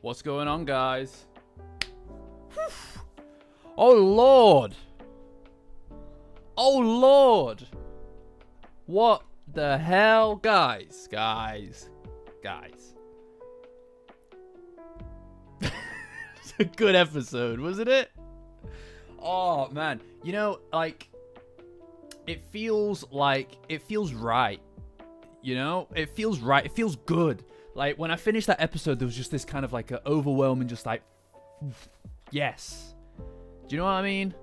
What's going on, guys? Oh, Lord. Oh, Lord. What the hell? Guys. It's a good episode, wasn't it? Oh, man. You know, like, it feels right. You know? It feels right. It feels good. Like, when I finished that episode, there was just this kind of like a overwhelming, just like, yes. Do you know what I mean?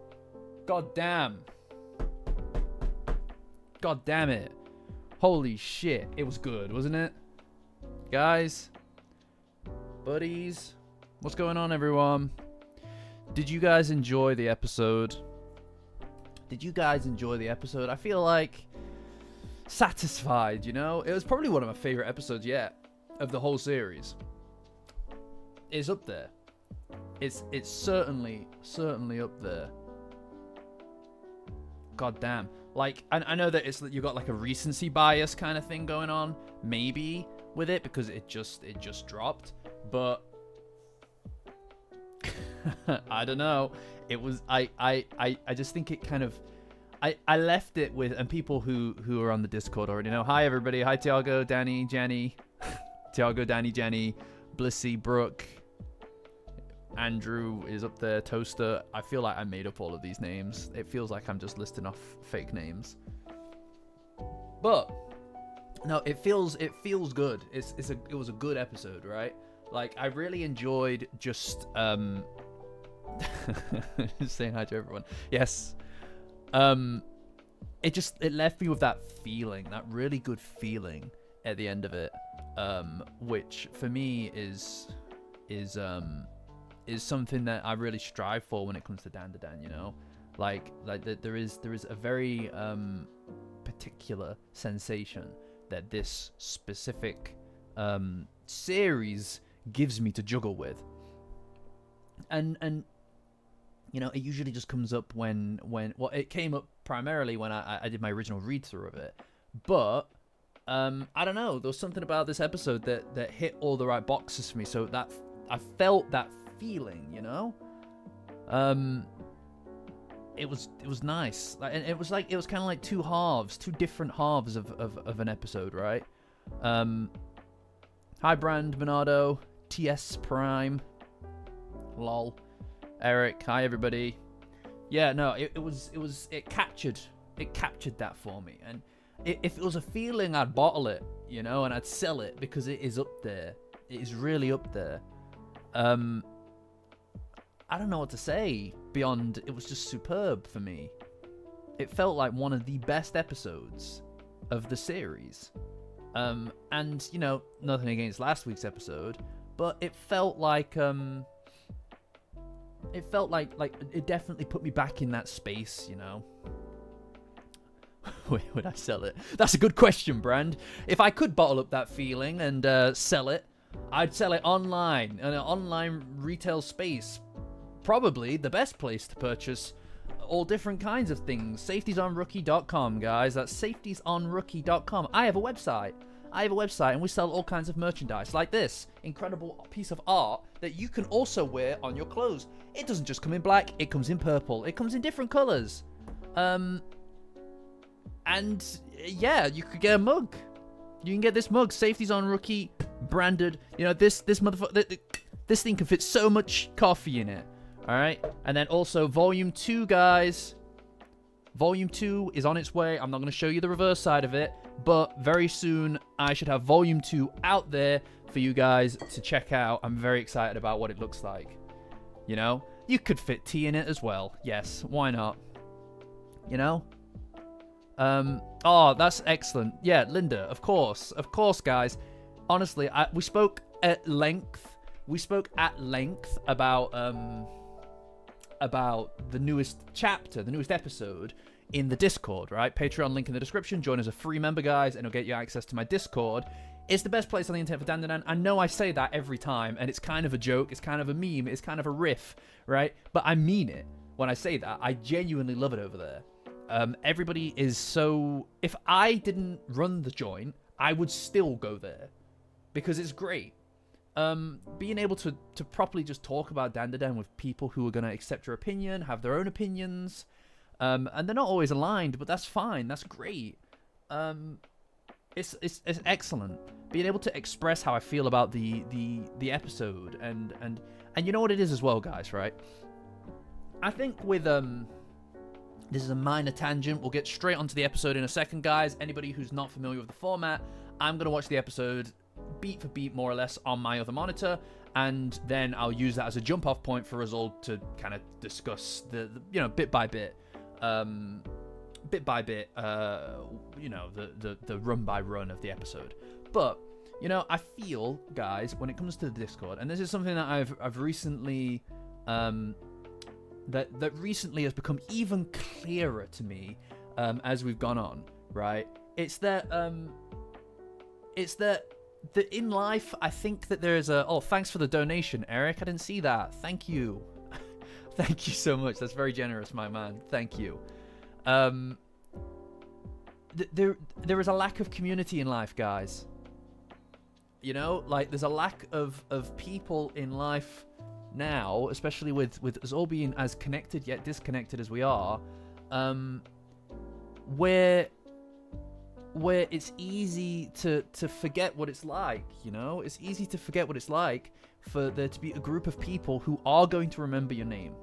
God damn. God damn it. Holy shit. It was good, wasn't it? Guys. Buddies. What's going on, everyone? Did you guys enjoy the episode? I feel like satisfied, you know? It was probably one of my favorite episodes yet of the whole series. It's up there. It's certainly up there. God damn. Like, I know that it's you've got like a recency bias kind of thing going on, maybe, with it, because it just dropped. But I don't know. It was I just think it kind of I left it with, and people who are on the Discord already know. Hi everybody. Hi Tiago, Danny, Jenny. Tiago, Danny, Jenny, Blissy, Brooke, Andrew is up there, Toaster. I feel like I made up all of these names. It feels like I'm just listing off fake names. But no, it feels good. It was a good episode, right? Like, I really enjoyed just saying hi to everyone. Yes. It left me with that feeling, that really good feeling at the end of it. Which for me is something that I really strive for when it comes to Dandadan, you know? Like there is a very particular sensation that this specific series gives me to juggle with. And you know, it usually just comes up when well, it came up primarily when I did my original read through of it. But I don't know, there was something about this episode that hit all the right boxes for me, so that I felt that feeling, you know. It was nice, and it was kind of like two different halves of an episode, right? Hi Brand, Bernardo, TS Prime, lol, Eric, hi everybody. Yeah, no, it captured that for me, and if it was a feeling, I'd bottle it, you know, and I'd sell it because it is up there. It is really up there. I don't know what to say beyond it was just superb for me. It felt like one of the best episodes of the series. And, you know, nothing against last week's episode, but it felt like it definitely put me back in that space, you know. Would I sell it? That's a good question, Brand. If I could bottle up that feeling and sell it, I'd sell it online, in an online retail space. Probably the best place to purchase all different kinds of things. Safetiesonrookie.com, guys. That's safetiesonrookie.com. I have a website, and we sell all kinds of merchandise, like this incredible piece of art that you can also wear on your clothes. It doesn't just come in black, it comes in purple, it comes in different colors. And yeah, you could get a mug. You can get this mug, Safeties on Rookie, branded. You know, this motherfucker, this thing can fit so much coffee in it. All right, and then also Volume 2, guys. Volume 2 is on its way. I'm not going to show you the reverse side of it, but very soon I should have Volume 2 out there for you guys to check out. I'm very excited about what it looks like. You know, you could fit tea in it as well. Yes, why not? You know. Oh, that's excellent. Yeah, Linda, of course, guys. Honestly, we spoke at length. About the newest chapter, the newest episode in the Discord, right? Patreon link in the description. Join as a free member, guys, and it'll get you access to my Discord. It's the best place on the internet for Dandadan. I know I say that every time, and it's kind of a joke, it's kind of a meme, it's kind of a riff, right? But I mean it when I say that. I genuinely love it over there. Everybody is so... If I didn't run the joint, I would still go there because it's great. being able to properly just talk about Dandadan with people who are going to accept your opinion, have their own opinions, and they're not always aligned, but that's fine. That's great. It's excellent. Being able to express how I feel about the episode, and you know what it is as well, guys, right? I think with this is a minor tangent. We'll get straight onto the episode in a second, guys. Anybody who's not familiar with the format, I'm going to watch the episode beat for beat, more or less, on my other monitor, and then I'll use that as a jump-off point for us all to kind of discuss the you know, bit by bit, the run by run of the episode. But you know, I feel, guys, when it comes to the Discord, and this is something that I've recently that recently has become even clearer to me as we've gone on, right? It's that in life, I think that there's a... Oh, thanks for the donation, Eric. I didn't see that. Thank you. Thank you so much. That's very generous, my man. Thank you. There is a lack of community in life, guys. You know, like, there's a lack of people in life now, especially with us all being as connected yet disconnected as we are, where it's easy to forget what it's like, you know? It's easy to forget what it's like for there to be a group of people who are going to remember your name.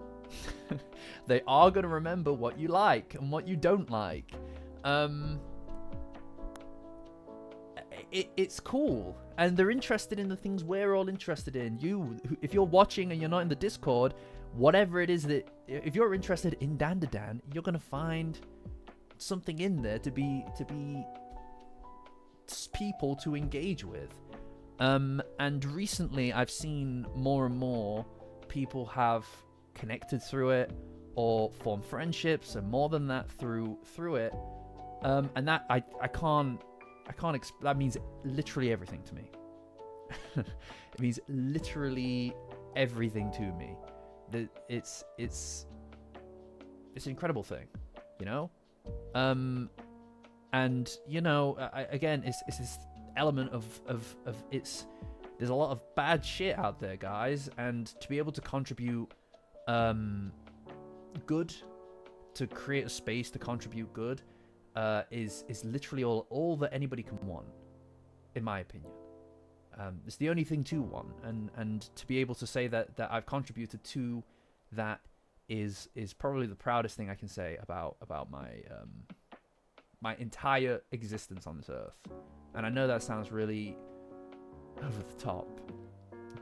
They are going to remember what you like and what you don't like. It's cool, and they're interested in the things we're all interested in. If you're watching and you're not in the Discord, whatever it is that, if you're interested in Dandadan, you're gonna find something in there to be people to engage with. And recently I've seen more and more people have connected through it or formed friendships, and more than that through it. And that I can't that means literally everything to me. It means literally everything to me. It's an incredible thing, you know? And you know, again, it's this element of there's a lot of bad shit out there, guys, and to be able to contribute good, to create a space to contribute good, is literally all that anybody can want, in my opinion. It's the only thing to want, and to be able to say that I've contributed to that is probably the proudest thing I can say about my my entire existence on this earth. And I know that sounds really over the top,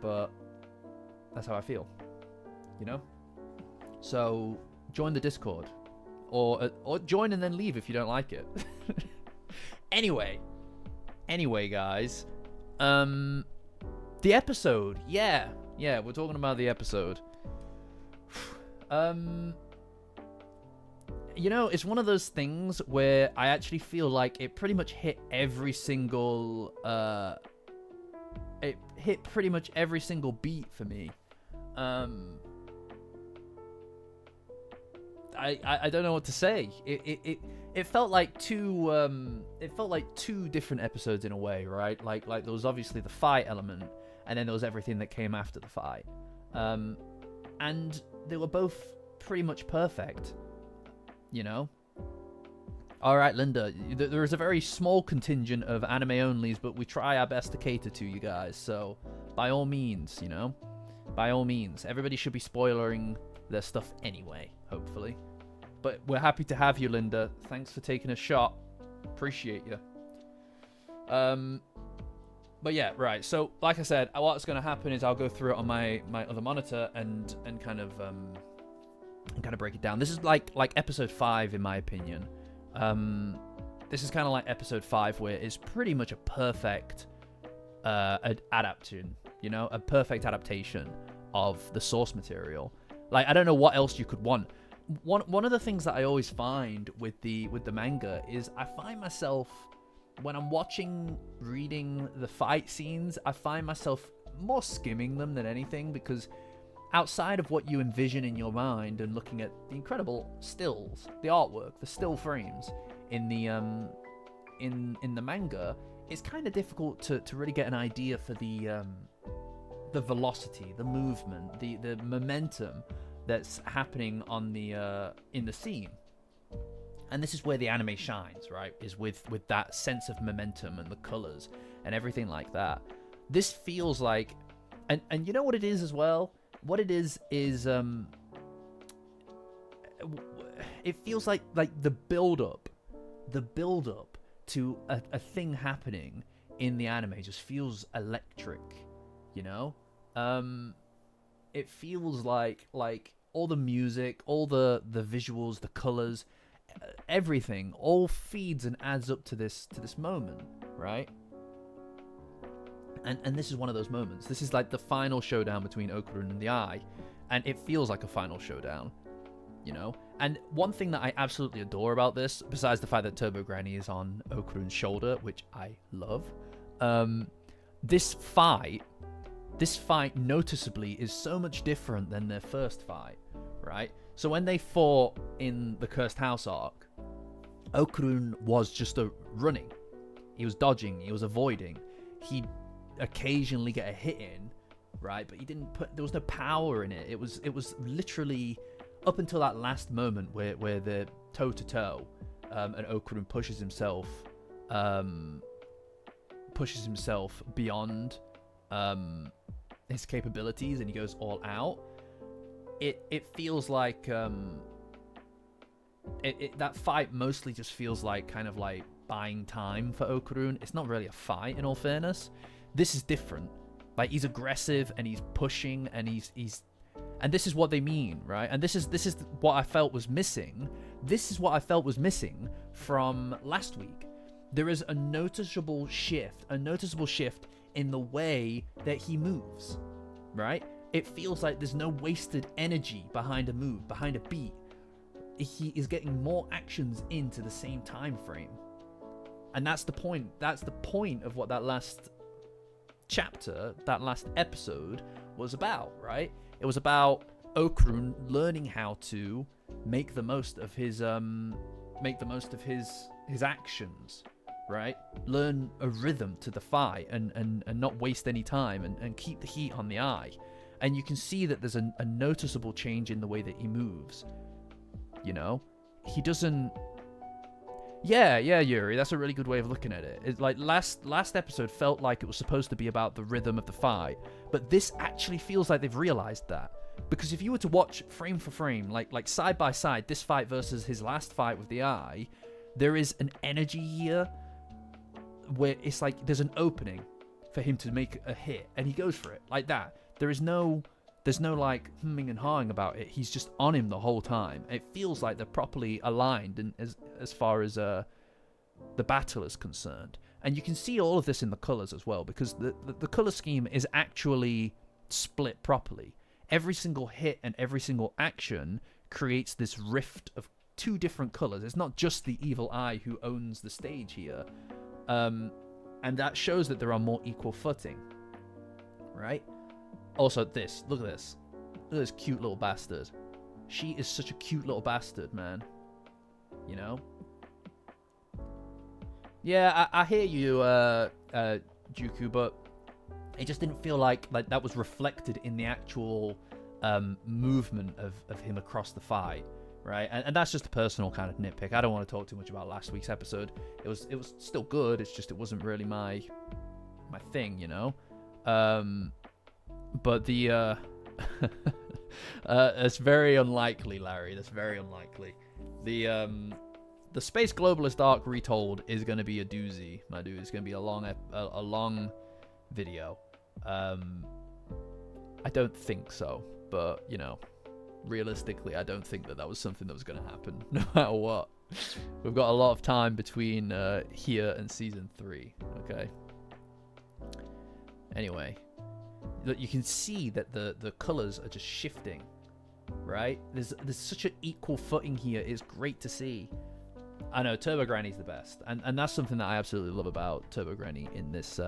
but that's how I feel, you know? So join the Discord, or join and then leave if you don't like it. Anyway, guys, the episode, yeah, we're talking about the episode. You know, it's one of those things where I actually feel like it pretty much hit every single beat for me. I don't know what to say. It felt like two different episodes in a way, right? Like there was obviously the fight element, and then there was everything that came after the fight. And they were both pretty much perfect, you know? Alright, Linda, there is a very small contingent of anime onlys, but we try our best to cater to you guys, so by all means, you know? By all means. Everybody should be spoilering their stuff anyway, hopefully. But we're happy to have you, Linda. Thanks for taking a shot. Appreciate you. But yeah, right. So, like I said, what's going to happen is I'll go through it on my other monitor and kind of break it down. This is like episode 5 in my opinion. This is kind of like episode 5 where it's pretty much a perfect adaptation, you know, a perfect adaptation of the source material. Like, I don't know what else you could want. One of the things that I always find with the manga is I find myself, when I'm reading the fight scenes, I find myself more skimming them than anything, because outside of what you envision in your mind and looking at the incredible stills, the artwork, the still frames in the manga, it's kind of difficult to really get an idea for the the velocity, the movement, the momentum that's happening on the in the scene. And this is where the anime shines, right? Is with that sense of momentum and the colors and everything like that. This feels like, and you know what it is as well? What it is it feels like the build up to a thing happening in the anime just feels electric, you know? It feels like all the music, all the visuals, the colors, everything all feeds and adds up to this moment, right? And this is one of those moments. This is like the final showdown between Okurun and the Eye, and it feels like a final showdown, you know? And one thing that I absolutely adore about this, besides the fact that Turbo Granny is on Okurun's shoulder, which I love, this fight noticeably is so much different than their first fight, right? So when they fought in the Cursed House arc, Okurun was just running. He was dodging, he was avoiding. He'd occasionally get a hit in, right? But there was no power in it. It was literally up until that last moment where they're toe to toe, and Okurun pushes himself beyond his capabilities, and he goes all out. It feels like that fight mostly just feels like kind of like buying time for Okurun. It's not really a fight, in all fairness. This is different. Like, he's aggressive and he's pushing and he's and this is what they mean, right? And this is what I felt was missing. This is what I felt was missing from last week. There is a noticeable shift in the way that he moves, right? It feels like there's no wasted energy behind a move, behind a beat. He is getting more actions into the same time frame. And that's the point. That's the point of what that last chapter, that last episode was about, right? It was about Okurun learning how to make the most of his actions, right? Learn a rhythm to the fight and not waste any time and keep the heat on the Eye. And you can see that there's a noticeable change in the way that he moves. You know? He doesn't... Yeah, Yuri, that's a really good way of looking at it. It's like last episode felt like it was supposed to be about the rhythm of the fight, but this actually feels like they've realized that. Because if you were to watch frame for frame, like side by side, this fight versus his last fight with the Eye, there is an energy here where it's like there's an opening for him to make a hit, and he goes for it like that. There's no like humming and hawing about it. He's just on him the whole time. It feels like they're properly aligned, and as far as the battle is concerned. And you can see all of this in the colors as well, because the color scheme is actually split properly. Every single hit and every single action creates this rift of two different colors. It's not just the evil Eye who owns the stage here. And that shows that they're on more equal footing, right? Also, look at this cute little bastard. She is such a cute little bastard, man. You know? Yeah, I hear you, Juku, but it just didn't feel like that was reflected in the actual movement of him across the fight, right? And that's just a personal kind of nitpick. I don't want to talk too much about last week's episode. It was still good. It's just it wasn't really my thing, you know. But the it's very unlikely, Larry. That's very unlikely. The Space Globalist arc retold is going to be a doozy, my dude. It's going to be a long video. I don't think so, but you know, realistically, I don't think that was something that was going to happen, no matter what. We've got a lot of time between here and season 3. Okay. Anyway, you can see that the colors are just shifting, right? There's such an equal footing here. It's great to see. I know Turbo Granny's the best, and that's something that I absolutely love about Turbo Granny in this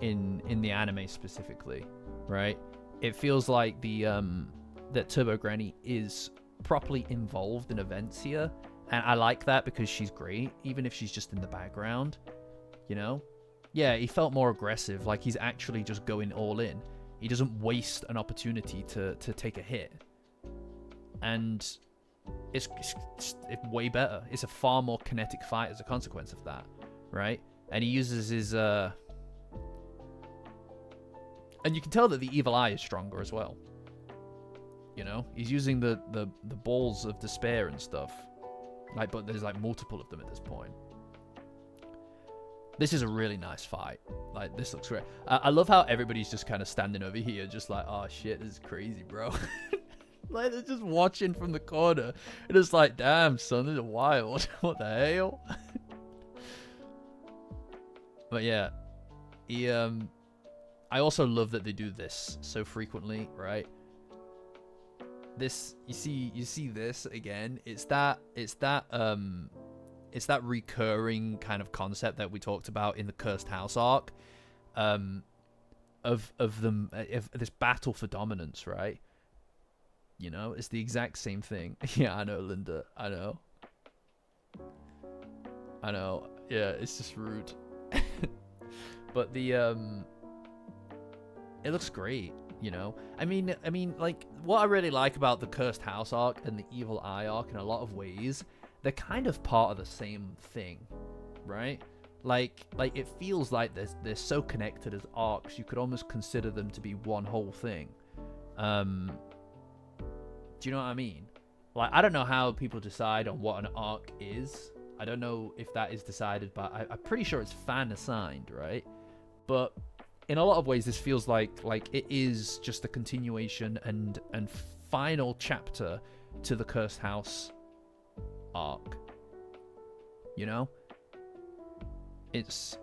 in the anime specifically, right? It feels like that Turbo Granny is properly involved in events here, and I like that because she's great, even if she's just in the background, you know. Yeah, he felt more aggressive, like he's actually just going all in. He doesn't waste an opportunity to take a hit. And it's way better. It's a far more kinetic fight as a consequence of that, right? And he uses his... And you can tell that the evil eye is stronger as well. You know? He's using the balls of despair and stuff. Like, but there's like multiple of them at this point. This is a really nice fight. Like, this looks great. I love how everybody's just kind of standing over here, just like, oh shit, this is crazy, bro. Like, they're just watching from the corner. And it's like, damn, son, this is wild. What the hell? But yeah. I also love that they do this so frequently, right? This, you see this again. It's that recurring kind of concept that we talked about in the Cursed House arc, of this battle for dominance, right? You know, it's the exact same thing. Yeah, I know, Linda. I know. Yeah, it's just rude. But the it looks great. You know, I mean, like, what I really like about the Cursed House arc and the Evil Eye arc in a lot of ways, they're kind of part of the same thing, right? Like it feels like they're so connected as arcs, you could almost consider them to be one whole thing. Do you know what I mean? Like, I don't know how people decide on what an arc is. I don't know if that is decided, but I'm pretty sure it's fan assigned, right? But in a lot of ways, this feels like it is just a continuation and final chapter to the Cursed House arc. You know, it's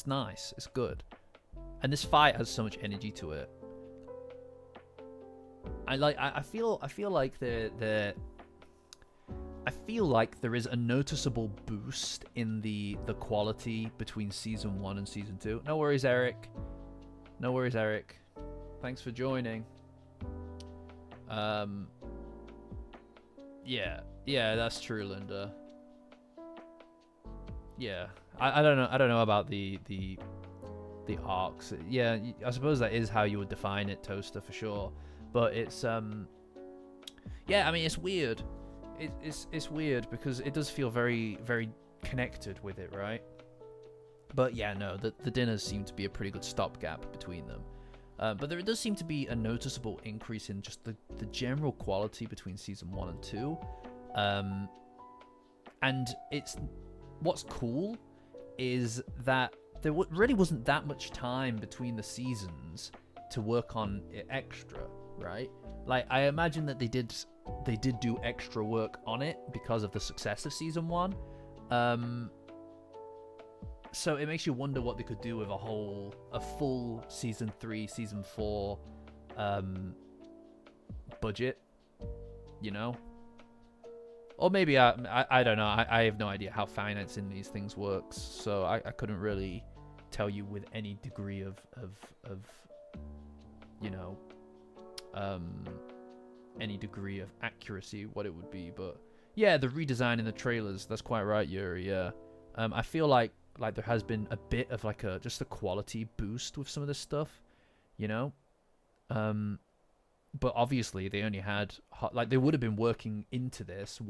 nice, it's good, and this fight has so much energy to it. I feel like there is a noticeable boost in the quality between season 1 and season 2. No worries, Eric. No worries, Eric. Thanks for joining. Yeah, that's true, Linda. Yeah, I don't know about the arcs. Yeah, I suppose that is how you would define it, Toaster, for sure. But it's yeah, I mean, it's weird. It's weird because it does feel very, very connected with it, right? But yeah, no, the dinners seem to be a pretty good stopgap between them. But there does seem to be a noticeable increase in just the general quality between season 1 and 2. And what's cool is that there really wasn't that much time between the seasons to work on it extra, right? Like, I imagine that they did do extra work on it because of the success of season 1. So it makes you wonder what they could do with a full season 3, season 4 budget, you know? Or maybe I don't know. I have no idea how financing these things works, so I couldn't really tell you with any degree of you know, any degree of accuracy what it would be. But yeah, the redesign in the trailers, that's quite right, Yuri. Yeah, I feel like there has been a bit of like just a quality boost with some of this stuff, you know. But obviously they only had they would have been working into this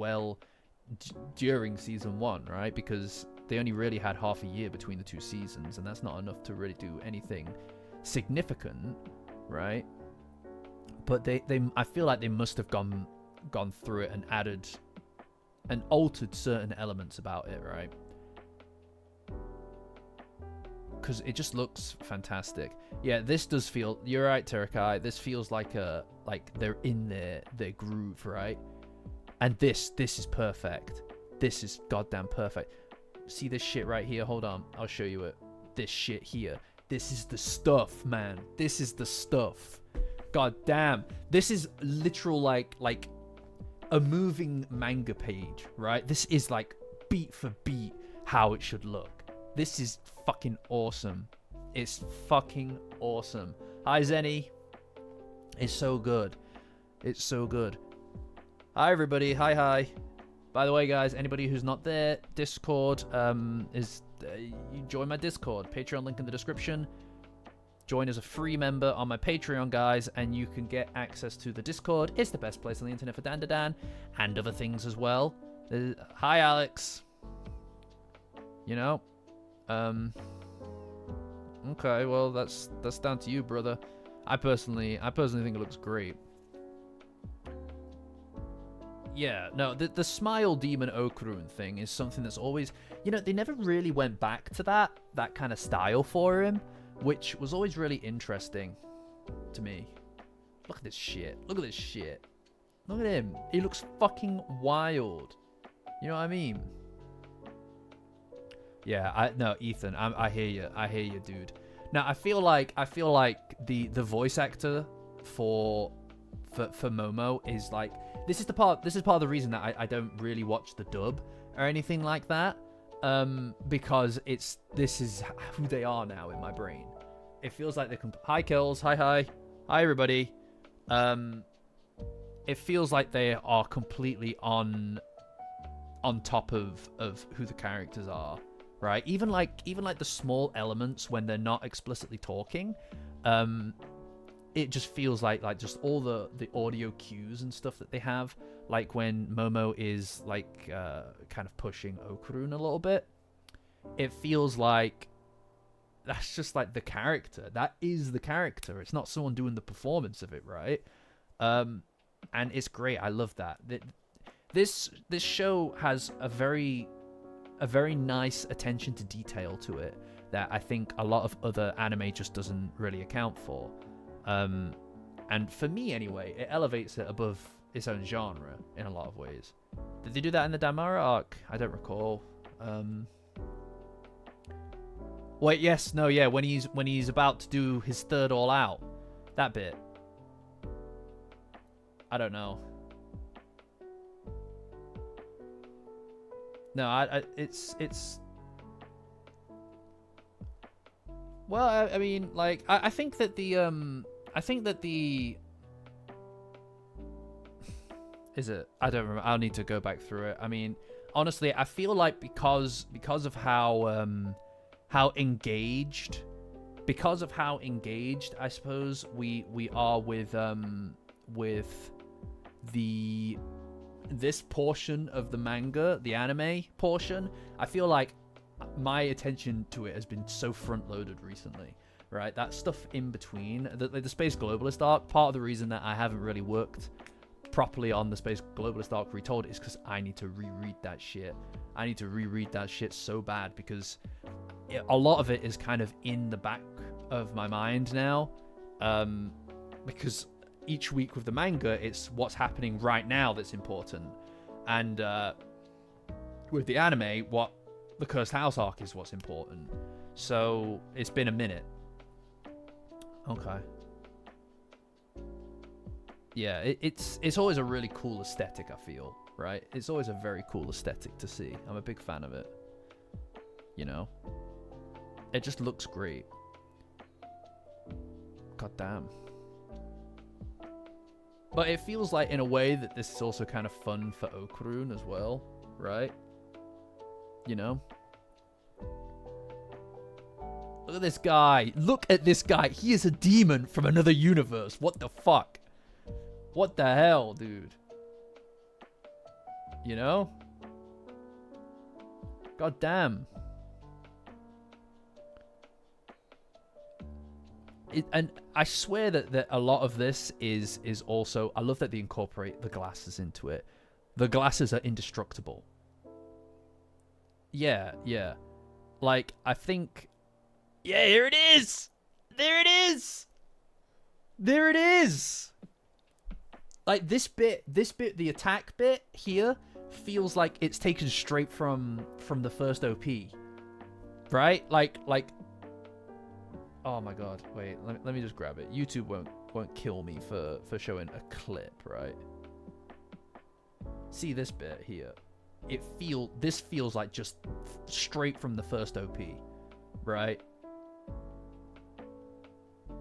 during season 1, right? Because they only really had half a year between the 2 seasons, and that's not enough to really do anything significant, right? But I feel like they must have gone through it and added and altered certain elements about it, right? Because it just looks fantastic. Yeah, this does feel... You're right, Terakai. This feels like they're in their groove, right? And this is perfect. This is goddamn perfect. See this shit right here? Hold on. I'll show you it. This shit here. This is the stuff, man. This is the stuff. God damn. This is literal like a moving manga page, right? This is like beat for beat how it should look. This is fucking awesome. It's fucking awesome. Hi, Zenny. It's so good. It's so good. Hi, everybody. Hi. By the way, guys, anybody who's not there, Discord is you join my Discord, Patreon link in the description. Join as a free member on my Patreon, guys, and you can get access to the Discord. It's the best place on the internet for Dandadan and other things as well. Hi, Alex. You know, okay, well, that's down to you, brother. I personally think it looks great. Yeah, no, the Smile Demon Okrun thing is something that's always, you know, they never really went back to that kind of style for him, which was always really interesting to me. Look at this shit. Look at this shit. Look at him. He looks fucking wild. You know what I mean? Yeah, no, Ethan, I hear you. I hear you, dude. Now, I feel like the voice actor for Momo is like, this is part of the reason that I don't really watch the dub or anything like that. Because this is who they are now in my brain. It feels like they hi Kills, hi everybody. It feels like they are completely on top of who the characters are, right? Even like the small elements when they're not explicitly talking, it just feels like just all the audio cues and stuff that they have, like when Momo is like kind of pushing Okrun a little bit. It feels like that's just like the character. That is the character. It's not someone doing the performance of it, right? And it's great. I love that. This show has a very nice attention to detail to it that I think a lot of other anime just doesn't really account for. And for me anyway, it elevates it above its own genre in a lot of ways. Did they do that in the Damara arc? I don't recall. Wait, yes, no, yeah, when he's about to do his third all out, that bit. I don't know. No, it's. Well, I mean, like, I think that the. Is it? I don't remember. I'll need to go back through it. I mean, honestly, I feel like because of how engaged, I suppose we are with this portion of the manga, the anime portion. I feel like my attention to it has been so front-loaded recently, right? That stuff in between, the Space Globalist arc, part of the reason that I haven't really worked properly on the Space Globalist arc Retold is because I need to reread that shit. I need to reread that shit so bad because a lot of it is kind of in the back of my mind now, because each week with the manga, it's what's happening right now that's important, and with the anime, what the Cursed House arc is what's important. So it's been a minute. Okay. Yeah, it's always a really cool aesthetic, I feel, right? It's always a very cool aesthetic to see. I'm a big fan of it. You know? It just looks great. God damn. But it feels like, in a way, that this is also kind of fun for Okrun as well, right? You know? Look at this guy. Look at this guy. He is a demon from another universe. What the fuck? What the hell, dude? You know? God damn. And I swear that a lot of this is also... I love that they incorporate the glasses into it. The glasses are indestructible. Yeah, yeah. Like, I think... Yeah, here it is! There it is! There it is! Like, this bit, the attack bit here, feels like it's taken straight from the first OP. Right? Like... Oh my god, wait, let me just grab it. YouTube won't kill me for showing a clip, right? See this bit here. This feels like just straight from the first OP, right?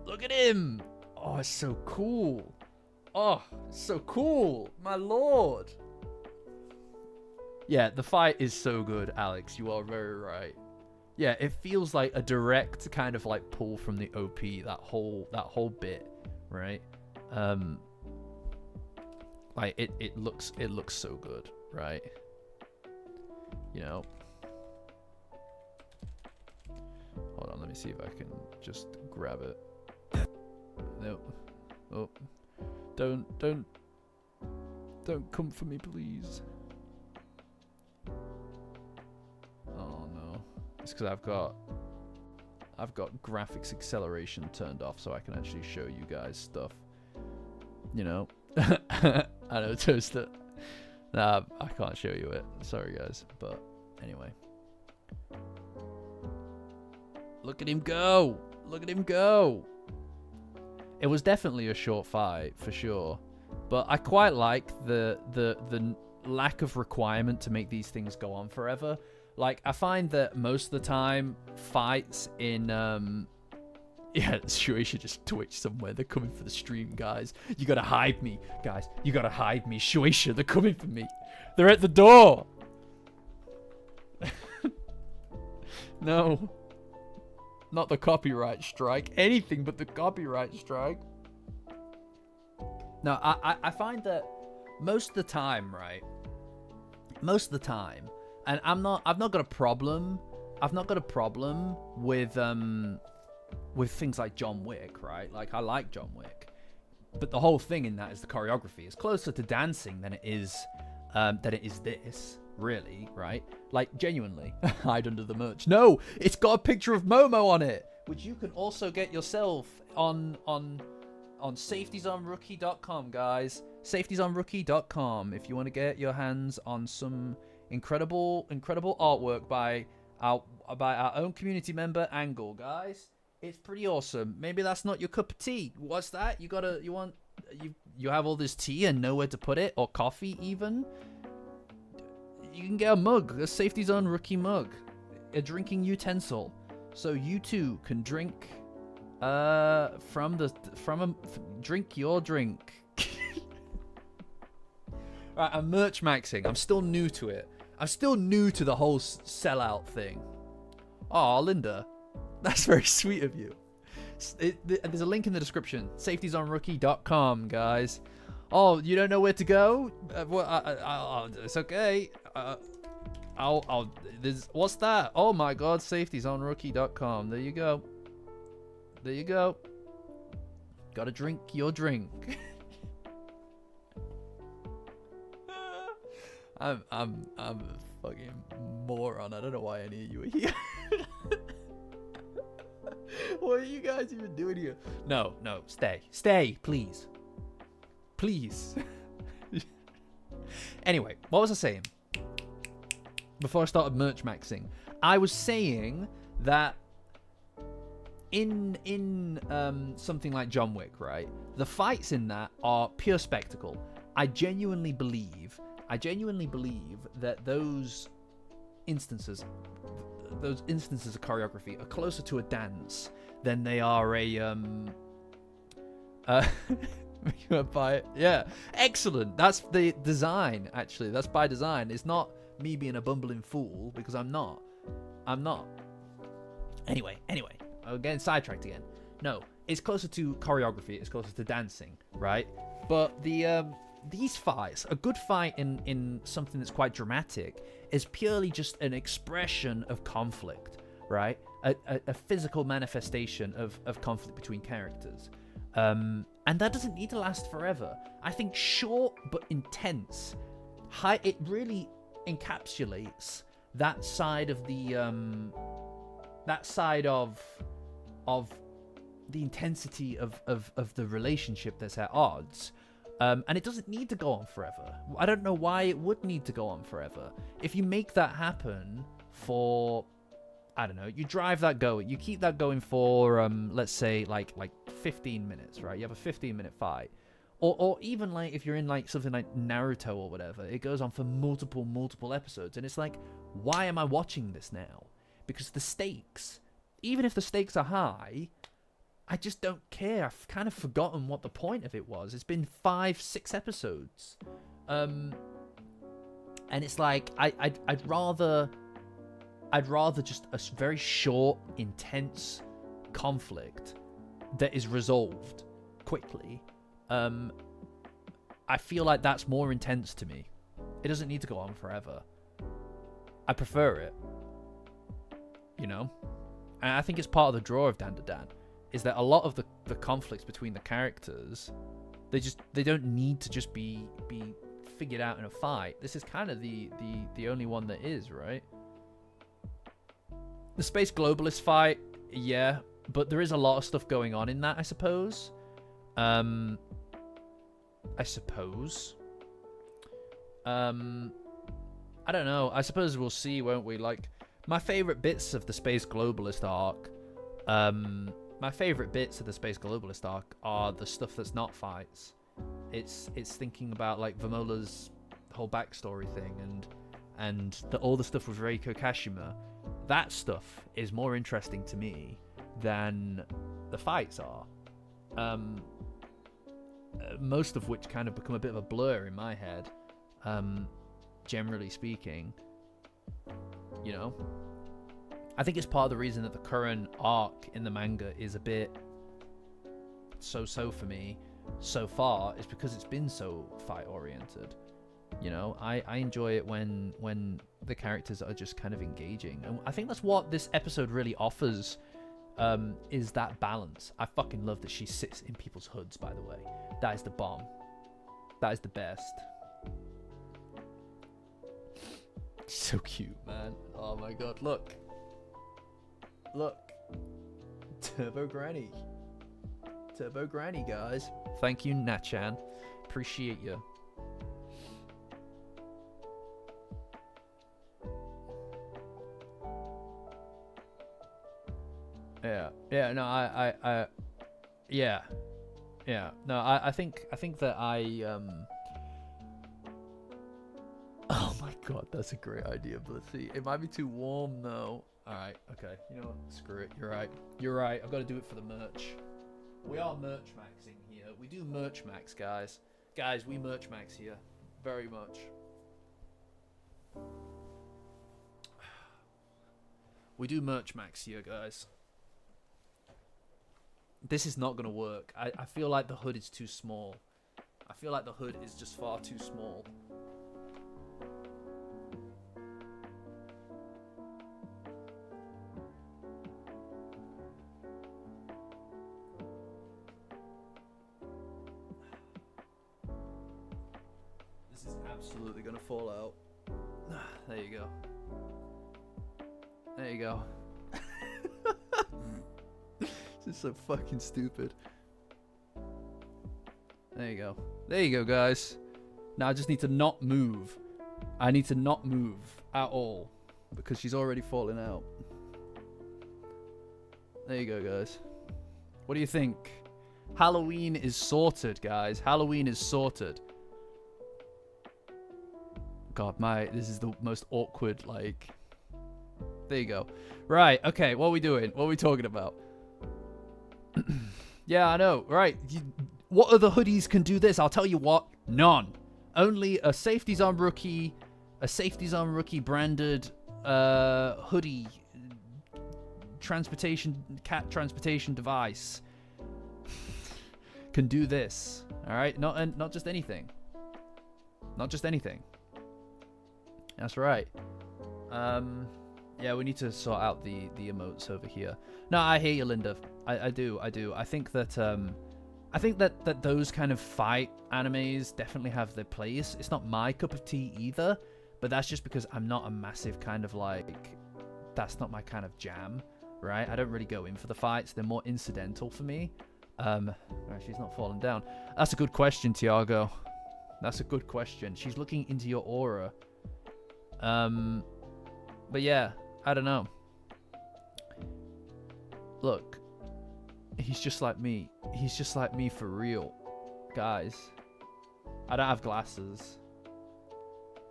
Look at him! Oh, it's so cool. Oh, it's so cool. My lord. Yeah, the fight is so good, Alex. You are very right. Yeah, it feels like a direct kind of like pull from the OP, that whole bit, right? Like it looks so good, right? You know. Hold on, let me see if I can just grab it. No. Oh. Don't come for me, please. Oh no. It's because I've got graphics acceleration turned off so I can actually show you guys stuff. You know. I know, Toaster. Nah, I can't show you it. Sorry guys. But anyway. Look at him go! Look at him go! It was definitely a short fight, for sure. But I quite like the lack of requirement to make these things go on forever. Like, I find that most of the time, fights in... Yeah, Shueisha just twitched somewhere. They're coming for the stream, guys. You gotta hide me, guys. You gotta hide me. Shueisha, they're coming for me. They're at the door! No. Not the copyright strike. Anything but the copyright strike. No, I find that most of the time, right? Most of the time, and I've not got a problem. I've not got a problem with things like John Wick, right? Like, I like John Wick, but the whole thing in that is the choreography. It's closer to dancing than it is this. Really, right? Like, genuinely, hide under the merch. No, it's got a picture of Momo on it, which you can also get yourself on safetiesonrookie.com, guys. Safetiesonrookie.com if you want to get your hands on some incredible artwork by our own community member Angle, guys. It's pretty awesome. Maybe that's not your cup of tea. What's that? You have all this tea and nowhere to put it, or coffee even. You can get a mug, a Safety Zone Rookie mug, a drinking utensil, so you too can drink drink your drink. Right, I'm merch maxing. I'm still new to it. I'm still new to the whole sellout thing. Aw, Linda, that's very sweet of you. There's a link in the description. safetiesonrookie.com, guys. Oh, you don't know where to go? It's okay. What's that? Oh my God, safetiesonrookie.com. There you go. There you go. Gotta drink your drink. I'm a fucking moron. I don't know why any of you are here. What are you guys even doing here? No, stay, please. Please. Anyway, what was I saying? Before I started merch maxing, I was saying that in something like John Wick, right? The fights in that are pure spectacle. I genuinely believe that those instances of choreography are closer to a dance than they are a buy it. Yeah, excellent. That's the design. Actually, that's by design. It's not me being a bumbling fool, because I'm not. Anyway, I'm getting sidetracked again. No, it's closer to choreography. It's closer to dancing, right? But these fights, a good fight in something that's quite dramatic, is purely just an expression of conflict, right? A physical manifestation of conflict between characters. And that doesn't need to last forever. I think short but intense. It really encapsulates that side of the the intensity of the relationship that's at odds. And it doesn't need to go on forever. I don't know why it would need to go on forever. If you make that happen for, I don't know, you drive that going, you keep that going for, let's say, like 15 minutes, right? You have a 15-minute fight. Or even, like, if you're in, like, something like Naruto or whatever, it goes on for multiple episodes. And it's like, why am I watching this now? Because the stakes, even if the stakes are high, I just don't care. I've kind of forgotten what the point of it was. It's been 5-6 episodes. And it's like, I'd rather I'd rather just a very short, intense conflict that is resolved quickly. I feel like that's more intense to me. It doesn't need to go on forever. I prefer it. You know? And I think it's part of the draw of Dandadan, is that a lot of the conflicts between the characters, they don't need to just be figured out in a fight. This is kind of the only one that is, right? The space globalist fight, yeah, but there is a lot of stuff going on in that, I suppose. I don't know. I suppose we'll see, won't we? Like, my favorite bits of the space globalist arc, are the stuff that's not fights. It's thinking about like Vamola's whole backstory thing and all the stuff with Reiko Kashima. That stuff is more interesting to me than the fights are. Most of which kind of become a bit of a blur in my head, generally speaking. You know? I think it's part of the reason that the current arc in the manga is a bit so-so for me so far, is because it's been so fight-oriented. You know, I enjoy it when the characters are just kind of engaging. And I think that's what this episode really offers, is that balance. I fucking love that she sits in people's hoods, by the way. That is the bomb. That is the best. So cute, man. Oh my god, look. Look. Turbo Granny. Turbo Granny, guys. Thank you, Nachan. Appreciate you. Yeah, no, I think that oh my god, that's a great idea, Blissy. It might be too warm though. Alright, okay. You know what? Screw it. You're right. I've got to do it for the merch. We are merch maxing here. We do merch max, guys. Guys, we merch max here. Very much. We do merch max here, guys. This is not going to work. I feel like the hood is too small. I feel like the hood is just far too small. This is absolutely going to fall out. There you go. There you go. This is so fucking stupid. There you go. There you go, guys. Now I just need to not move. I need to not move at all, because she's already falling out. There you go, guys. What do you think? Halloween is sorted, guys. Halloween is sorted. God, this is the most awkward, like... There you go. Right, okay, what are we doing? What are we talking about? Yeah, I know. Right. What other hoodies can do this? I'll tell you what. None. Only a Safety's on Rookie branded hoodie cat transportation device can do this. All right? Not just anything. Not just anything. That's right. Yeah, we need to sort out the emotes over here. No, I hear you, Linda. I do. I think that those kind of fight animes definitely have their place. It's not my cup of tea either, but that's just because I'm not a massive kind of like, that's not my kind of jam, right? I don't really go in for the fights. They're more incidental for me. Right, she's not falling down. That's a good question, Tiago. That's a good question. She's looking into your aura. But yeah, I don't know. Look, he's just like me. He's just like me for real. Guys, I don't have glasses.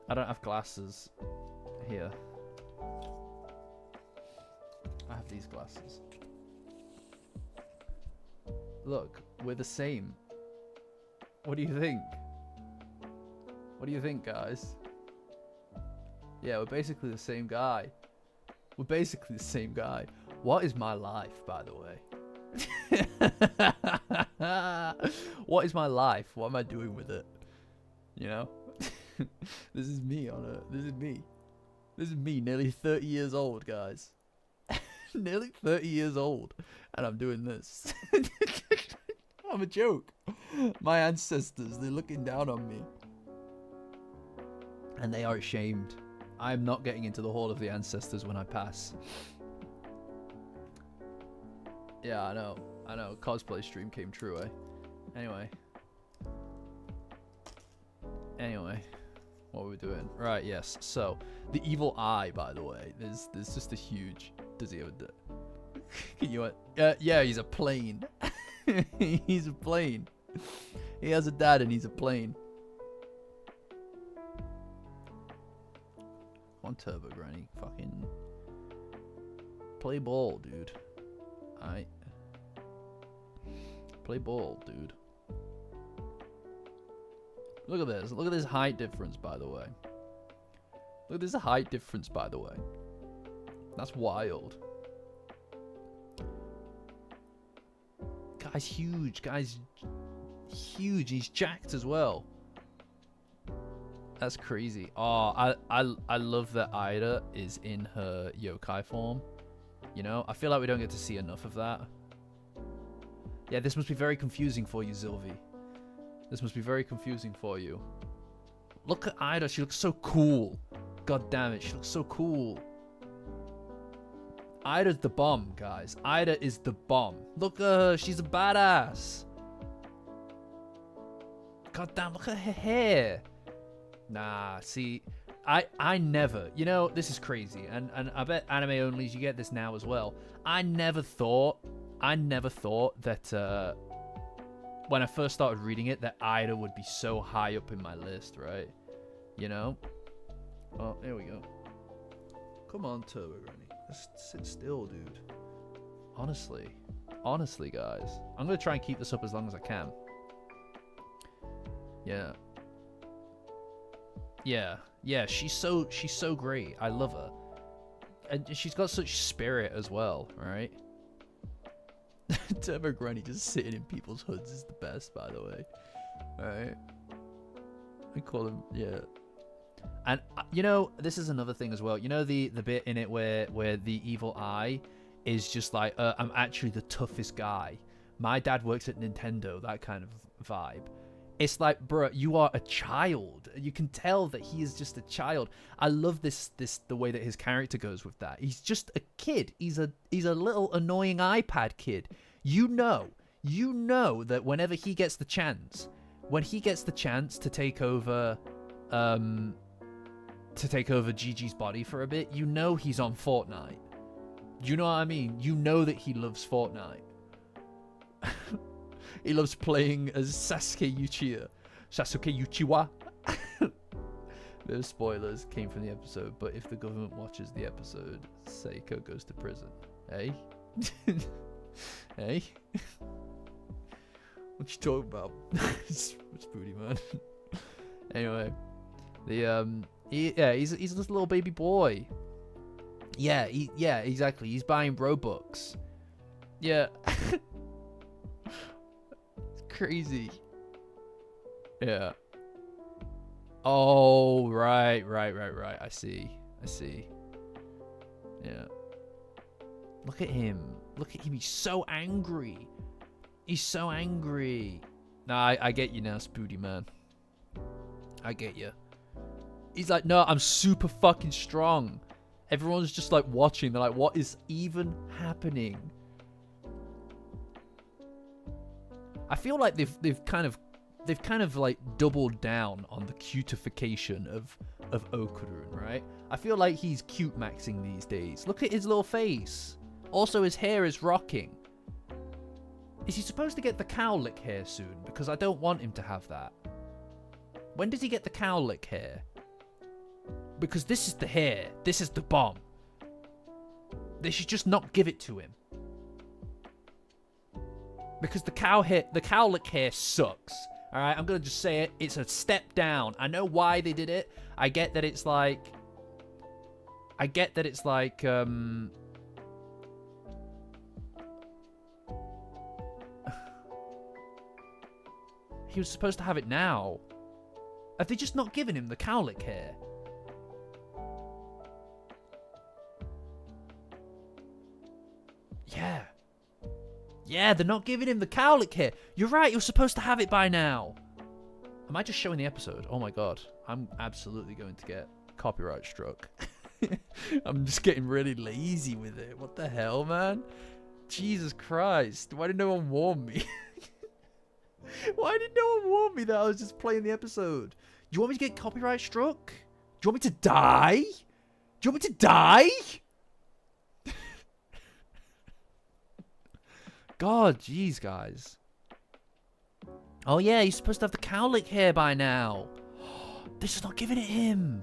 I don't have glasses here. I have these glasses. Look, we're the same. What do you think? What do you think, guys? Yeah, we're basically the same guy. We're basically the same guy. What is my life, by the way? What is my life? What am I doing with it? You know? This is me This is me. This is me, nearly 30 years old, guys. Nearly 30 years old. And I'm doing this. I'm a joke. My ancestors, they're looking down on me. And they are ashamed. I'm not getting into the Hall of the Ancestors when I pass. Yeah, I know. Cosplay stream came true, eh? Anyway. What were we doing? Right, yes. So, the evil eye, by the way. There's just a huge... Does he have a... Can you... yeah, he's a plane. He's a plane. He has a dad and he's a plane. Come on, Turbo Granny. Fucking... Play ball, dude. Alright. Play ball, dude. Look at this. Look at this height difference, by the way. Look at this height difference, by the way. That's wild. Guy's huge. Guy's huge. He's jacked as well. That's crazy. Oh, I love that Ida is in her yokai form. You know? I feel like we don't get to see enough of that. Yeah, this must be very confusing for you, Zilvi. This must be very confusing for you. Look at Ida. She looks so cool. God damn it. She looks so cool. Ida's the bomb, guys. Ida is the bomb. Look at her. She's a badass. God damn. Look at her hair. Nah, see. I never. You know, this is crazy. And I bet anime onlys, you get this now as well. I never thought that... when I first started reading it, that Ida would be so high up in my list, right? You know? Oh, here we go. Come on, Turbo Granny. Just sit still, dude. Honestly, guys. I'm gonna try and keep this up as long as I can. Yeah. Yeah, she's so great. I love her. And she's got such spirit as well, right? Turbo Granny just sitting in people's hoods is the best, by the way. Alright. I call him, yeah. And, you know, this is another thing as well. You know the bit in it where the evil eye is just like, I'm actually the toughest guy. My dad works at Nintendo, that kind of vibe. It's like, bro, you are a child. You can tell that he is just a child. I love the way that his character goes with that. He's just a kid. He's a little annoying iPad kid. You know that whenever he gets the chance, to take over Gigi's body for a bit, you know he's on Fortnite. You know what I mean? You know that he loves Fortnite. He loves playing as Sasuke Uchiwa. Those spoilers came from the episode, but if the government watches the episode, Seiko goes to prison. Hey? Hey? What you talking about? It's booty, man. Anyway. He's a little baby boy. Yeah, exactly. He's buying Robux. Yeah. Crazy. Yeah. Oh, right. I see. Yeah. Look at him. He's so angry. Nah, I get you now, Spoody man. I get you. He's like, no, I'm super fucking strong. Everyone's just like watching. They're like, what is even happening? I feel like they've kind of like doubled down on the cutification of Okurun, right? I feel like he's cute maxing these days. Look at his little face. Also, his hair is rocking. Is he supposed to get the cowlick hair soon? Because I don't want him to have that. When does he get the cowlick hair? Because this is the hair. This is the bomb. They should just not give it to him. Because the cowlick hair sucks. Alright, I'm going to just say it. It's a step down. I know why they did it. I get that it's like... I get that it's like he was supposed to have it now. Have they just not given him the cowlick hair? Yeah. Yeah, they're not giving him the cowlick hair. You're right, you're supposed to have it by now. Am I just showing the episode? Oh my god. I'm absolutely going to get copyright struck. I'm just getting really lazy with it. What the hell, man? Jesus Christ. Why did no one warn me? Why did no one warn me that I was just playing the episode? Do you want me to get copyright struck? Do you want me to die? Do you want me to die? God, jeez, guys. Oh yeah, he's supposed to have the cowlick hair by now. They're just not giving it him.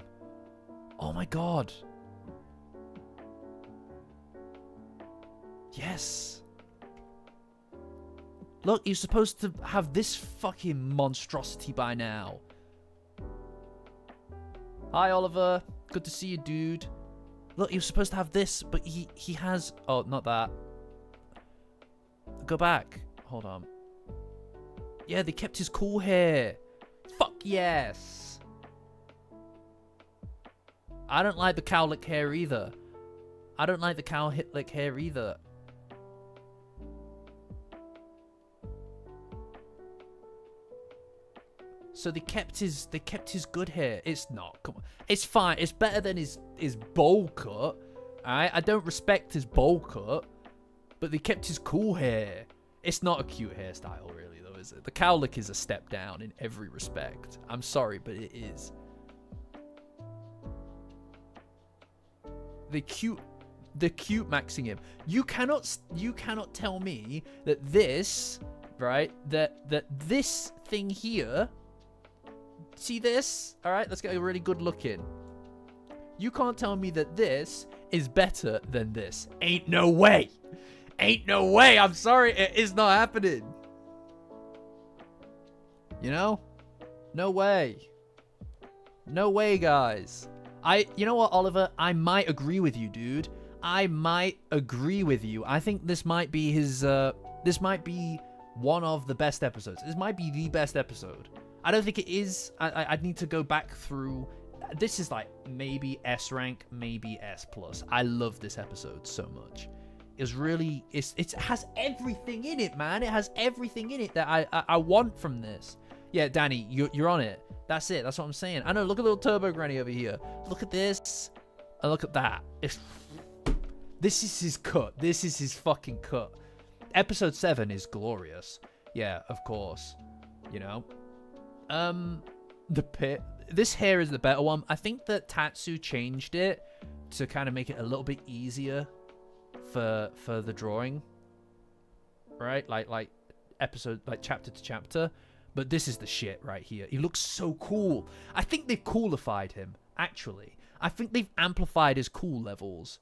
Oh my god. Yes. Look, he's supposed to have this fucking monstrosity by now. Hi, Oliver. Good to see you, dude. Look, he was supposed to have this, but he has... Oh, not that. Go back. Hold on. Yeah, they kept his cool hair. Fuck yes. I don't like the cowlick hair either. I don't like the cowlick hair either. So they kept his good hair. It's not. Come on. It's fine. It's better than his bowl cut. Alright? I don't respect his bowl cut. But they kept his cool hair. It's not a cute hairstyle, really, though, is it? The cowlick is a step down in every respect. I'm sorry, but it is. The cute maxing him. You cannot tell me that this, right? That this thing here. See this? All right, let's get a really good look in. You can't tell me that this is better than this. Ain't no way. Ain't no way. I'm sorry. It is not happening. You know? No way. No way, guys. You know what, Oliver? I might agree with you, dude. I might agree with you. I think this might be his, this might be one of the best episodes. This might be the best episode. I don't think it is. I'd need to go back through. This is like maybe S rank, maybe S plus. I love this episode so much. It's really, it has everything in it, man. It has everything in it that I want from this. Yeah, Danny, you're on it. That's it. That's what I'm saying. I know. Look at little Turbo Granny over here. Look at this. And look at that. This is his cut. This is his fucking cut. Episode 7 is glorious. Yeah, of course. You know. The pit. This hair is the better one. I think that Tatsu changed it to kind of make it a little bit easier for the drawing. Right? Like episode, like chapter to chapter. But this is the shit right here. He looks so cool. I think they've coolified him, actually. I think they've amplified his cool levels.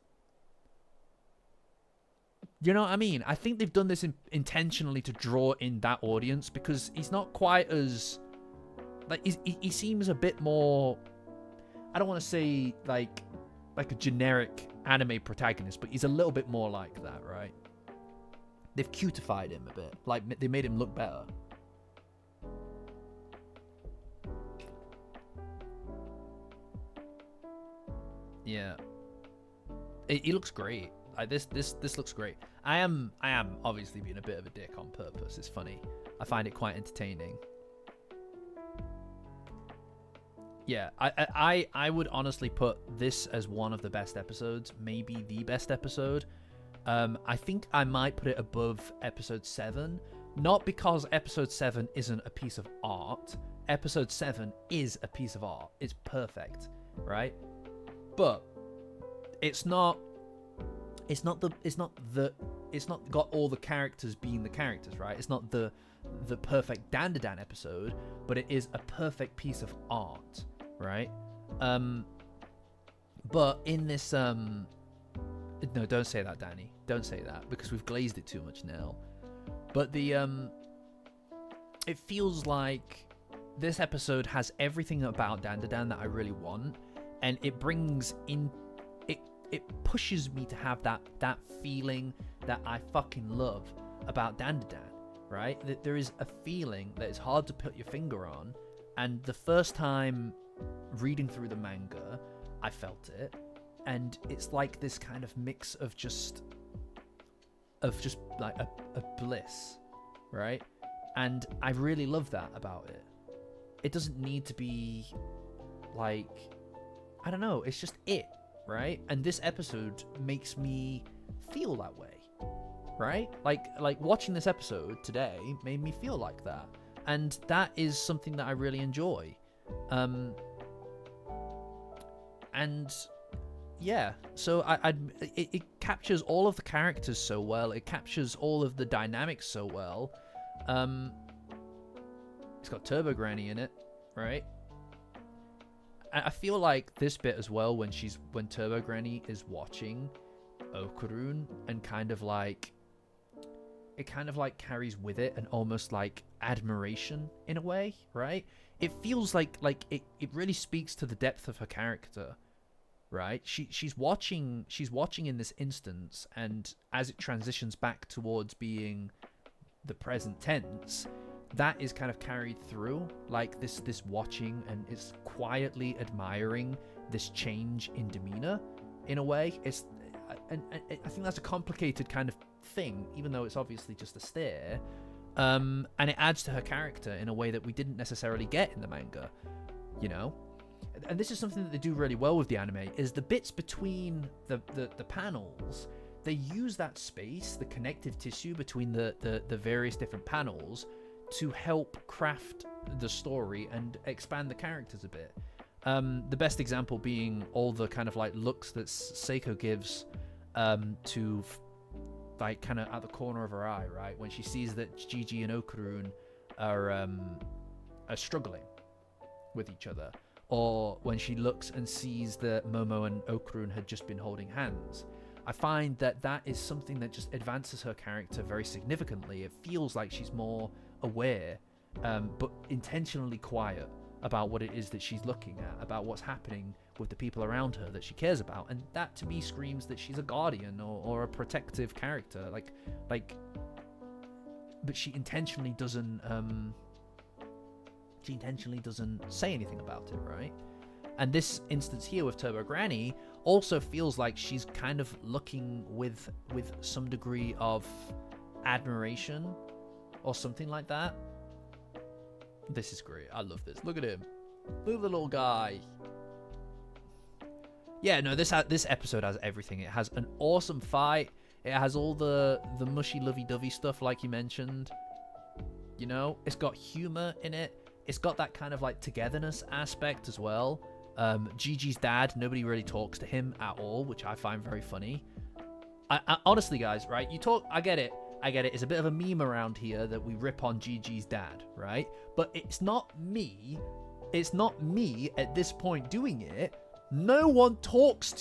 You know what I mean? I think they've done this intentionally to draw in that audience because he's not quite as... Like, he seems a bit more... I don't want to say, like a generic anime protagonist, but he's a little bit more like that, right? They've cutified him a bit. Like, they made him look better. Yeah, he looks great. Like this looks great. I am obviously being a bit of a dick on purpose. It's funny. I find it quite entertaining. Yeah, I would honestly put this as one of the best episodes, maybe the best episode. I think I might put it above episode 7, not because episode 7 isn't a piece of art. Episode 7 is a piece of art. It's perfect, right? But it's not got all the characters being the characters, right? It's not the perfect Dandadan episode, but it is a perfect piece of art, right? But in this no, don't say that, Danny. Don't say that because we've glazed it too much now. But the it feels like this episode has everything about Dandadan that I really want. And it brings in, it it pushes me to have that feeling that I fucking love about Dandadan, right? That there is a feeling that is hard to put your finger on, and the first time reading through the manga, I felt it, and it's like this kind of mix of just like a bliss, right? And I really love that about it. It doesn't need to be like, I don't know, it's just it, right? And this episode makes me feel that way, right? Like watching this episode today made me feel like that, and that is something that I really enjoy. And yeah, so it captures all of the characters so well. It captures all of the dynamics so well. It's got Turbo Granny in it, right? I feel like this bit as well, when Turbo Granny is watching Okarun, and it kind of like carries with it an almost like admiration in a way, right? It feels like it really speaks to the depth of her character, right? She's watching in this instance, and as it transitions back towards being the present tense, that is kind of carried through, like this watching, and it's quietly admiring this change in demeanor in a way. And I think that's a complicated kind of thing, even though it's obviously just a stare. And it adds to her character in a way that we didn't necessarily get in the manga, you know? And this is something that they do really well with the anime, is the bits between the panels. They use that space, the connective tissue between the various different panels, to help craft the story and expand the characters a bit. The best example being all the kind of like looks that Seiko gives to like kind of at the corner of her eye, right, when she sees that Gigi and Okarun are struggling with each other, or when she looks and sees that Momo and Okarun had just been holding hands. I find that is something that just advances her character very significantly. It feels like she's more aware, but intentionally quiet about what it is that she's looking at, about what's happening with the people around her that she cares about, and that to me screams that she's a guardian or a protective character. But she intentionally doesn't say anything about it, right? And this instance here with Turbo Granny also feels like she's kind of looking with some degree of admiration or something like that. This is great. I love this. Look at him. Look at the little guy. Yeah, no, this episode has everything. It has an awesome fight. It has all the mushy lovey-dovey stuff like you mentioned. You know, it's got humor in it. It's got that kind of like togetherness aspect as well. Gigi's dad, nobody really talks to him at all, which I find very funny. I honestly, guys, right? I get it. It's a bit of a meme around here that we rip on Gigi's dad, right? But it's not me. It's not me at this point doing it. Nobody talks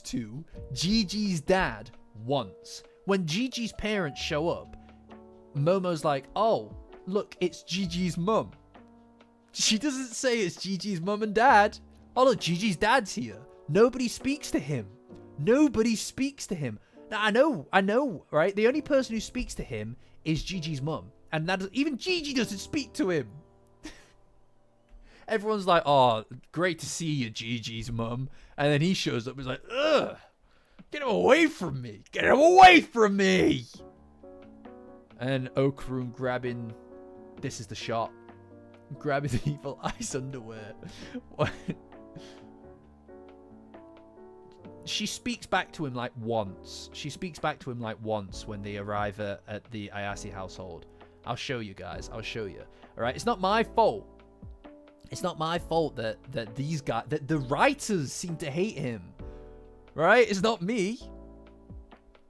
to Gigi's dad once. When Gigi's parents show up, Momo's like, oh, look, it's Gigi's mum. She doesn't say it's Gigi's mum and dad. Oh, look, Gigi's dad's here. Nobody speaks to him. Now, I know, right? The only person who speaks to him is Gigi's mum. And even Gigi doesn't speak to him. Everyone's like, oh, great to see you, Gigi's mum. And then he shows up and is like, ugh, get him away from me. Get him away from me. And Okarun grabbing, this is the shot, grabbing the Evil Ice underwear. She speaks back to him like once. When they arrive at the Ayase household. I'll show you guys. All right, it's not my fault. It's not my fault that these guys, that the writers seem to hate him. Right? It's not me.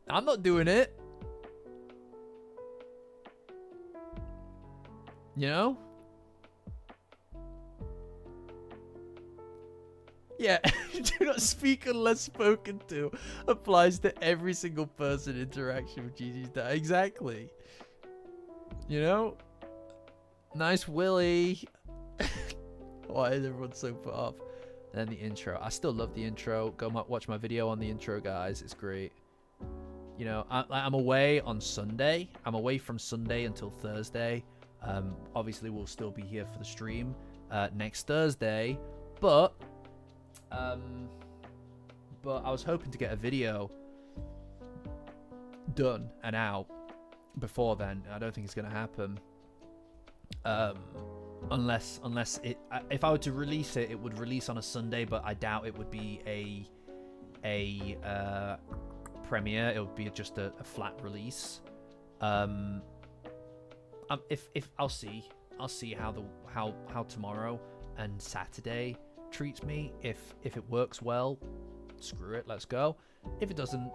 I'm not doing it. You know? Yeah, do not speak unless spoken to applies to every single person interaction with Gigi's dad. Exactly. You know? Nice Willy. Why is everyone so put off? then the intro. I still love the intro. Go watch my video on the intro, guys. It's great. You know, I'm away on Sunday. I'm away from Sunday until Thursday. Obviously, we'll still be here for the stream next Thursday. But I was hoping to get a video done and out before then. I don't think it's going to happen. Unless it, if I were to release it, it would release on a Sunday, but I doubt it would be a premiere. It would be just a flat release. If I'll see how tomorrow and Saturday treats me. If it works well, screw it, let's go. If it doesn't,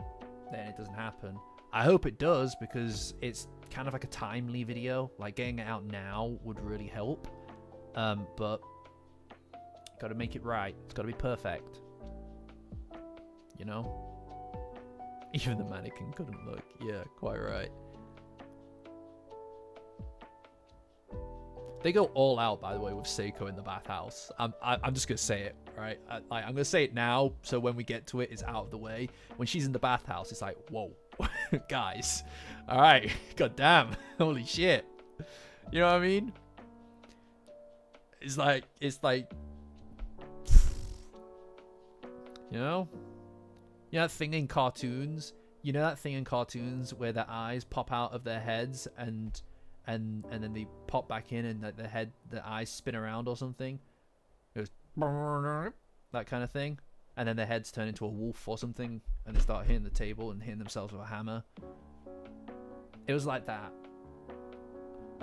then it doesn't happen. I hope it does, because it's kind of like a timely video. Like, getting it out now would really help. But gotta make it right. It's gotta be perfect. You know? Even the mannequin couldn't look. Yeah, quite right. They go all out, by the way, with Seiko in the bathhouse. I'm just gonna say it, right? I'm gonna say it now, so when we get to it, it's out of the way. When she's in the bathhouse, it's like, whoa, guys, all right, goddamn, holy shit. You know what I mean? It's like, you know that thing in cartoons. You know that thing in cartoons where their eyes pop out of their heads and then they pop back in, and the eyes spin around or something. It goes that kind of thing, and then their heads turn into a wolf or something, and they start hitting the table and hitting themselves with a hammer. It was like that.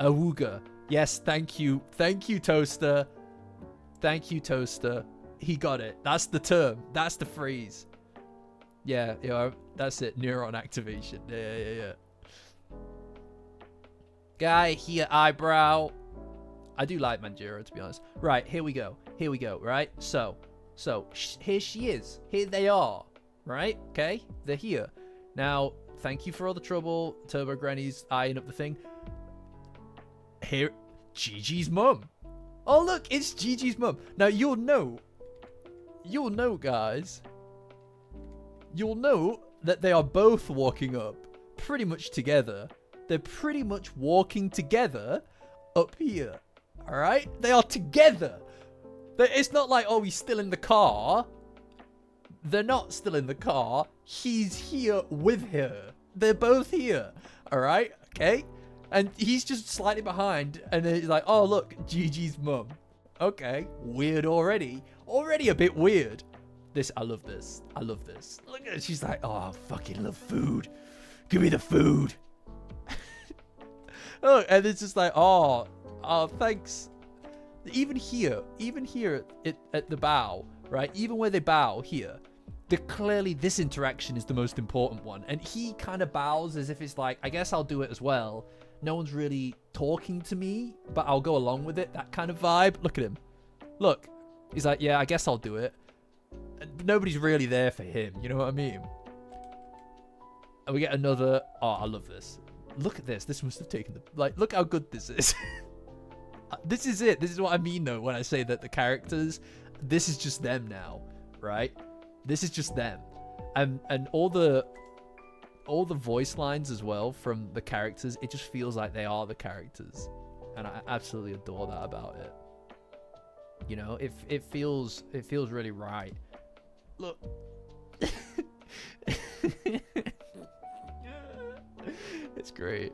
Awooga. Yes, thank you, Toaster. Thank you, Toaster. He got it. That's the term. That's the phrase. Yeah, that's it. Neuron activation. Yeah. Guy here, eyebrow. I do like Manjiro, to be honest. Right, here we go, right? So here she is. Here they are, right? Okay, they're here. Now, thank you for all the trouble. Turbo Granny's eyeing up the thing. Here, Gigi's mum. Oh, look, it's Gigi's mum. Now, you'll know, guys. You'll know that they are both walking up pretty much together. They're pretty much walking together up here. All right? They are together. It's not like, oh, he's still in the car. They're not still in the car. He's here with her. They're both here. All right? Okay? And he's just slightly behind. And then he's like, oh, look, Gigi's mum. Okay. Weird already. Already a bit weird. I love this. Look at it. She's like, oh, I fucking love food. Give me the food. Oh, and it's just like, oh, thanks. Even here at the bow, right? Even where they bow here, clearly this interaction is the most important one. And he kind of bows as if it's like, I guess I'll do it as well. No one's really talking to me, but I'll go along with it. That kind of vibe. Look at him. Look. He's like, yeah, I guess I'll do it. And nobody's really there for him. You know what I mean? And we get another. Oh, I love this. Look at this. This must have taken look how good this is. This is it. This is what I mean, though, when I say that the characters, this is just them now, right? This is just them. And all the voice lines as well from the characters, it just feels like they are the characters. And I absolutely adore that about it. You know, it feels really right. Look. It's great.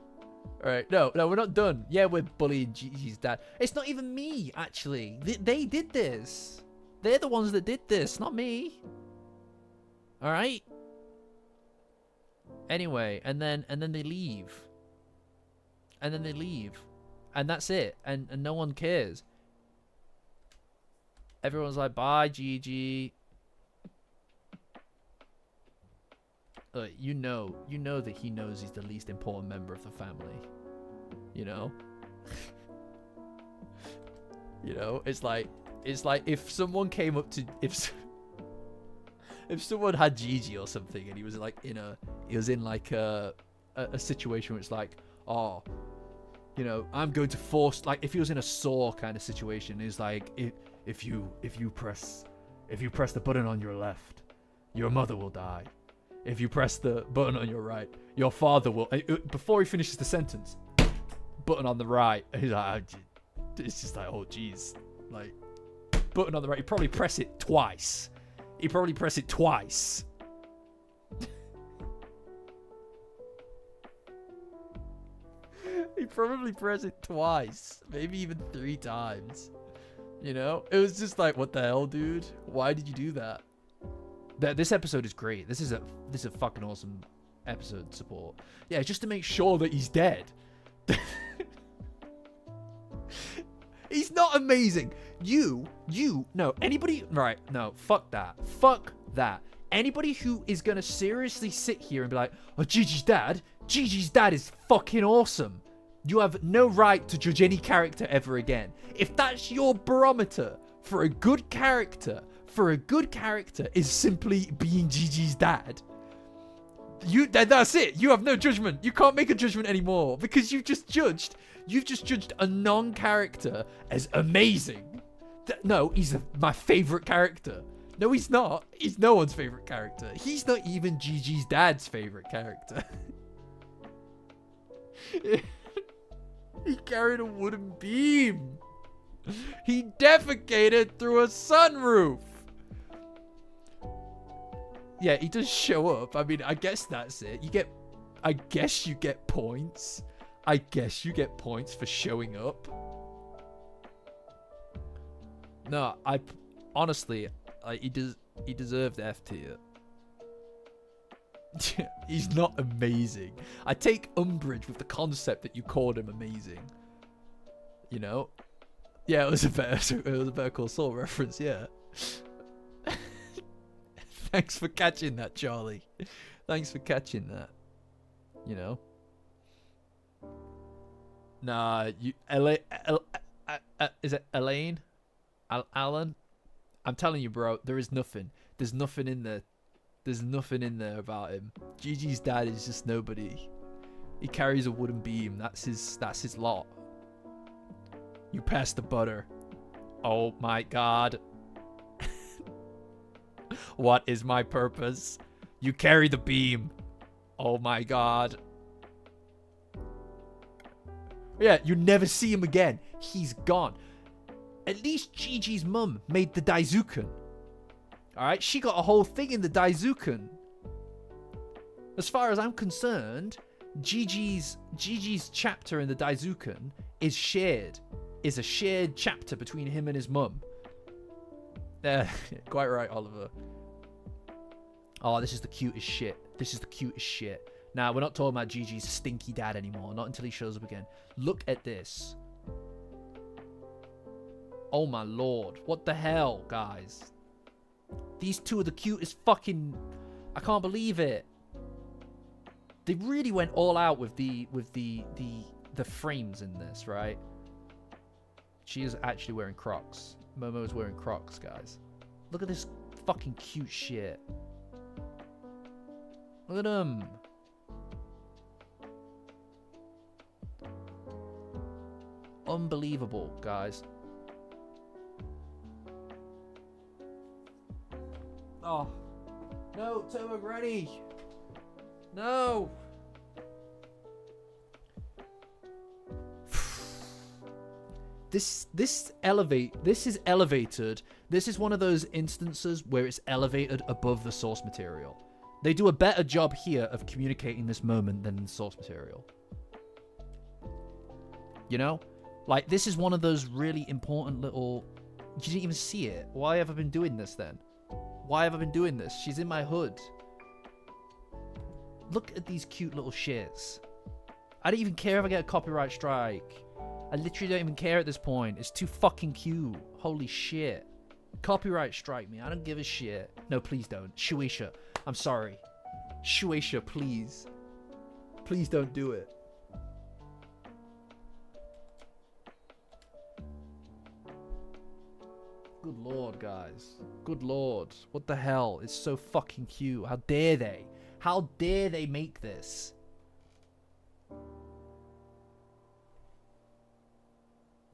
All right, no, we're not done. Yeah, we're bullying Gigi's dad. It's not even me, actually. They did this. They're the ones that did this, not me. All right. Anyway, and then they leave. And then they leave, and that's it. And no one cares. Everyone's like, bye, Gigi. You know that he knows he's the least important member of the family. You know? You know, it's like if someone came up to if someone had Gigi or something, and he was like in a situation where it's like, oh, you know, I'm going to force, like if he was in a Saw kind of situation, it's like if you press If you press the button on your left, your mother will die. If you press the button on your right, your father will... Before he finishes the sentence, button on the right. He's like, it's just like, oh, jeez. Like, button on the right. He'd probably press it twice. He'd probably press it twice. He'd probably press it twice. Maybe even 3 times. You know? It was just like, what the hell, dude? Why did you do that? This episode is great. This is a fucking awesome episode support. Yeah, just to make sure that he's dead. He's not amazing. No, anybody, right, no, fuck that. Fuck that. Anybody who is going to seriously sit here and be like, oh, Gigi's dad is fucking awesome. You have no right to judge any character ever again. If that's your barometer for a good character, is simply being Gigi's dad, that's it. You have no judgment. You can't make a judgment anymore because you've just judged a non-character as amazing. No, he's my favorite character. No, he's not. He's no one's favorite character. He's not even Gigi's dad's favorite character. He carried a wooden beam. He defecated through a sunroof. Yeah, he does show up. I mean, I guess that's it. I guess you get points. I guess you get points for showing up. No, honestly, he deserved F tier. He's not amazing. I take umbrage with the concept that you called him amazing. You know? Yeah, it was a Better Call Saul reference, yeah. Thanks for catching that, Charlie. Thanks for catching that. You know? Nah, is it Elaine? Alan? I'm telling you, bro, there is nothing. There's nothing in there. There's nothing in there about him. Gigi's dad is just nobody. He carries a wooden beam. That's his lot. You pass the butter. Oh my god. What is my purpose? You carry the beam. Oh my god. Yeah, you never see him again. He's gone. At least Gigi's mum made the Daizuken. Alright, she got a whole thing in the Daizuken. As far as I'm concerned, Gigi's chapter in the Daizuken is shared. Is a shared chapter between him and his mum. Quite right, Oliver. Oh, this is the cutest shit. This is the cutest shit. Now, we're not talking about Gigi's stinky dad anymore. Not until he shows up again. Look at this. Oh my lord. What the hell, guys? These two are the cutest fucking... I can't believe it. They really went all out with the frames in this, right? She is actually wearing Crocs. Momo's wearing Crocs, guys. Look at this fucking cute shit. Look at them. Unbelievable, guys. Oh. No, Turbo Granny. No. This is elevated. This is one of those instances where it's elevated above the source material. They do a better job here of communicating this moment than in the source material. You know? Like, this is one of those really important little... You didn't even see it. Why have I been doing this then? Why have I been doing this? She's in my hood. Look at these cute little shits. I don't even care if I get a copyright strike. I literally don't even care at this point. It's too fucking cute. Holy shit. Copyright strike me. I don't give a shit. No, please don't. Shueisha. I'm sorry. Shueisha, please. Please don't do it. Good lord, guys. Good lord. What the hell? It's so fucking cute. How dare they? How dare they make this?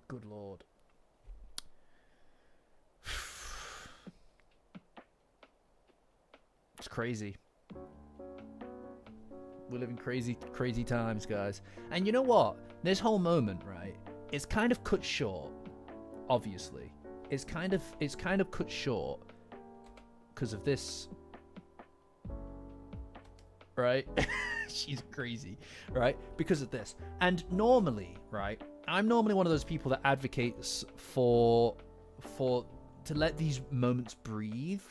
Good lord. It's crazy. We're living crazy times, guys. And you know what? This whole moment, right? It's kind of cut short. Obviously, it's kind of cut short because of this, right? She's crazy, right? Because of this. And normally, right? I'm normally one of those people that advocates for to let these moments breathe.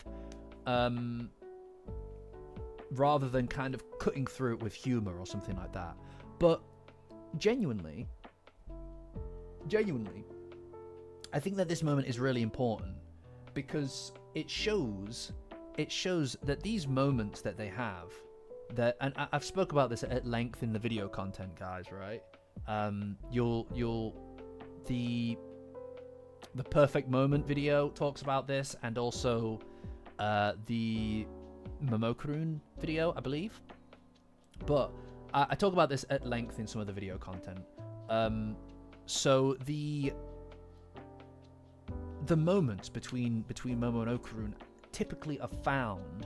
Rather than kind of cutting through it with humor or something like that. But genuinely, I think that this moment is really important because it shows that these moments that they have, that, and I've spoke about this at length in the video content, guys, right? The perfect moment video talks about this, and also the Momokurun video, I believe. But I talk about this at length in some of the video content. So the moments between Momo and Okurun typically are found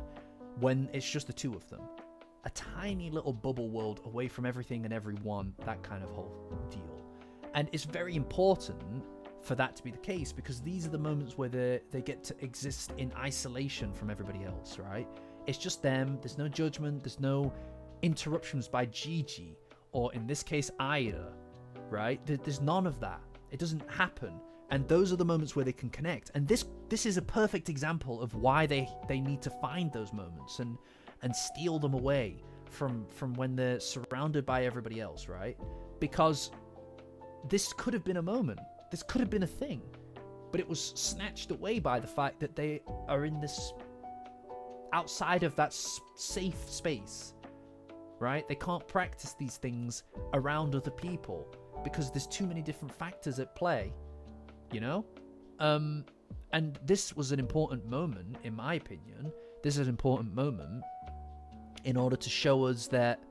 when it's just the two of them. A tiny little bubble world away from everything and everyone, that kind of whole deal. And it's very important for that to be the case because these are the moments where they get to exist in isolation from everybody else, right? It's just them. There's no judgment. There's no interruptions by Gigi, or in this case, Aida, right? There's none of that. It doesn't happen. And those are the moments where they can connect. And this is a perfect example of why they need to find those moments and steal them away from when they're surrounded by everybody else, right? Because this could have been a moment. This could have been a thing. But it was snatched away by the fact that they are in this outside of that safe space, right? They can't practice these things around other people because there's too many different factors at play, you know? And this was an important moment, in my opinion. This is an important moment in order to show us that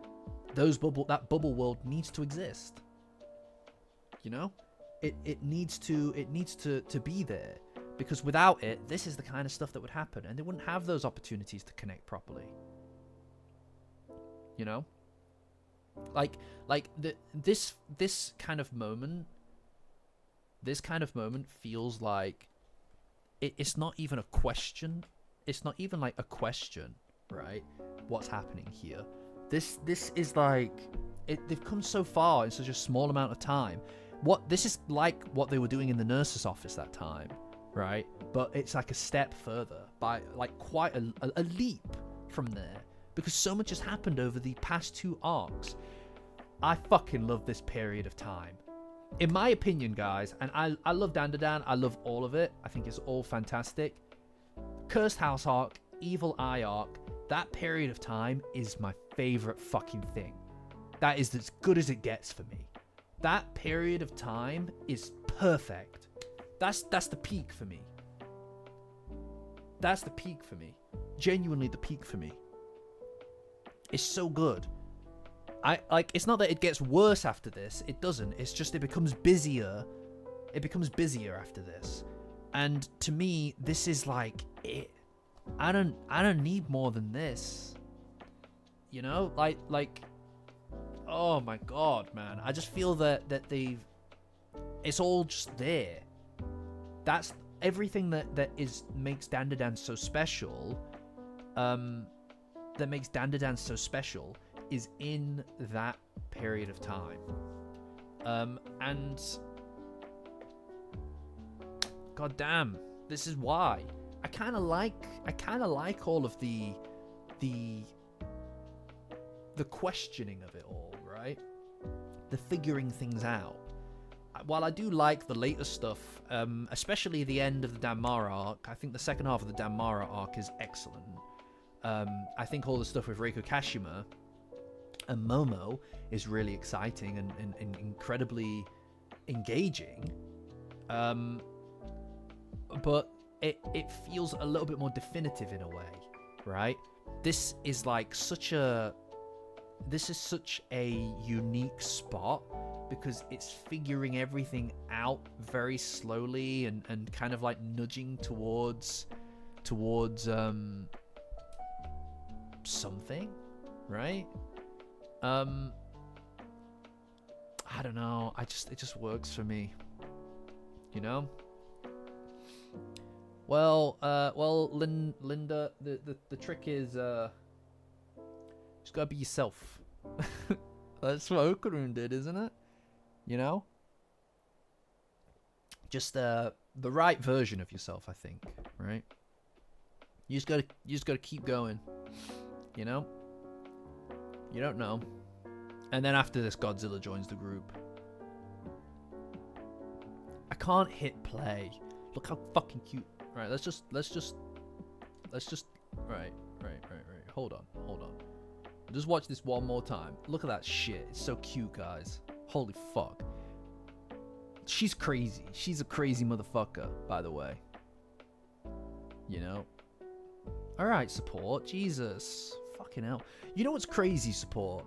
that bubble world needs to exist. You know? It needs to be there. Because without it, this is the kind of stuff that would happen, and they wouldn't have those opportunities to connect properly. You know, this kind of moment feels like it's not even a question. It's not even like a question, right? What's happening here? This is like they've come so far in such a small amount of time. This is like what they were doing in the nurse's office that time. Right, but it's like a step further, by like quite a leap from there, because so much has happened over the past two arcs. I fucking love this period of time, in my opinion, guys. And I love Dandadan. I love all of it. I think it's all fantastic. Cursed House arc, Evil Eye arc, that period of time is my favorite fucking thing. That is as good as it gets for me. That period of time is perfect. That's the peak for me. That's the peak for me. Genuinely the peak for me. It's so good. It's not that it gets worse after this. It doesn't. It's just it becomes busier. It becomes busier after this. And to me, this is like it. I don't need more than this. You know? Like oh my god, man. I just feel that it's all just there. That's everything that makes Dandadan so special. That makes Dandadan so special is in that period of time. And god damn, this is why I kind of like all of the questioning of it all, right? The figuring things out. While I do like the later stuff, especially the end of the Danmara arc, I think the second half of the Danmara arc is excellent. I think all the stuff with Reiko Kashima and Momo is really exciting and incredibly engaging. But it feels a little bit more definitive in a way, right? This is such a unique spot because it's figuring everything out very slowly and kind of like nudging towards something, right? I don't know. It just works for me. You know? Well, Linda, the trick is, just gotta be yourself. That's what Okarun did, isn't it? You know? Just, the right version of yourself, I think, right? You just gotta keep going. You know? You don't know. And then after this, Godzilla joins the group. I can't hit play. Look how fucking cute. Right, let's just right. Hold on. Just watch this one more time. Look at that shit. It's so cute, guys. Holy fuck. She's crazy. She's a crazy motherfucker, by the way. You know? Alright, support. Jesus. Fucking hell. You know what's crazy, support?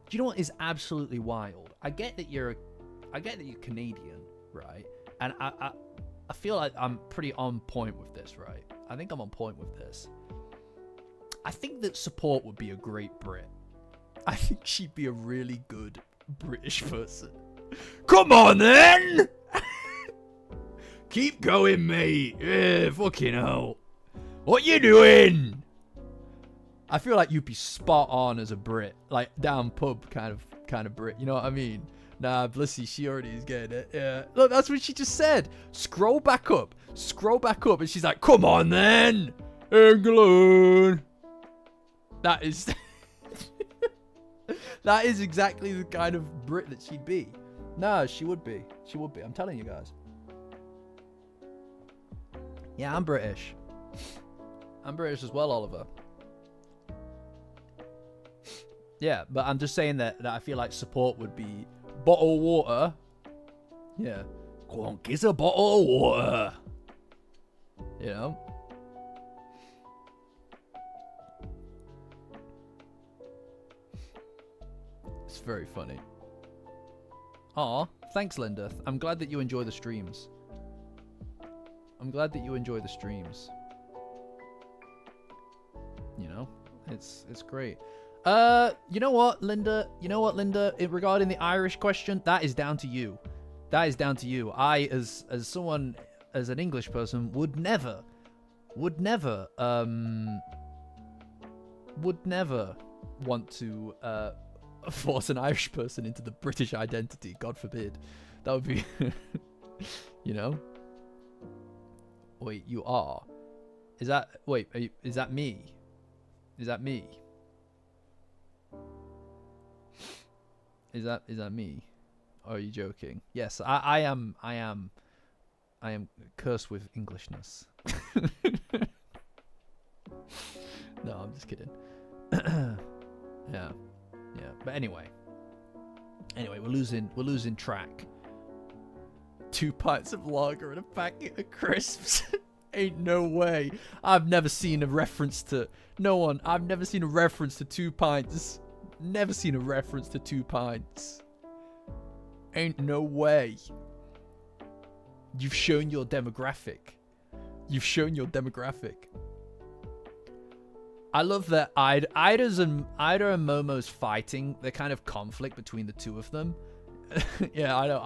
Do you know what is absolutely wild? I get that you're Canadian, right? And I feel like I'm pretty on point with this, right? I think I'm on point with this. I think that support would be a great Brit. I think she'd be a really good British person. Come on then! Keep going, mate. Yeah, fucking hell. What you doing? I feel like you'd be spot on as a Brit. Like, down pub kind of Brit. You know what I mean? Nah, Blissy, she already is getting it. Yeah. Look, that's what she just said. Scroll back up. And she's like, come on then. England. That is... that is exactly the kind of Brit that she'd be. No, she would be. I'm telling you guys. Yeah, I'm British. I'm British as well, Oliver. Yeah, but I'm just saying that I feel like support would be bottle of water. Yeah. Go on, kiss a bottle of water. You know? It's very funny. Aw, thanks, Linda. I'm glad that you enjoy the streams. You know? It's great. You know what, Linda? Regarding the Irish question, that is down to you. I, as someone, as an English person, would never want to force an Irish person into the British identity. God forbid. That would be, you know. Wait, you are? Is that me? Is that me? Is that me? Or are you joking? Yes, I am cursed with Englishness. No, I'm just kidding. Yeah. But anyway, we're losing track. 2 pints of lager and a packet of crisps. Ain't no way. I've never seen a reference to 2 pints. Never seen a reference to 2 pints. Ain't no way. You've shown your demographic. I love that Ida and Momo's fighting. The kind of conflict between the two of them. Yeah, I know.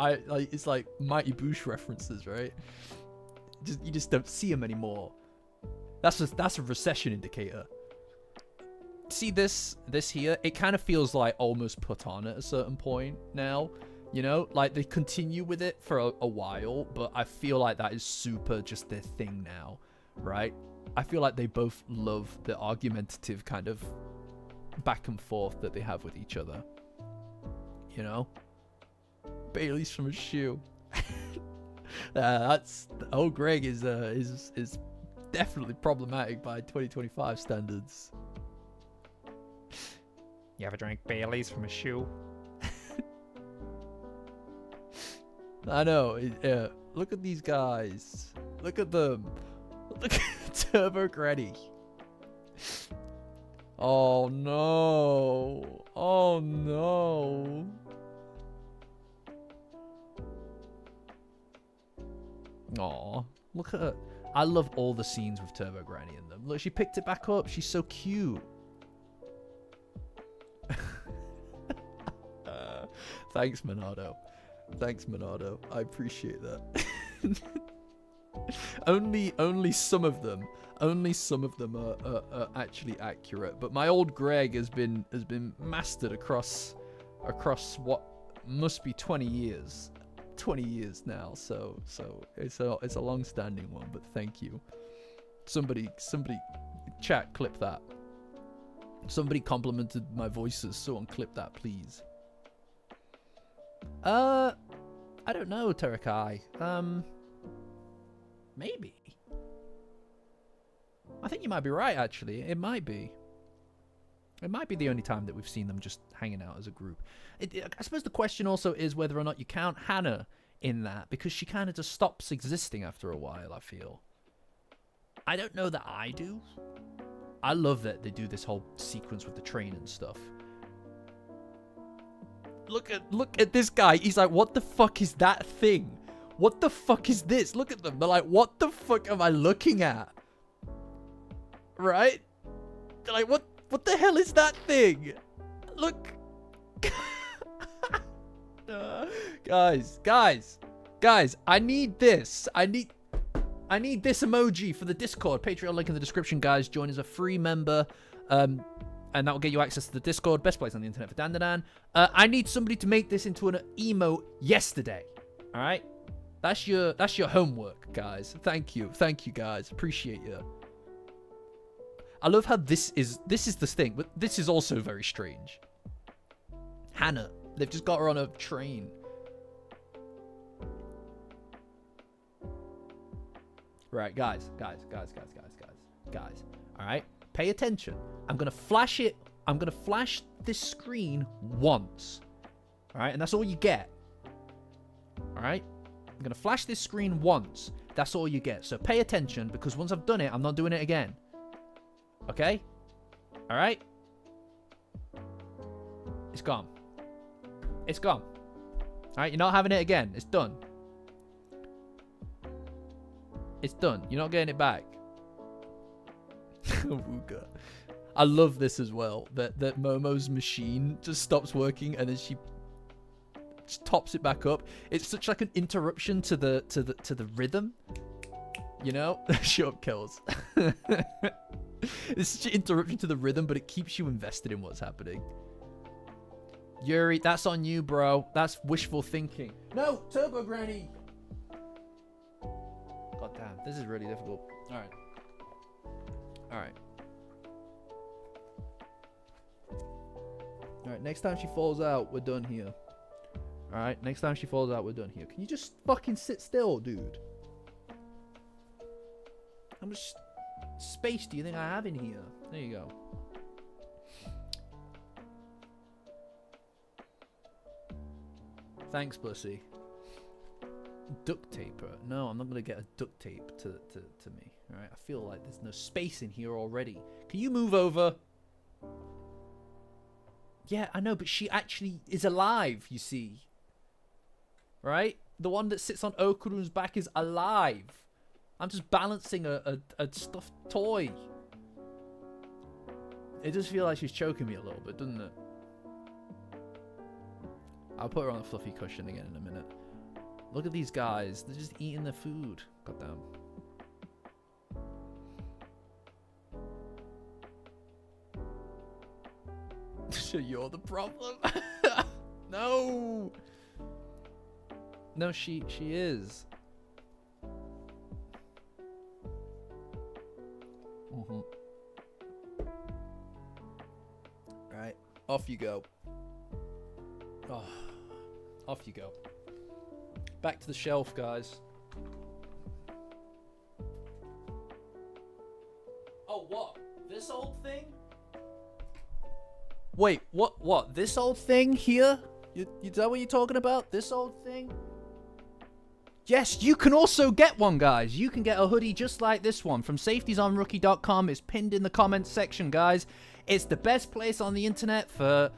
It's like Mighty Boosh references, right? You just don't see them anymore. That's a recession indicator. See this here? It kind of feels like almost put on at a certain point now. You know, like they continue with it for a while, but I feel like that is super just their thing now, right? I feel like they both love the argumentative kind of back and forth that they have with each other. You know? Bailey's from a shoe. That's Greg is definitely problematic by 2025 standards. You ever drank Bailey's from a shoe? I know. Yeah. Look at these guys. Look at them. Look at Turbo Granny. Oh no. Oh no. Aw, look at her. I love all the scenes with Turbo Granny in them. Look, she picked it back up. She's so cute. Thanks, Monado. Thanks, Monado. I appreciate that. only some of them. Only some of them are actually accurate. But my old Greg has been mastered across what must be 20 years. 20 years now. So it's a long-standing one. But thank you. Somebody, chat, clip that. Somebody complimented my voices. Someone clip that, please. I don't know, Terakai. Maybe. I think you might be right, actually. It might be. It might be the only time that we've seen them just hanging out as a group. I suppose the question also is whether or not you count Hannah in that, because she kind of just stops existing after a while, I feel. I don't know that I do. I love that they do this whole sequence with the train and stuff. Look at this guy. He's like, what the fuck is that thing? What the fuck is this? Look at them. They're like, what the fuck am I looking at? Right? They're like, what the hell is that thing? Look. Guys, I need this. I need this emoji for the Discord. Patreon link in the description, guys. Join as a free member. And that will get you access to the Discord. Best place on the internet for Dandadan. I need somebody to make this into an emote yesterday. All right? That's your homework, guys. Thank you, guys. Appreciate you. I love how this is the thing, but this is also very strange. Hannah, they've just got her on a train. Right, guys. All right, pay attention. I'm gonna flash it. I'm gonna flash this screen once. All right, and that's all you get. All right, I'm gonna flash this screen once. That's all you get. So pay attention, because once I've done it, I'm not doing it again. Okay? All right? It's gone. It's gone. All right, you're not having it again. It's done. It's done. You're not getting it back. Wooga. I love this as well. That Momo's machine just stops working and then she just tops it back up. It's such like an interruption to the rhythm. You know? Shut up, Kills. It's such an interruption to the rhythm, but it keeps you invested in what's happening. Yuri, that's on you, bro. That's wishful thinking. No, Turbo Granny. God damn, this is really difficult. All right, next time she falls out, we're done here. All right, next time she falls out, we're done here. Can you just fucking sit still, dude? How much space do you think I have in here? There you go. Thanks, Bussy. Duct taper. No, I'm not going to get a duct tape to me. All right, I feel like there's no space in here already. Can you move over? Yeah, I know, but she actually is alive, you see. Right? The one that sits on Okuru's back is alive. I'm just balancing a stuffed toy. It does feel like she's choking me a little bit, doesn't it? I'll put her on a fluffy cushion again in a minute. Look at these guys. They're just eating their food. Goddamn. So you're the problem? No. No, she is. Right, off you go. Oh, off you go. Back to the shelf, guys. Oh, what? This old thing? Wait, what? This old thing here? Is that what you're talking about? This old thing? Yes, you can also get one, guys. You can get a hoodie just like this one from safetiesonrookie.com. It's pinned in the comments section, guys. It's the best place on the internet for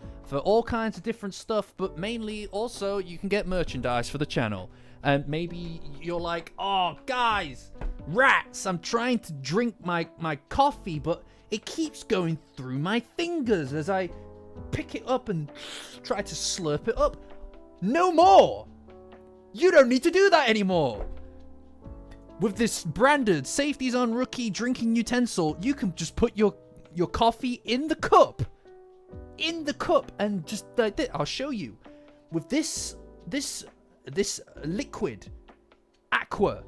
all kinds of different stuff, but mainly also you can get merchandise for the channel. And maybe you're like, oh, guys, rats, I'm trying to drink my coffee, but it keeps going through my fingers as I pick it up and try to slurp it up. No more. You don't need to do that anymore. With this branded Safety Zone Rookie drinking utensil, you can just put your coffee in the cup. In the cup. And just like this. I'll show you. With this liquid. Aqua.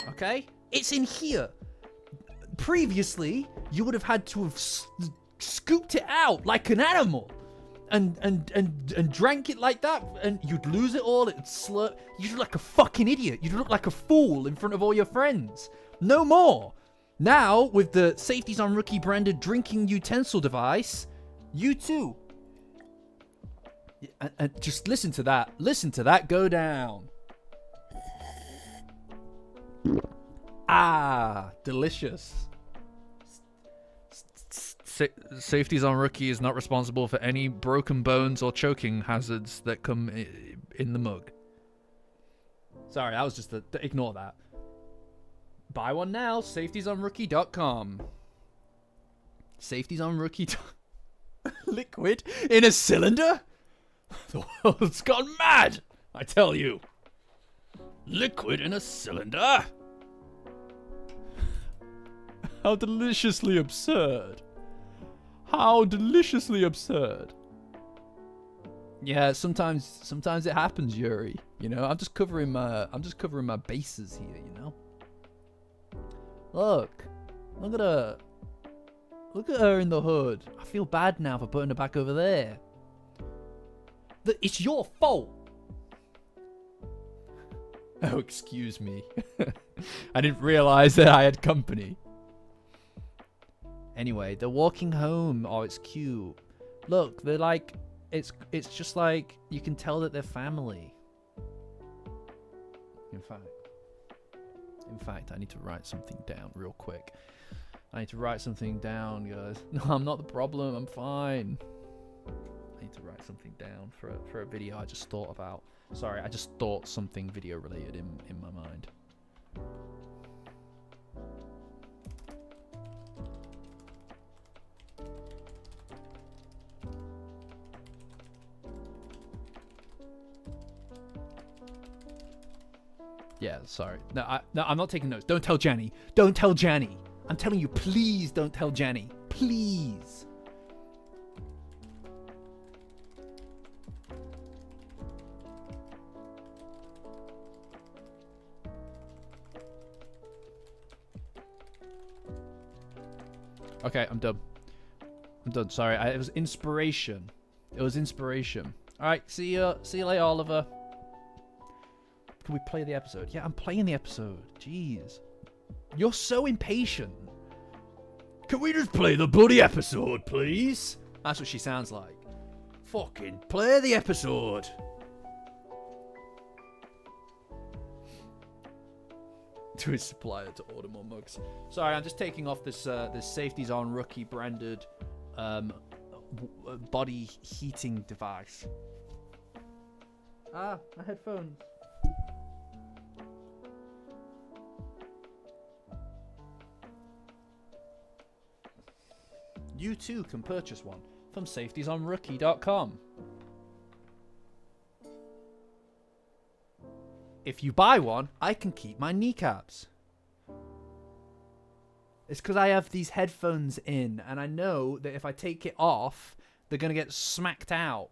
Okay? It's in here. Previously, you would have had to have scooped it out like an animal. And drank it like that, and you'd lose it all. It'd slurp. You'd look like a fucking idiot. You'd look like a fool in front of all your friends. No more. Now, with the Safety Zone Rookie branded drinking utensil device, you too. And just listen to that. Listen to that go down. Ah, delicious. Safety Zone Rookie is not responsible for any broken bones or choking hazards that come in the mug. Sorry, that was just ignore that. Buy one now, safetyzonerookie.com. Safety Zone Rookie liquid in a cylinder? The world's gone mad, I tell you. Liquid in a cylinder? How deliciously absurd. How deliciously absurd. Yeah, sometimes it happens, Yuri. You know, I'm just covering my bases here, you know. Look at her. Look at her in the hood. I feel bad now for putting her back over there. It's your fault. Oh, excuse me. I didn't realize that I had company. Anyway, they're walking home. Oh, it's cute. Look, they're like, it's just like, you can tell that they're family. In fact, I need to write something down real quick. I need to write something down, guys. No, I'm not the problem. I'm fine. I need to write something down for a video I just thought about. Sorry, I just thought something video related in my mind. Yeah, sorry. No, I'm not taking notes. Don't tell Janny. Don't tell Janny. I'm telling you, please don't tell Janny. Please. Okay, I'm done. I'm done. Sorry, it was inspiration. It was inspiration. All right, see you later, Oliver. Can we play the episode? Yeah, I'm playing the episode. Jeez. You're so impatient. Can we just play the bloody episode, please? That's what she sounds like. Fucking play the episode. To his supplier to order more mugs. Sorry, I'm just taking off this Safety Zone Rookie branded body heating device. Ah, my headphones. You too can purchase one from safetyzonerookie.com. If you buy one, I can keep my kneecaps. It's because I have these headphones in, and I know that if I take it off, they're going to get smacked out.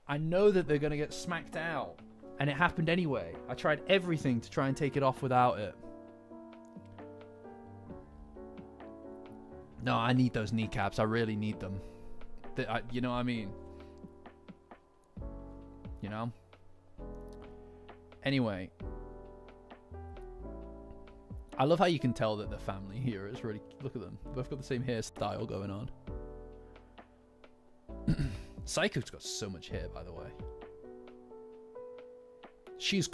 I know that they're going to get smacked out. And it happened anyway. I tried everything to try and take it off without it. No, I need those kneecaps. I really need them. You know what I mean? You know? Anyway. I love how you can tell that the family here is really... Look at them. Both got the same hairstyle going on. Psycho's got so much hair, by the way. She's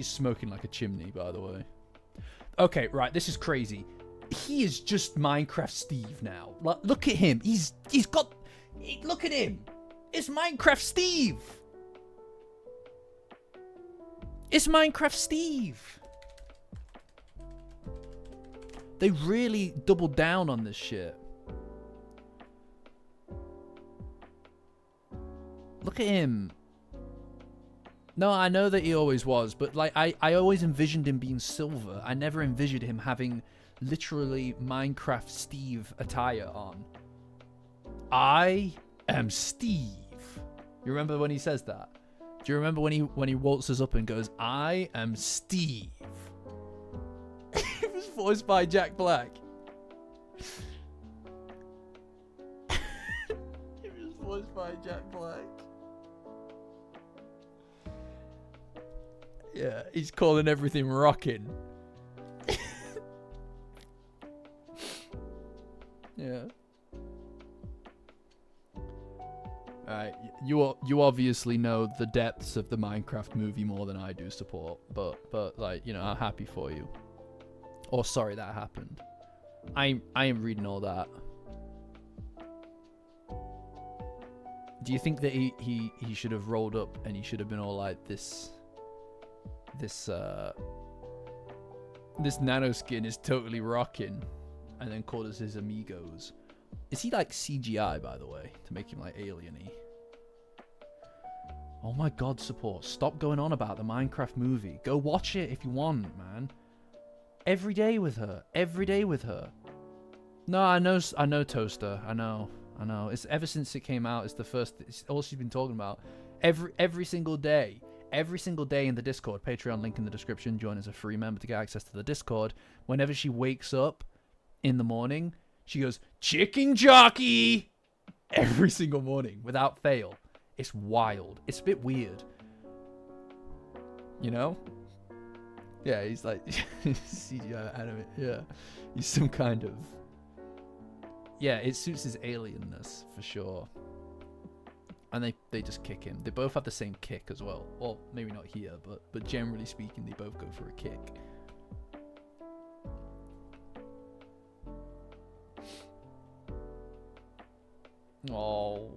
smoking like a chimney, by the way. Okay, right. This is crazy. He is just Minecraft Steve now. Look at him. He's got... Look at him. It's Minecraft Steve. It's Minecraft Steve. They really doubled down on this shit. Look at him. No, I know that he always was, but like I always envisioned him being silver. I never envisioned him having literally Minecraft Steve attire on. I am Steve. You remember when he says that? Do you remember when he waltzes up and goes, I am Steve? It was voiced by Jack Black. It was voiced by Jack Black. Yeah, he's calling everything rocking. Yeah. Alright, you obviously know the depths of the Minecraft movie more than I do, support, but like, you know, I'm happy for you. Or sorry that happened. I ain't reading all that. Do you think that he should have rolled up and he should have been all like this nanoskin is totally rocking, and then called us his amigos? Is he like CGI, by the way, to make him like alien-y? Oh my god, support. Stop going on about the Minecraft movie. Go watch it if you want, man. Every day with her. Every day with her. No, I know Toaster. I know. It's ever since it came out, it's all she's been talking about. Every single day. Every single day in the Discord. Patreon link in the description. Join as a free member to get access to the Discord. Whenever she wakes up in the morning, she goes, chicken jockey! Every single morning, without fail. It's wild. It's a bit weird. You know? Yeah, he's like CGI anime. Yeah. He's some kind of... Yeah, it suits his alienness, for sure. And they just kick him. They both have the same kick as well. Well, maybe not here, but generally speaking, they both go for a kick. Oh,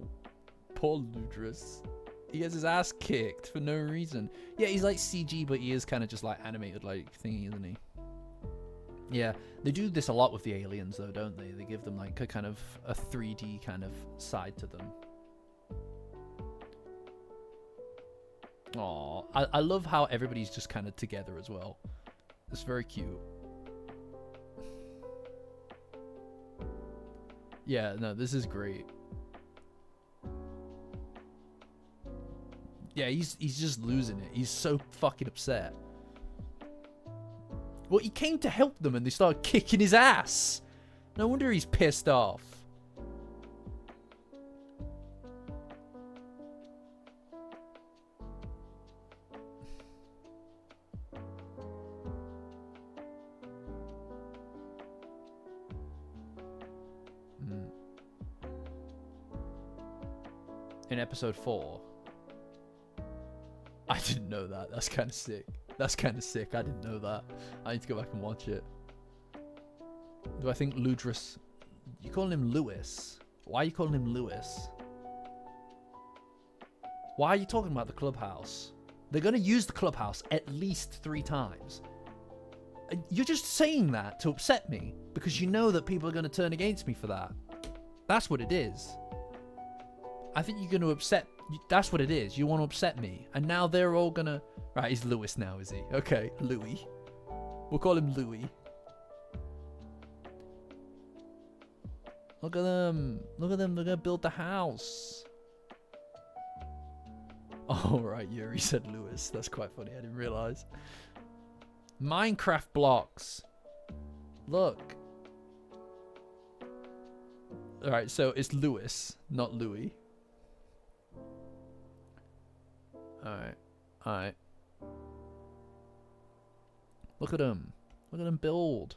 poor Ludris. He gets his ass kicked for no reason. Yeah, he's like CG, but he is kind of just like animated like thingy, isn't he? Yeah, they do this a lot with the aliens though, don't they? They give them like a kind of a 3D kind of side to them. Aw, I love how everybody's just kind of together as well. It's very cute. Yeah, no, this is great. Yeah, he's just losing it. He's so fucking upset. Well, he came to help them and they started kicking his ass. No wonder he's pissed off. In episode 4. I didn't know that. That's kind of sick. That's kind of sick. I didn't know that. I need to go back and watch it. Do I think Ludris... You calling him Lewis? Why are you calling him Lewis? Why are you talking about the clubhouse? They're going to use the clubhouse at least 3 times. You're just saying that to upset me because you know that people are going to turn against me for that. That's what it is. I think you're going to upset... That's what it is. You want to upset me. And now they're all going to... Right, he's Lewis now, is he? Okay, Louis. We'll call him Louis. Look at them. Look at them. They're going to build the house. Oh, right. Yuri said Lewis. That's quite funny. I didn't realise. Minecraft blocks. Look. Alright, so it's Lewis, not Louis. Alright. Alright. Look at him. Look at him build.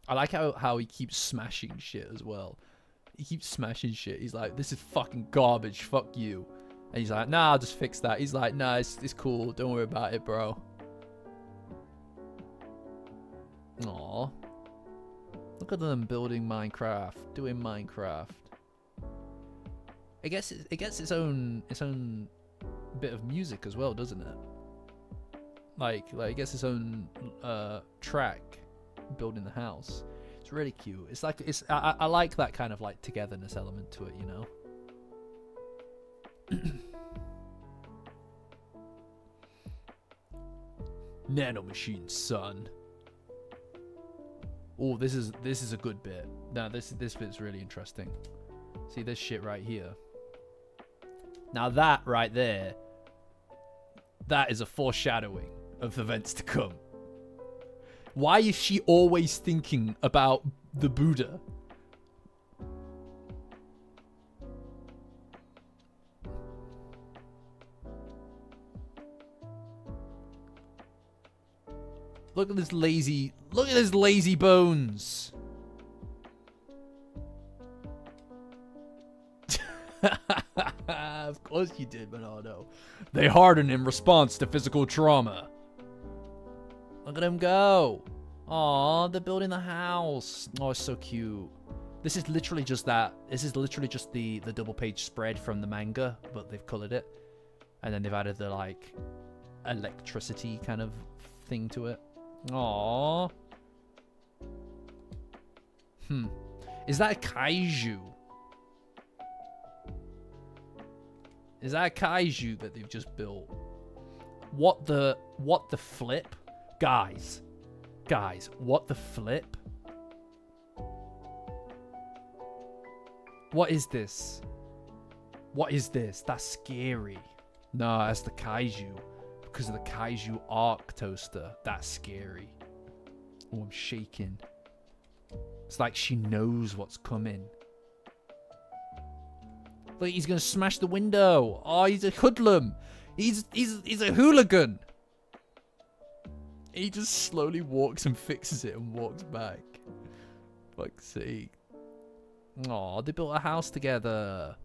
I like how he keeps smashing shit as well. He keeps smashing shit. He's like, this is fucking garbage. Fuck you. And he's like, nah, I'll just fix that. He's like, nah, it's cool. Don't worry about it, bro. Aww. Look at them building Minecraft. Doing Minecraft. It gets its own bit of music as well, doesn't it? Like it gets its own track building the house. It's really cute. It's like I like that kind of like togetherness element to it, you know. Nanomachine, son. Oh, this is a good bit. No, this bit's really interesting. See this shit right here. Now that right there, that is a foreshadowing of events to come. Why is she always thinking about the Buddha? Look at this lazy bones. Of course you did, Bernardo. They harden in response to physical trauma. Look at them go. Aw, they're building the house. Oh, it's so cute. This is literally just that. This is literally just the double page spread from the manga, but they've colored it. And then they've added the, like, electricity kind of thing to it. Aww. Is that a kaiju? Is that a kaiju that they've just built? What the flip? Guys, what the flip? What is this? What is this? That's scary. No, that's the kaiju. Because of the kaiju arc toaster. That's scary. Oh, I'm shaking. It's like she knows what's coming. Look, he's gonna smash the window. Oh, he's a hoodlum. He's a hooligan. He just slowly walks and fixes it and walks back. Fuck's sake. Aw, they built a house together.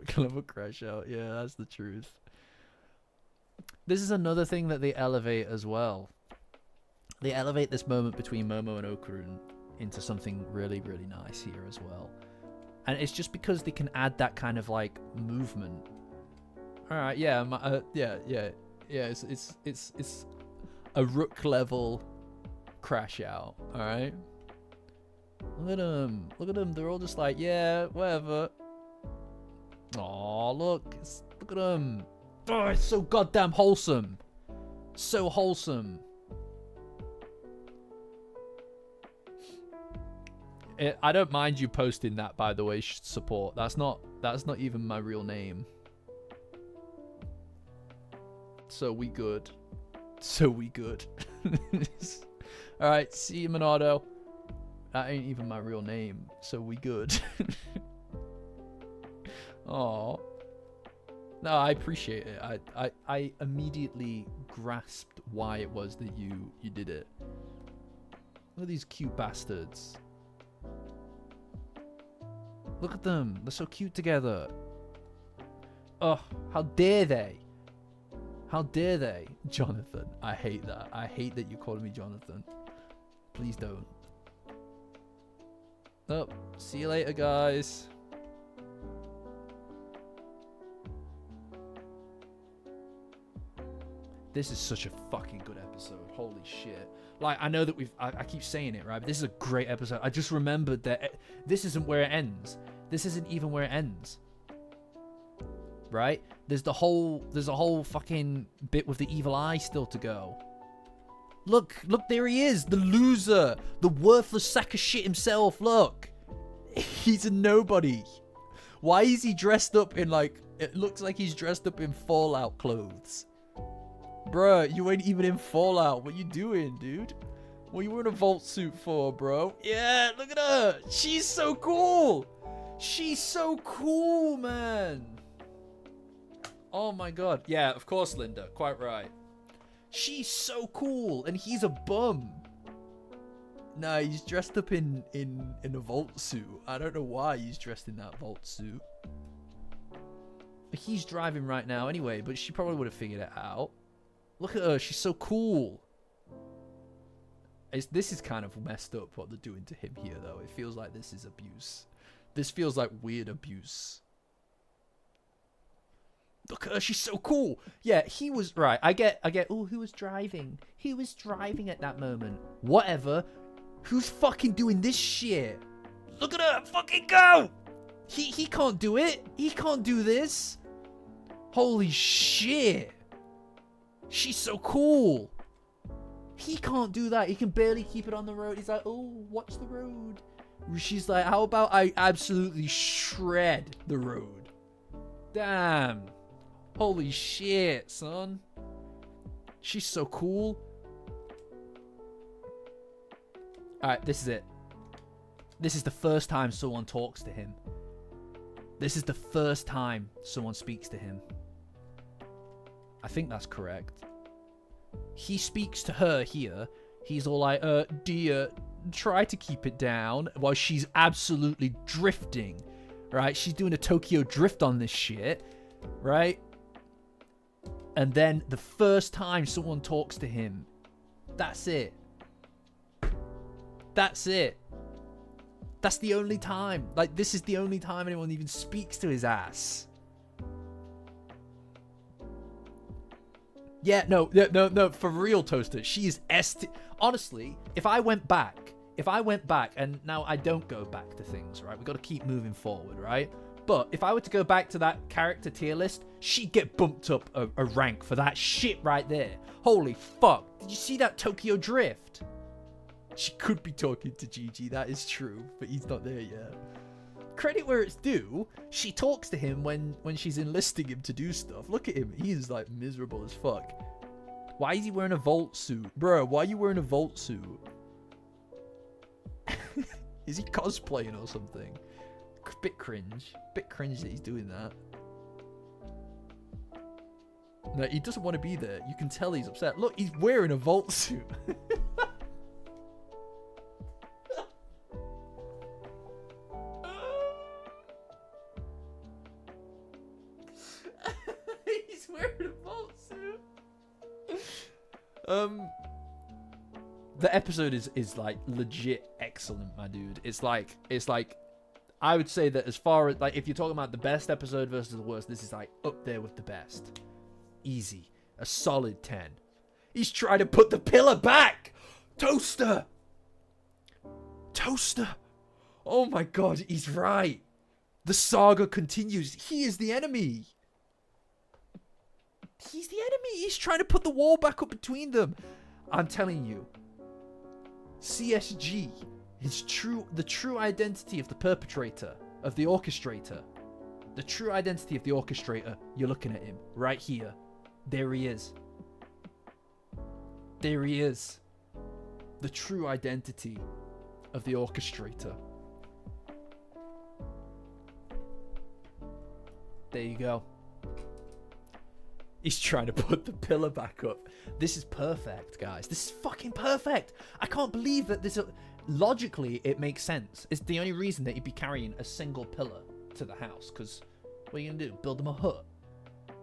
Clever crash out. Yeah, that's the truth. This is another thing that they elevate as well. They elevate this moment between Momo and Okarun into something really, really nice here as well. And it's just because they can add that kind of like movement. All right, yeah, yeah. It's a Rook level crash out. All right. Look at them. Look at them. They're all just like, yeah, whatever. Oh, look at them. Oh, it's so goddamn wholesome. So wholesome. I don't mind you posting that, by the way, support. That's not even my real name. So we good. So we good. Alright, see you, Monado. That ain't even my real name. So we good. Oh. No, I appreciate it. I immediately grasped why it was that you did it. Look at these cute bastards. Look at them. They're so cute together. Oh, how dare they? How dare they? Jonathan. I hate that. I hate that you called me Jonathan. Please don't. Oh, see you later, guys. This is such a fucking good episode. Holy shit. Like, I know that I keep saying it, right? But this is a great episode. I just remembered that this isn't where it ends. This isn't even where it ends. Right? There's a whole fucking bit with the evil eye still to go. Look, there he is. The loser. The worthless sack of shit himself. Look. He's a nobody. Why is he dressed up in, like, it looks like he's dressed up in Fallout clothes. Bruh, you ain't even in Fallout. What you doing, dude? What you wearing a vault suit for, bro? Yeah, look at her. She's so cool. She's so cool, man. Oh my god. Yeah, of course, Linda. Quite right. She's so cool, and he's a bum. Nah, he's dressed up in a vault suit. I don't know why he's dressed in that vault suit. He's driving right now anyway, but she probably would have figured it out. Look at her. She's so cool. This is kind of messed up what they're doing to him here, though. It feels like this is abuse. This feels like weird abuse. Look at her. She's so cool. Yeah, he was... Right, I get... Oh, who was driving? Who was driving at that moment? Whatever. Who's fucking doing this shit? Look at her fucking go! He can't do it. He can't do this. Holy shit. She's so cool. He can't do that. He can barely keep it on the road. He's like, oh, watch the road. She's like, how about I absolutely shred the road? Damn. Holy shit, son. She's so cool. Alright, this is it. This is the first time someone talks to him. This is the first time someone speaks to him. I think that's correct. He speaks to her here. He's all like, dear, try to keep it down, while she's absolutely drifting, right? She's doing a Tokyo drift on this shit, right? And then the first time someone talks to him, that's it. That's it. That's the only time. Like, this is the only time anyone even speaks to his ass. Yeah, no, for real, Toaster. She is honestly, if I went back, and now I don't go back to things, right? We've got to keep moving forward, right? But if I were to go back to that character tier list, she'd get bumped up a rank for that shit right there. Holy fuck. Did you see that Tokyo drift? She could be talking to Gigi, that is true, but he's not there yet. Credit where it's due, she talks to him when she's enlisting him to do stuff. Look at him, he's like miserable as fuck. Why is he wearing a Volt suit? Bro, why are you wearing a Volt suit? Is he cosplaying or something? Bit cringe that he's doing that. No, he doesn't want to be there. You can tell he's upset. Look, he's wearing a Volt suit. He's wearing a Volt suit. The episode is like legit excellent, my dude. It's like I would say that as far as, like, if you're talking about the best episode versus the worst, this is like up there with the best. Easy. A solid 10. He's trying to put the pillar back. Toaster. Oh my god, he's right. The saga continues. He is the enemy. He's the enemy. He's trying to put the wall back up between them. I'm telling you. CSG is the true identity of the perpetrator, of the orchestrator. The true identity of the orchestrator. You're looking at him right here. There he is. There he is. The true identity of the orchestrator. There you go. He's trying to put the pillar back up. This is perfect, guys. This is fucking perfect. I can't believe that this... Logically, it makes sense. It's the only reason that he'd be carrying a single pillar to the house. Because what are you going to do? Build them a hut?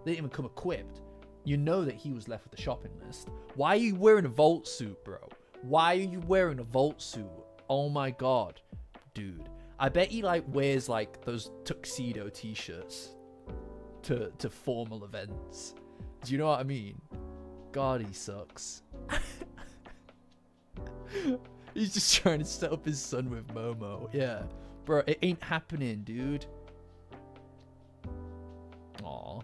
They didn't even come equipped. You know that he was left with the shopping list. Why are you wearing a Volt suit, bro? Why are you wearing a Volt suit? Oh my god. Dude. I bet he like wears like those tuxedo t-shirts to formal events. Do you know what I mean? God, he sucks. He's just trying to set up his son with Momo. Yeah. Bro, it ain't happening, dude. Aw.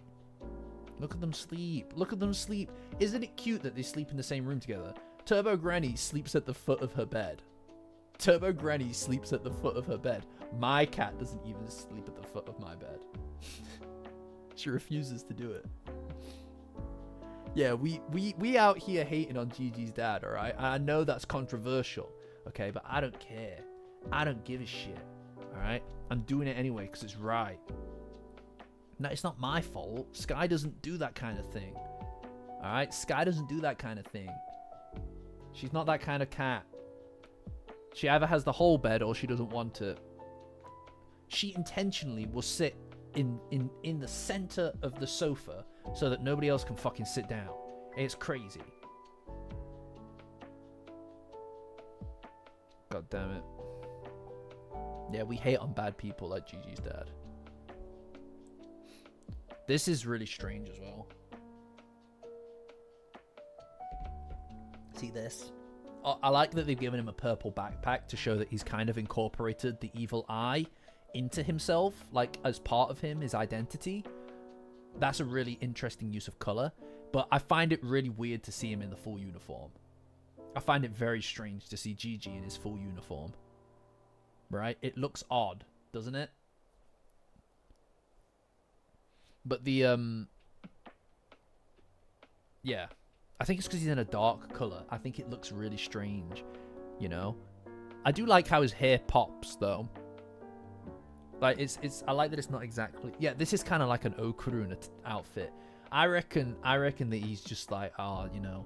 Look at them sleep. Look at them sleep. Isn't it cute that they sleep in the same room together? Turbo Granny sleeps at the foot of her bed. Turbo Granny sleeps at the foot of her bed. My cat doesn't even sleep at the foot of my bed. She refuses to do it. Yeah, we out here hating on Gigi's dad, alright? I know that's controversial, okay? But I don't care. I don't give a shit, alright? I'm doing it anyway because it's right. No, it's not my fault. Sky doesn't do that kind of thing. Alright? Sky doesn't do that kind of thing. She's not that kind of cat. She either has the whole bed or she doesn't want it. She intentionally will sit in the center of the sofa so that nobody else can fucking sit down. It's crazy. God damn it. Yeah, we hate on bad people like Gigi's dad. This is really strange as well. See this? I like that they've given him a purple backpack to show that he's kind of incorporated the evil eye into himself, like as part of him, his identity. That's a really interesting use of color, but I find it really weird to see him in the full uniform. I find it very strange to see Gigi in his full uniform. Right? It looks odd, doesn't it? But the, yeah. I think it's because he's in a dark color. I think it looks really strange, you know? I do like how his hair pops, though. Like, I like that it's not exactly... Yeah, this is kind of like an Okurun outfit. I reckon that he's just like, you know...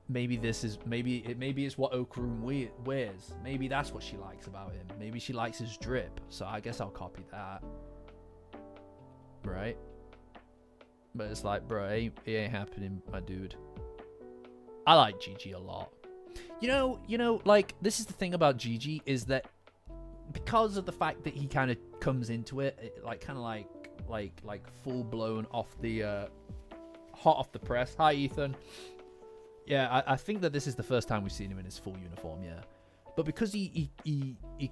Maybe this is... Maybe it's what Okurun wears. Maybe that's what she likes about him. Maybe she likes his drip. So I guess I'll copy that. Right? But it's like, bro, it ain't happening, my dude. I like Gigi a lot. You know, like, this is the thing about Gigi, is that because of the fact that he kind of comes into it, like, kind of like full-blown off the, hot off the press. Hi, Ethan. Yeah, I think that this is the first time we've seen him in his full uniform, yeah. But because he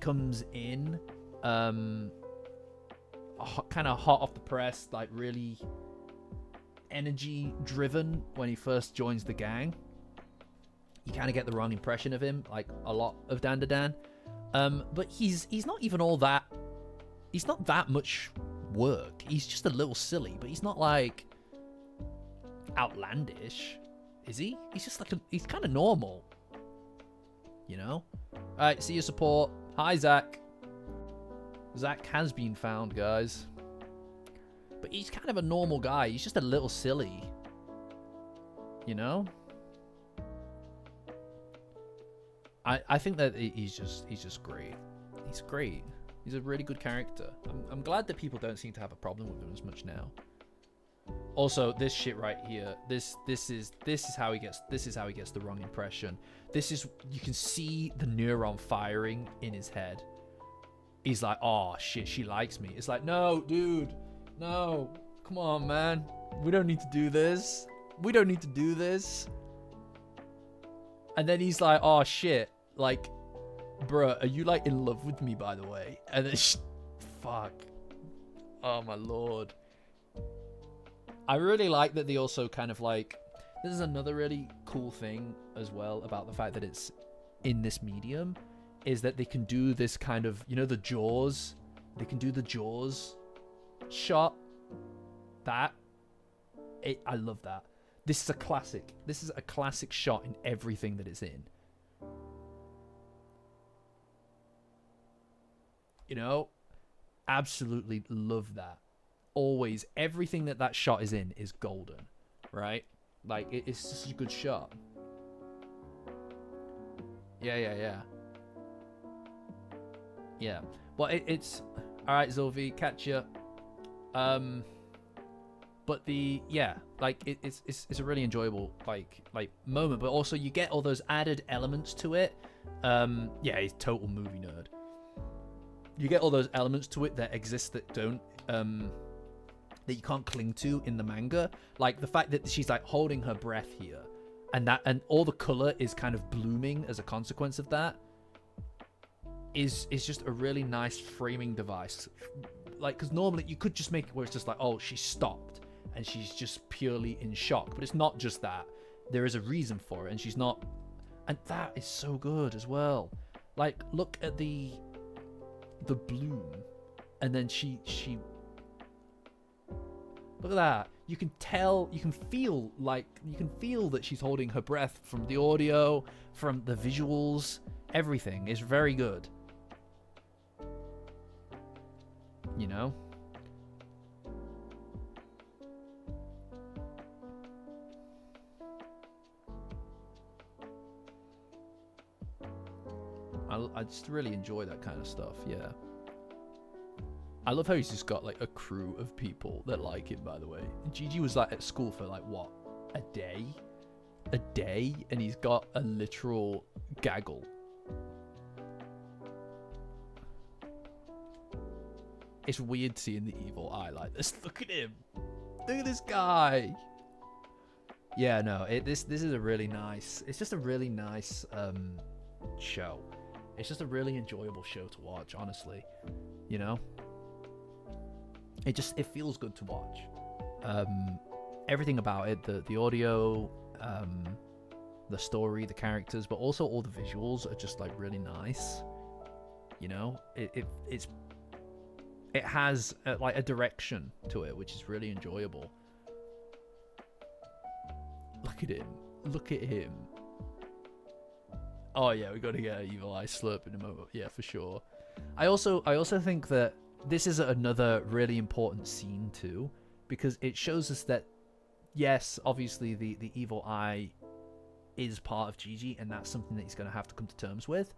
comes in, kind of hot off the press, like, really energy driven when he first joins the gang, you kind of get the wrong impression of him, like a lot of Dandadan. But he's not even all that. He's not that much work. He's just a little silly, but he's not like outlandish, is he? He's just like he's kind of normal, you know. All right, see your support. Hi, Zach. Zach has been found, guys. But he's kind of a normal guy. He's just a little silly, you know. I think that he's just great. He's great. He's a really good character. I'm glad that people don't seem to have a problem with him as much now. Also, this shit right here. This is how he gets the wrong impression. This is, you can see the neuron firing in his head. He's like, oh shit, she likes me. It's like, no, dude, no, come on, man. We don't need to do this. We don't need to do this. And then he's like, oh shit, like, bruh, are you like in love with me, by the way? And then, fuck. Oh my lord. I really like that they also kind of like, this is another really cool thing as well about the fact that it's in this medium, is that they can do this kind of, you know, the Jaws. They can do the Jaws shot. I love that. This is a classic. This is a classic shot in everything that it's in. You know, absolutely love that. Always, everything that shot is in is golden, right? Like, it's just a good shot. Yeah. Well, it's all right, Zolvi, catch ya. But it's a really enjoyable like moment, but also you get all those added elements to it. Yeah, he's total movie nerd. You get all those elements to it that exist that don't that you can't cling to in the manga, like the fact that she's like holding her breath here, and all the color is kind of blooming as a consequence of that. Is just a really nice framing device. Like, because normally you could just make it where it's just like, oh, she stopped and she's just purely in shock, but it's not just that. There is a reason for it, and she's not, and that is so good as well. Like, look at the bloom, and then she look at that. You can tell, you can feel that she's holding her breath from the audio, from the visuals. Everything is very good. You know? I just really enjoy that kind of stuff, yeah. I love how he's just got like a crew of people that like him, by the way. Gigi was like at school for like, what, a day? A day? And he's got a literal gaggle. It's weird seeing the evil eye like this. Look at him. Look at this guy. Yeah, no, this is a really nice. It's just a really nice show. It's just a really enjoyable show to watch. Honestly, you know, it feels good to watch. Everything about it, the audio, the story, the characters, but also all the visuals are just like really nice. You know, it has like a direction to it, which is really enjoyable. Look at him. Look at him. Oh yeah, we got to get an evil eye slurp in a moment. Yeah, for sure. I also think that this is another really important scene too, because it shows us that yes, obviously the evil eye is part of Gigi, and that's something that he's going to have to come to terms with.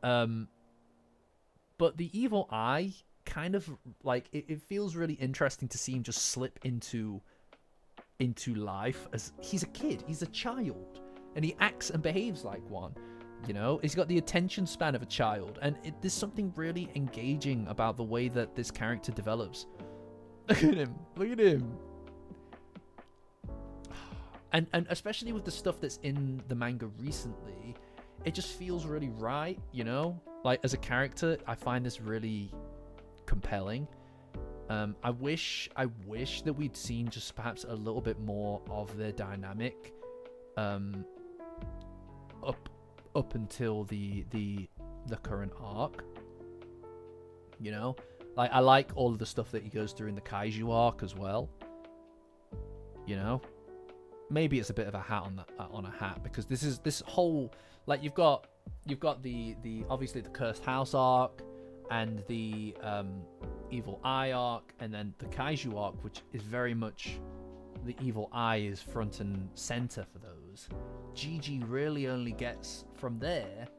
But the evil eye kind of like it feels really interesting to see him just slip into life as he's a kid, he's a child, and he acts and behaves like one. You know, he's got the attention span of a child, and there's something really engaging about the way that this character develops. Look at him, look at him. And especially with the stuff that's in the manga recently, it just feels really right, you know? Like, as a character, I find this really compelling. I wish that we'd seen just perhaps a little bit more of their dynamic up until the current arc. You know? Like, I like all of the stuff that he goes through in the Kaiju arc as well. You know? Maybe it's a bit of a hat on a hat, because this whole, like, you've got the obviously the Cursed House arc and the Evil Eye arc, and then the Kaiju arc, which is very much the Evil Eye is front and center for those. Gigi really only gets from there.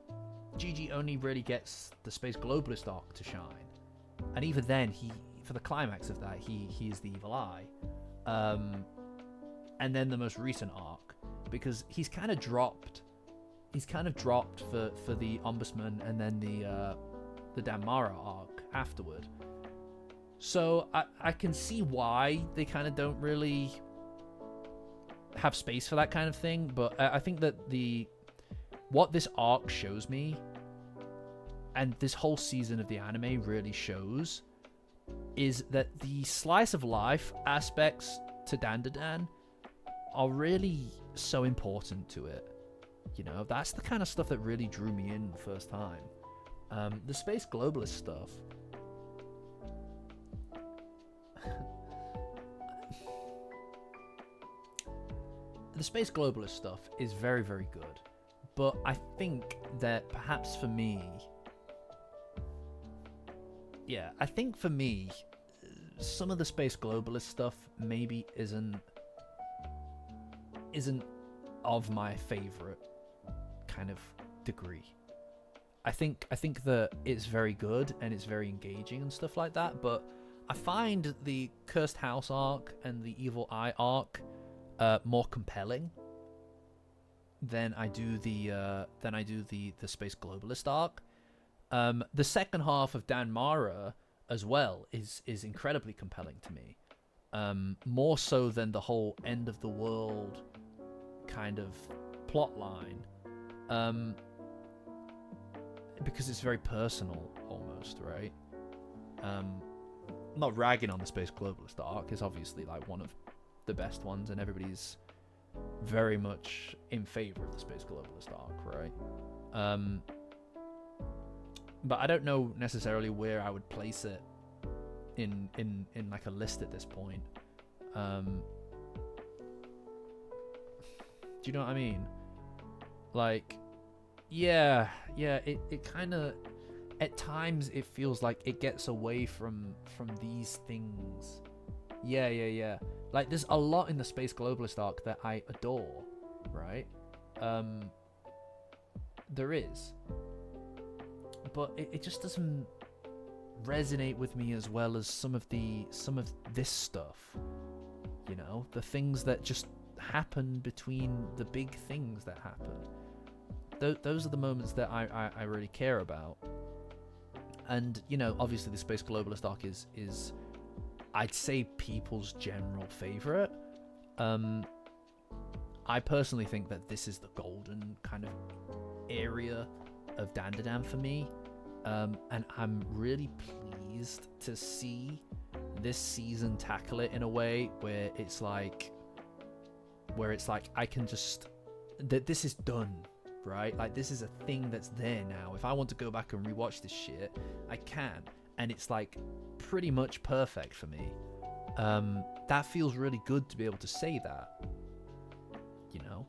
Gigi only really gets the Space Globalist arc to shine, and even then, he for the climax of that, he is the Evil Eye. And then the most recent arc, because he's kind of dropped for the Ombudsman and then the Danmara arc afterward. So I can see why they kind of don't really have space for that kind of thing, but I think that what this arc shows me, and this whole season of the anime really shows, is that the slice of life aspects to Dandadan are really so important to it. You know, that's the kind of stuff that really drew me in the first time. The Space Globalist stuff. The Space Globalist stuff is very, very good. But I think that perhaps for me... Yeah, I think for me, some of the Space Globalist stuff maybe isn't of my favorite kind of degree. I think that it's very good and it's very engaging and stuff like that, but I find the Cursed House arc and the Evil Eye arc more compelling than I do the Space Globalist arc. The second half of Danmara as well is incredibly compelling to me. More so than the whole end of the world kind of plot line, because it's very personal almost, right? I'm not ragging on the Space Globalist arc. It's obviously like one of the best ones, and everybody's very much in favor of the Space Globalist arc, right? But I don't know necessarily where I would place it in like a list at this point. Do you know what I mean? Like, yeah, it kind of, at times it feels like it gets away from these things. Yeah. Like, there's a lot in the Space Globalist arc that I adore, right? There is. But it just doesn't resonate with me as well as some of this stuff. You know, the things that just happen between the big things that happen. Those are the moments that I really care about. And, you know, obviously the Space Globalist arc is I'd say people's general favorite. I personally think that this is the golden kind of area of Dandadan for me. And I'm really pleased to see this season tackle it in a way where it's like I can just, that this is done, right? Like, this is a thing that's there now. If I want to go back and rewatch this shit, I can, and it's like pretty much perfect for me. That feels really good to be able to say that, you know.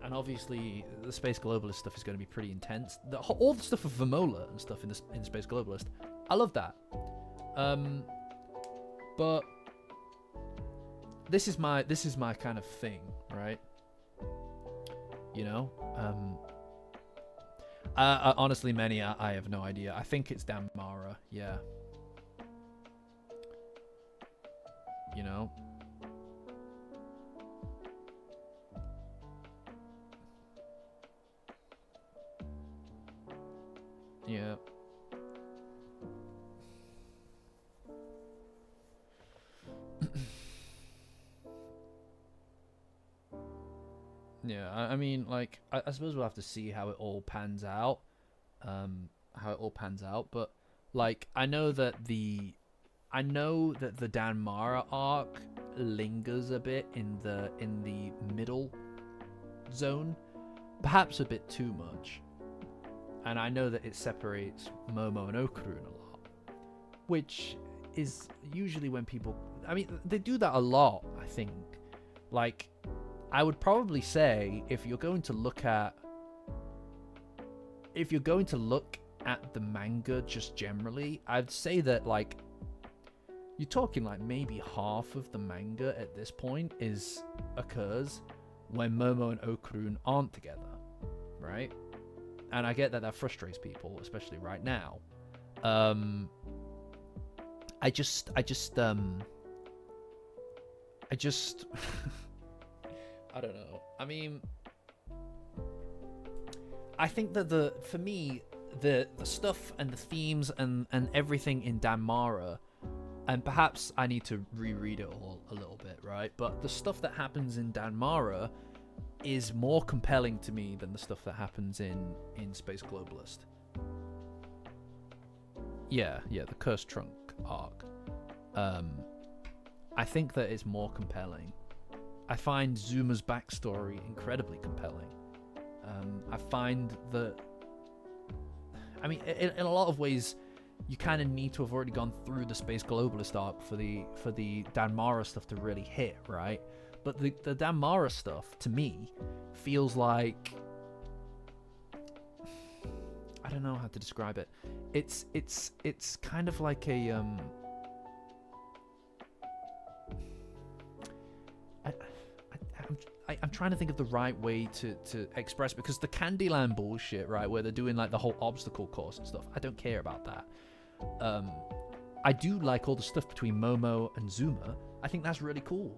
And obviously the Space Globalist stuff is going to be pretty intense. All the stuff of Vermola and stuff in Space Globalist, I love that. But this is my kind of thing, right? You know, honestly, Manny, I have no idea. I think it's Danmara, yeah. You know. Yeah. Yeah, I mean, like, I suppose we'll have to see how it all pans out. But like, I know that the Danmara arc lingers a bit in the middle zone, perhaps a bit too much. And I know that it separates Momo and Okarun a lot, which is usually when people, I mean, they do that a lot, I think. Like, I would probably say if you're going to look at the manga just generally, I'd say that, like, you're talking like maybe half of the manga at this point occurs when Momo and Okarun aren't together, right? And I get that frustrates people, especially right now. I just I don't know. I mean, I think that for me, the stuff and the themes and everything in Danmara, and perhaps I need to reread it all a little bit, right? But the stuff that happens in Danmara is more compelling to me than the stuff that happens in Space Globalist. Yeah, the Cursed Trunk arc. I think that it's more compelling. I find Zuma's backstory incredibly compelling. I find that, I mean, in a lot of ways, you kind of need to have already gone through the Space Globalist arc for the Danmara stuff to really hit, right? But the Danmara stuff, to me, feels like, I don't know how to describe it. It's kind of like a I'm trying to think of the right way to express, because the Candyland bullshit, right, where they're doing like the whole obstacle course and stuff, I don't care about that. I do like all the stuff between Momo and Zuma. I think that's really cool.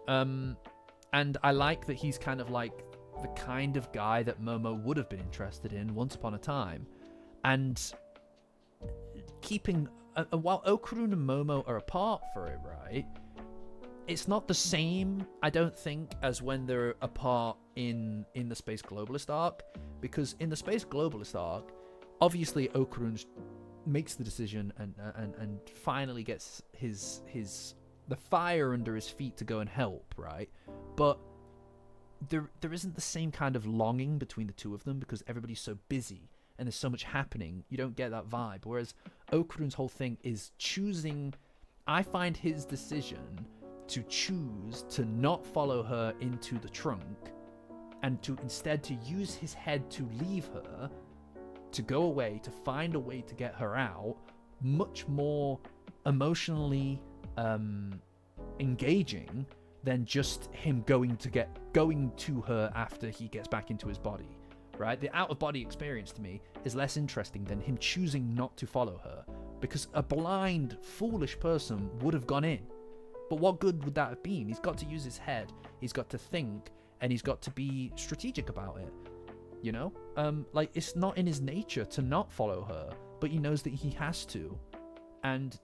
And I like that he's kind of like the kind of guy that Momo would have been interested in once upon a time. And keeping, while Okarun and Momo are apart for it, right, it's not the same, I don't think, as when they're apart in the Space Globalist arc. Because in the Space Globalist arc, obviously Okarun makes the decision and finally gets the fire under his feet to go and help, right? But there isn't the same kind of longing between the two of them, because everybody's so busy and there's so much happening. You don't get that vibe. Whereas Okarun's whole thing is choosing. I find his decision to choose to not follow her into the trunk and to instead to use his head to leave her, to go away, to find a way to get her out, much more emotionally engaging than just him going to her after he gets back into his body, right? The out-of-body experience to me is less interesting than him choosing not to follow her, because a blind, foolish person would have gone in. But what good would that have been? He's got to use his head, he's got to think, and he's got to be strategic about it, you know? Like, it's not in his nature to not follow her, but he knows that he has to. And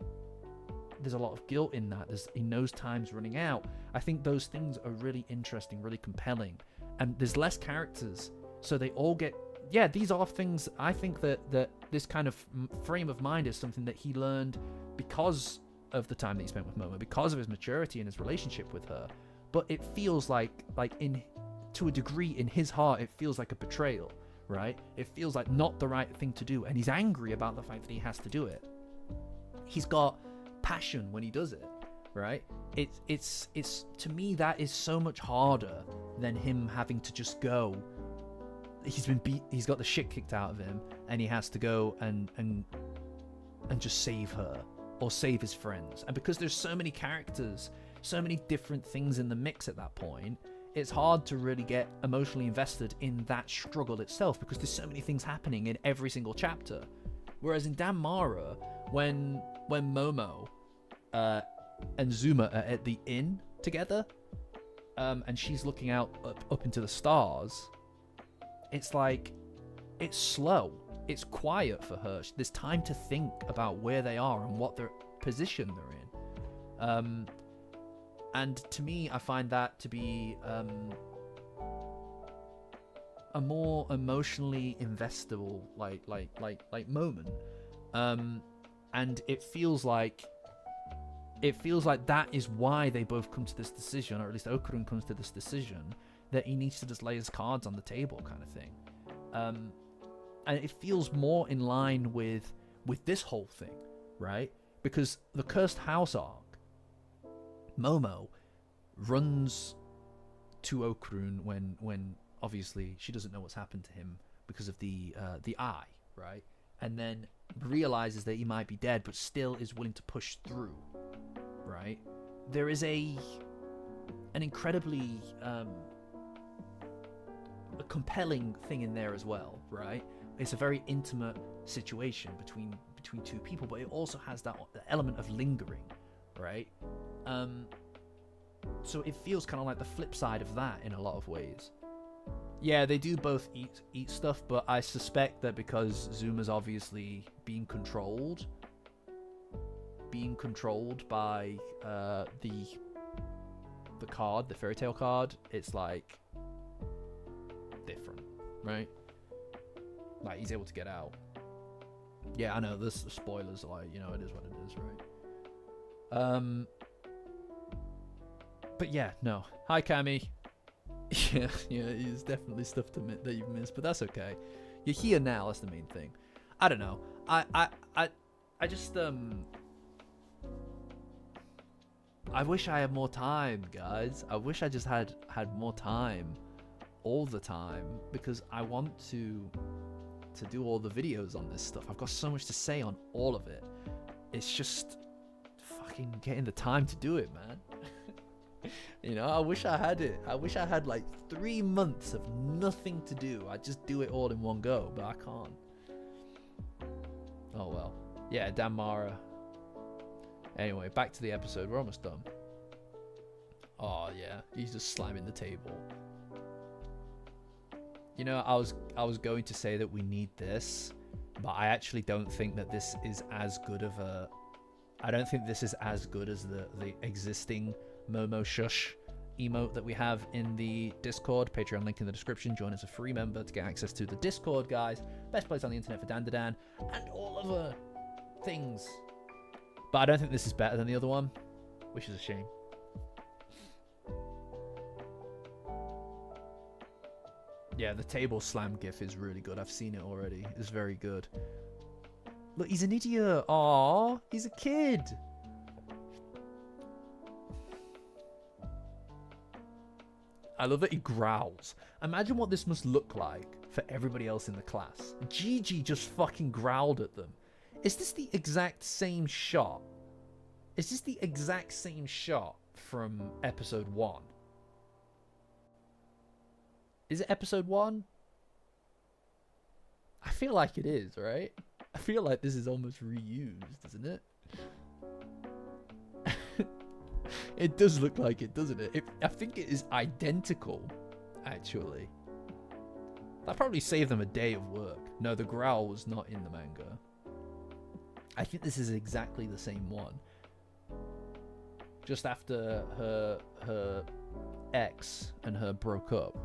there's a lot of guilt in that. He knows time's running out. I think those things are really interesting, really compelling, and there's less characters, so they all get. Yeah, these are things. I think that this kind of frame of mind is something that he learned because of the time that he spent with Momo, because of his maturity and his relationship with her. But it feels like to a degree in his heart, it feels like a betrayal, right? It feels like not the right thing to do, and he's angry about the fact that he has to do it. He's got passion when he does it, right? It's to me, that is so much harder than him having to just go. He's been beat. He's got the shit kicked out of him, and he has to go and just save her or save his friends. And because there's so many characters, so many different things in the mix at that point, it's hard to really get emotionally invested in that struggle itself, because there's so many things happening in every single chapter. Whereas in Danmara, when Momo and Zuma are at the inn together, and she's looking out up into the stars, it's like, it's slow, it's quiet for her. There's time to think about where they are and what their position they're in. And to me, I find that to be a more emotionally investable like moment. And it feels like that is why they both come to this decision, or at least Okurun comes to this decision, that he needs to just lay his cards on the table, kind of thing. And it feels more in line with this whole thing, right? Because the Cursed House arc, Momo runs to Okurun when obviously she doesn't know what's happened to him because of the eye, right? And then realizes that he might be dead, but still is willing to push through, right? There is an incredibly a compelling thing in there as well, right? It's a very intimate situation between two people, but it also has that element of lingering, right? So it feels kind of like the flip side of that in a lot of ways. Yeah, they do both eat stuff, but I suspect that because Zuma's obviously being controlled by the card, the fairy tale card, it's like different, right? Like, he's able to get out. Yeah, I know, there's spoilers, like, you know, it is what it is, right? But yeah, no. Hi, Cammy. Yeah, it's definitely stuff that you've missed, but that's okay. You're here now, that's the main thing. I don't know. I just, I wish I had more time, guys. I wish I just had more time all the time, because I want to do all the videos on this stuff. I've got so much to say on all of it. It's just fucking getting the time to do it, man. You know, I wish I had it. I wish I had like 3 months of nothing to do. I'd just do it all in one go, but I can't. Oh well. Yeah, Danmara. Anyway, back to the episode. We're almost done. Oh yeah, he's just slamming the table. You know, I was going to say that we need this, but I actually don't think that this is as good of a... I don't think this is as good as the existing Momo Shush emote that we have in the Discord. Patreon link in the description. Join as a free member to get access to the Discord, guys. Best place on the internet for Dandadan and all other things. But I don't think this is better than the other one, which is a shame. Yeah, the table slam gif is really good. I've seen it already. It's very good. Look, he's an idiot. Aww, he's a kid. I love that he growls. Imagine what this must look like for everybody else in the class. Gigi just fucking growled at them. Is this the exact same shot? Is this the exact same shot from episode 1? Is it episode 1? I feel like it is, right? I feel like this is almost reused, isn't it? It does look like it, doesn't it? I think it is identical, actually. That probably saved them a day of work. No, the growl was not in the manga. I think this is exactly the same one. just after her ex and her broke up.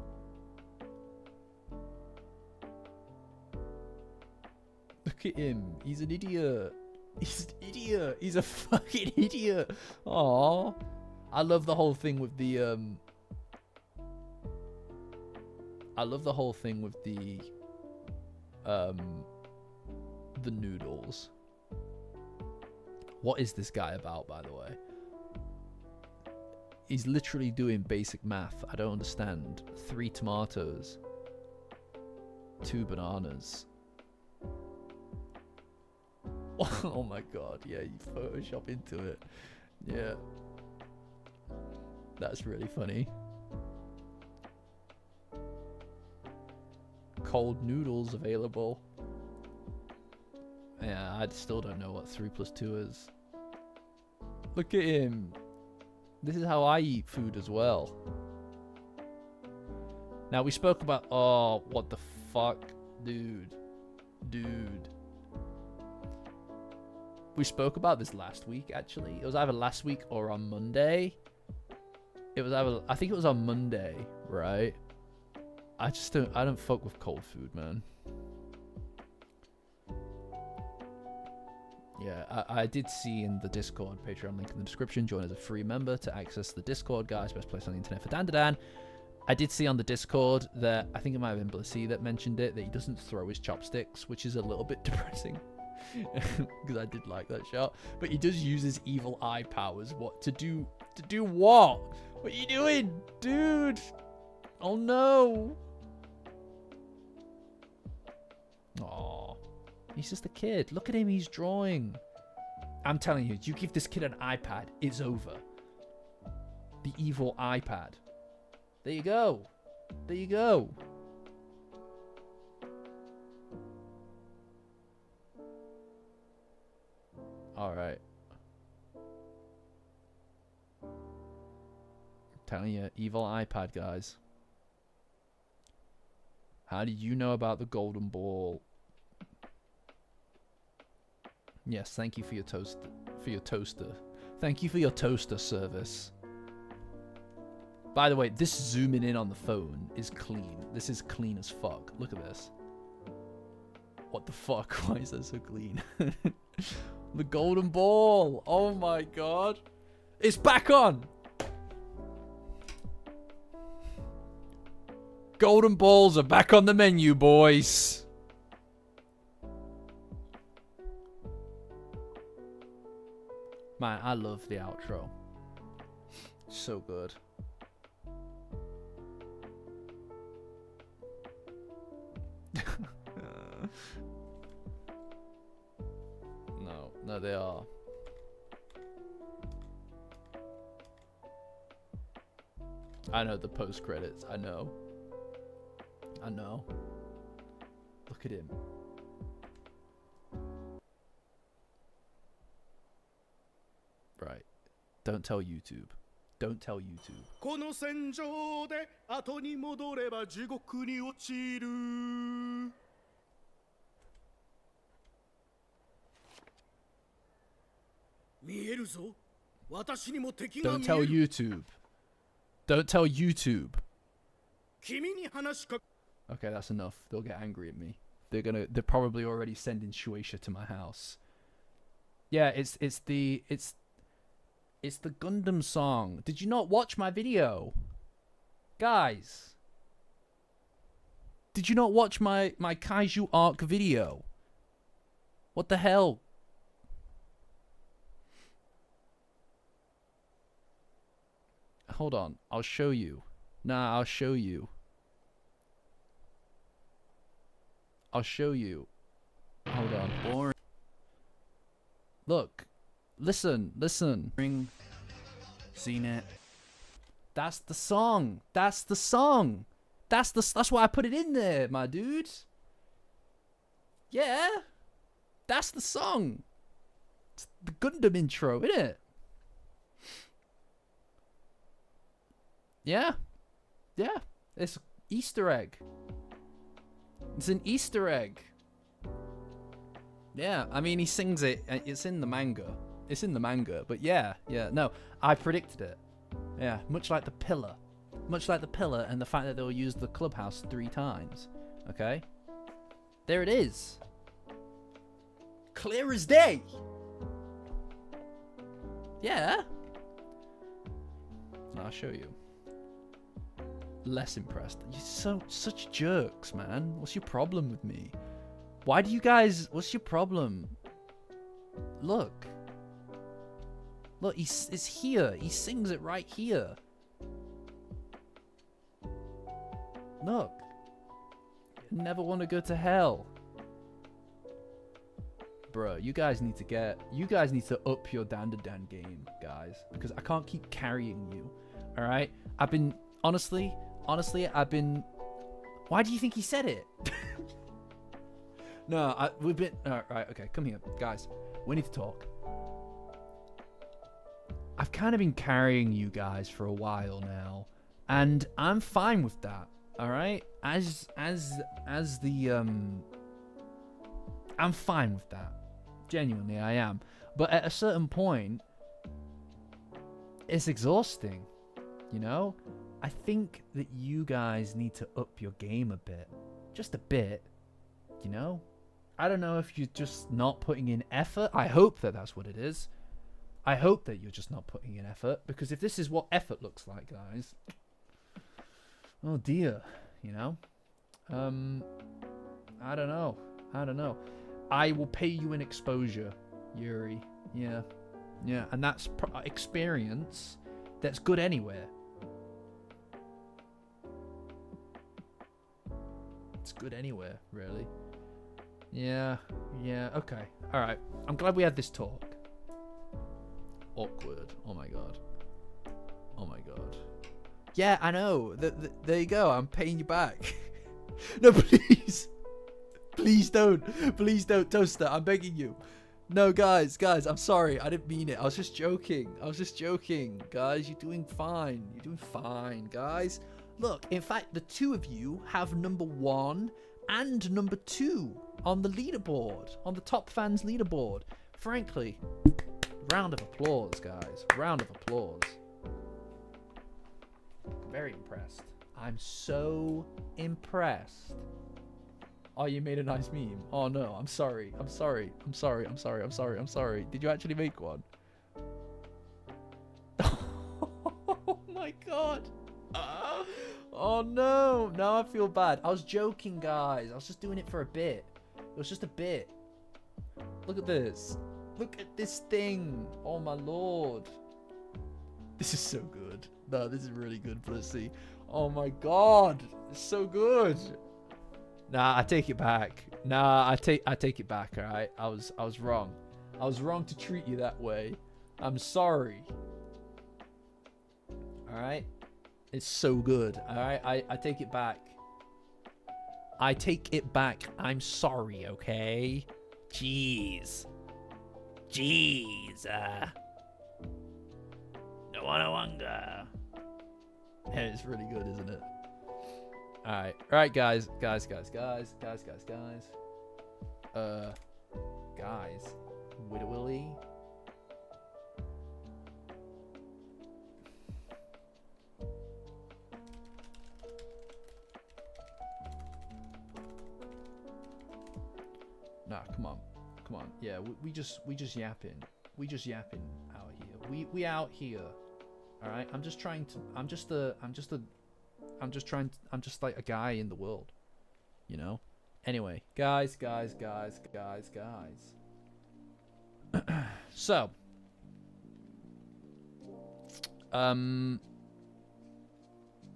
Look at him. He's an idiot. He's an idiot. He's a fucking idiot. Aww. I love the whole thing with the noodles. What is this guy about, by the way? He's literally doing basic math. I don't understand. 3 tomatoes. 2 bananas. Oh my god, yeah, you Photoshop into it. Yeah. That's really funny. Cold noodles available. Yeah, I still don't know what 3 + 2 is. Look at him. This is how I eat food as well. Now, we spoke about... Oh, what the fuck? Dude. We spoke about this last week, actually. It was either last week or on Monday. It was either... I think it was on Monday, right? I don't fuck with cold food, man. Yeah, I did see in the Discord, Patreon link in the description, join as a free member to access the Discord, guys. Best place on the internet for Dandadan. I did see on the Discord that, I think it might have been Blissey that mentioned it, that he doesn't throw his chopsticks, which is a little bit depressing. Because I did like that shot. But he does use his evil eye powers. What? To do what? What are you doing? Dude! Oh no! Aww. He's just a kid. Look at him, he's drawing. I'm telling you, you give this kid an iPad, it's over. The evil iPad. There you go. There you go. Alright. I'm telling you, evil iPad, guys. How did you know about the golden ball? Yes, thank you for your toaster. Thank you for your toaster service. By the way, this zooming in on the phone is clean. This is clean as fuck. Look at this. What the fuck? Why is that so clean? The golden ball. Oh my god. It's back on. Golden balls are back on the menu, boys. Man, I love the outro. So good. No, they are. I know the post credits. I know. Look at him. Right. Don't tell YouTube. Don't tell YouTube. この戦場で後に戻れば地獄に落ちる 見えるぞ 私にも敵が Don't 見え tell る YouTube. Don't tell YouTube. 君に話しか Okay, that's enough. They'll get angry at me. They're probably already sending Shueisha to my house. Yeah, it's the Gundam song. Did you not watch my video? Guys. Did you not watch my Kaiju Arc video? What the hell? Hold on. I'll show you. Nah, I'll show you. I'll show you. Hold on. Boring. Look. Listen. Ring. Seen it. That's the song. That's the song. That's why I put it in there, my dude. Yeah. That's the song. It's the Gundam intro, isn't it? Yeah. Yeah. It's Easter egg. It's an Easter egg. Yeah, I mean, he sings it. It's in the manga. It's in the manga. But yeah, no, I predicted it. Yeah, much like the pillar. Much like the pillar and the fact that they'll use the clubhouse 3 times. Okay? There it is. Clear as day. Yeah. I'll show you. Less impressed. You're such jerks, man. What's your problem with me? Why do you guys... What's your problem? Look. Look, it's here. He sings it right here. Look. You never want to go to hell. Bro, you guys need to up your Dandadan game, guys. Because I can't keep carrying you. Alright? I've been... Honestly, I've been... Why do you think he said it? No, we've been... Alright, okay, come here. Guys, we need to talk. I've kind of been carrying you guys for a while now. And I'm fine with that. Alright? As the... I'm fine with that. Genuinely, I am. But at a certain point, it's exhausting. You know? I think that you guys need to up your game a bit. Just a bit. You know? I don't know if you're just not putting in effort. I hope that that's what it is. I hope that you're just not putting in effort. Because if this is what effort looks like, guys... Oh dear. You know? I don't know. I will pay you in exposure, Yuri. Yeah. And that's experience that's good anywhere. It's good anywhere, really. Yeah, okay. Alright. I'm glad we had this talk. Awkward. Oh my god. Yeah, I know. There you go. I'm paying you back. No, please. Please don't, Toaster. I'm begging you. No, guys, I'm sorry. I didn't mean it. I was just joking. Guys, you're doing fine. Guys. Look, in fact, the 2 of you have number 1 and number 2 on the leaderboard, on the top fans leaderboard. Frankly, round of applause, guys. Round of applause. Very impressed. I'm so impressed. Oh, you made a nice meme. Oh no, I'm sorry. Did you actually make one? Oh my god. Oh no. Now I feel bad. I was joking, guys. I was just doing it for a bit. It was just a bit. Look at this. Look at this thing. Oh my lord. This is so good. No, this is really good, Pussy. Oh my god. It's so good. Nah, I take it back. I take it back, alright? I was wrong. I was wrong to treat you that way. I'm sorry. Alright? It's so good. Alright? I take it back. I'm sorry, okay? Jeez. No wanga. Yeah, it's really good, isn't it? Alright, guys. Guys. Willy. Nah, come on. Yeah, we just yapping. We just yapping out here. We out here. Alright? I'm just like a guy in the world, you know? Anyway, guys. So,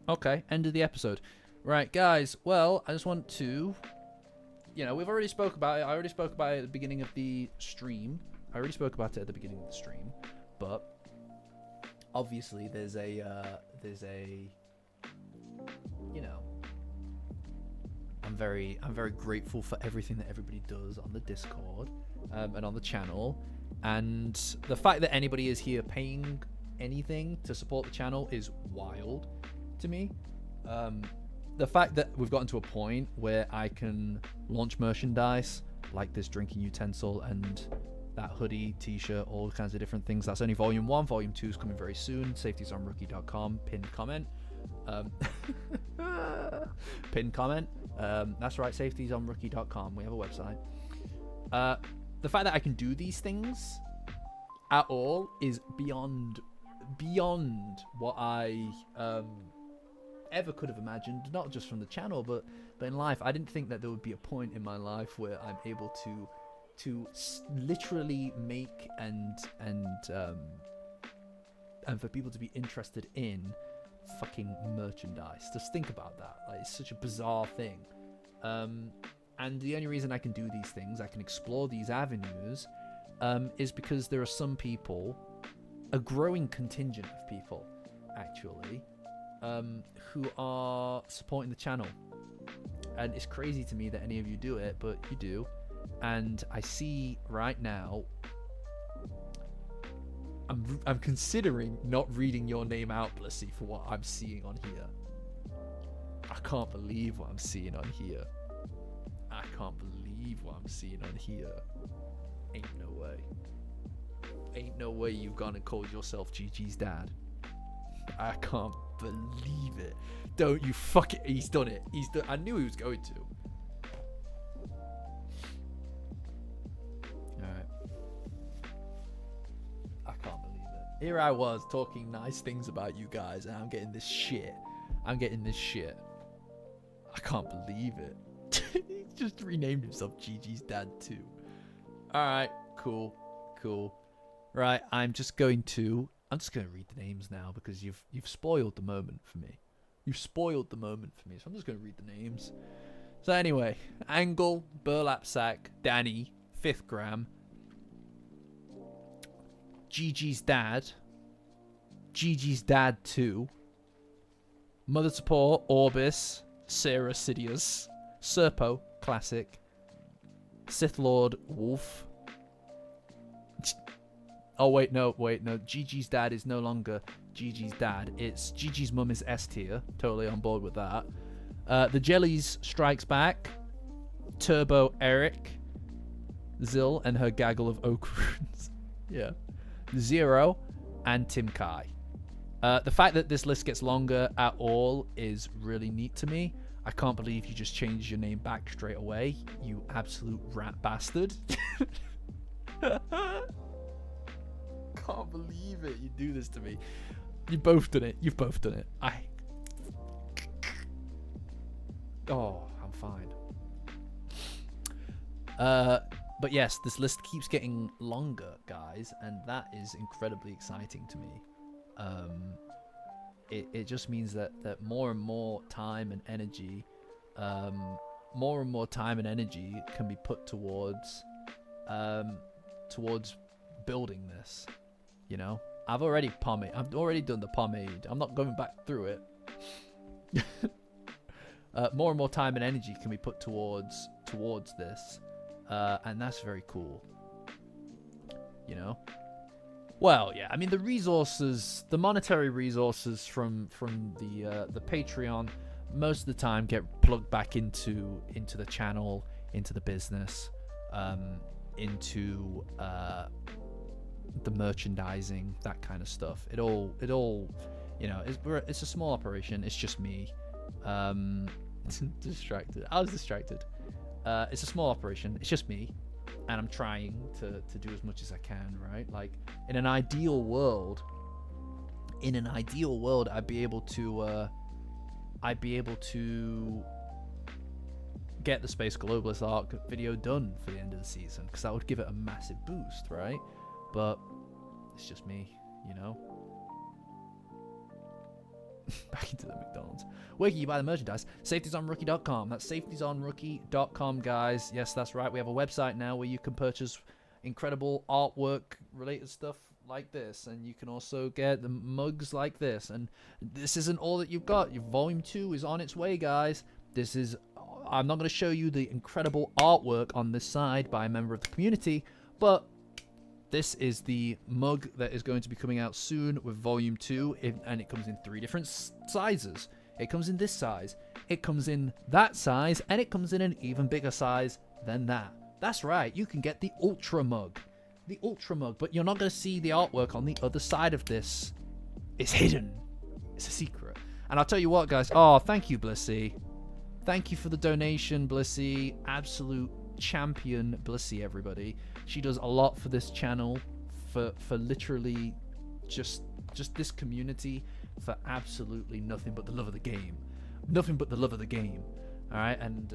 okay, end of the episode. Right, guys, well, I just want to, you know, we've already spoke about it. I already spoke about it at the beginning of the stream. But obviously there's a, you know, I'm very grateful for everything that everybody does on the Discord and on the channel, and the fact that anybody is here paying anything to support the channel is wild to me. The fact that we've gotten to a point where I can launch merchandise like this drinking utensil and that hoodie, t-shirt, all kinds of different things. That's only volume 1. Volume 2 is coming very soon. safetiesonrookie.com, pinned comment. Pinned comment. That's right, safetiesonrookie.com. We have a website. The fact that I can do these things at all is beyond what I ever could have imagined. Not just from the channel, but in life. I didn't think that there would be a point in my life where I'm able to literally make and for people to be interested in fucking merchandise. Just think about that. Like, it's such a bizarre thing. And the only reason I can do these things, I can explore these avenues, is because there are some people, a growing contingent of people, actually, who are supporting the channel. And it's crazy to me that any of you do it, but you do. And I see right now, I'm considering not reading your name out, Blissy, for what I'm seeing on here. I can't believe what I'm seeing on here. I can't believe what I'm seeing on here. Ain't no way. Ain't no way you've gone and called yourself Gigi's dad. I can't believe it. Don't you fuck it. He's done it. I knew he was going to. Alright. I can't believe it. Here I was talking nice things about you guys, and I'm getting this shit. I can't believe it. He just renamed himself Gigi's dad too. Alright, cool. Right, I'm just going to read the names now because you've spoiled the moment for me. So I'm just going to read the names. So anyway, Angle, Burlap Sack, Danny, 5th Gram, Gigi's dad 2, Mother Support, Orbis, Sarah Sidious, Serpo, Classic, Sith Lord, Wolf. Oh, wait, no. Gigi's dad is no longer Gigi's dad. It's Gigi's mum is S tier. Totally on board with that. The Jellies Strikes Back, Turbo Eric, Zill and her gaggle of oak runes. Yeah. Zero, and Tim Kai. The fact that this list gets longer at all is really neat to me. I can't believe you just changed your name back straight away, you absolute rat bastard. Can't believe it. You do this to me. You've both done it. Oh, I'm fine. But yes, this list keeps getting longer, guys, and that is incredibly exciting to me. It just means that more and more time and energy, can be put towards building this. You know, I've already done the pomade. I'm not going back through it. More and more time and energy can be put towards this, and that's very cool. You know. Well, yeah. I mean, the monetary resources from the Patreon, most of the time get plugged back into the channel, into the business, into the merchandising, that kind of stuff. It all, you know, it's a small operation. It's just me. Distracted. I was distracted. It's a small operation. It's just me, and I'm trying to do as much as I can. Right? Like in an ideal world, I'd be able to get the Space Globalist arc video done for the end of the season, because that would give it a massive boost, right? But it's just me, you know. Back into the McDonald's. Where can you buy the merchandise? Safetiesonrookie.com. That's safetiesonrookie.com, guys. Yes, that's right. We have a website now where you can purchase incredible artwork related stuff like this, and you can also get the mugs like this. And this isn't all that you've got. Your volume 2 is on its way, guys. I'm not going to show you the incredible artwork on this side by a member of the community, but this is the mug that is going to be coming out soon with volume 2, and it comes in 3 different sizes. It comes in this size, it comes in that size, and it comes in an even bigger size than that. That's right, you can get the Ultra mug. the Ultra mug, but you're not going to see the artwork on the other side of this. It's hidden. It's a secret. And I'll tell you what, guys. Oh, thank you, Blissy. Thank you for the donation, Blissy. Absolute champion, Blissy, everybody. She does a lot for this channel, for literally just this community, for absolutely nothing but the love of the game. Nothing but the love of the game. All right, and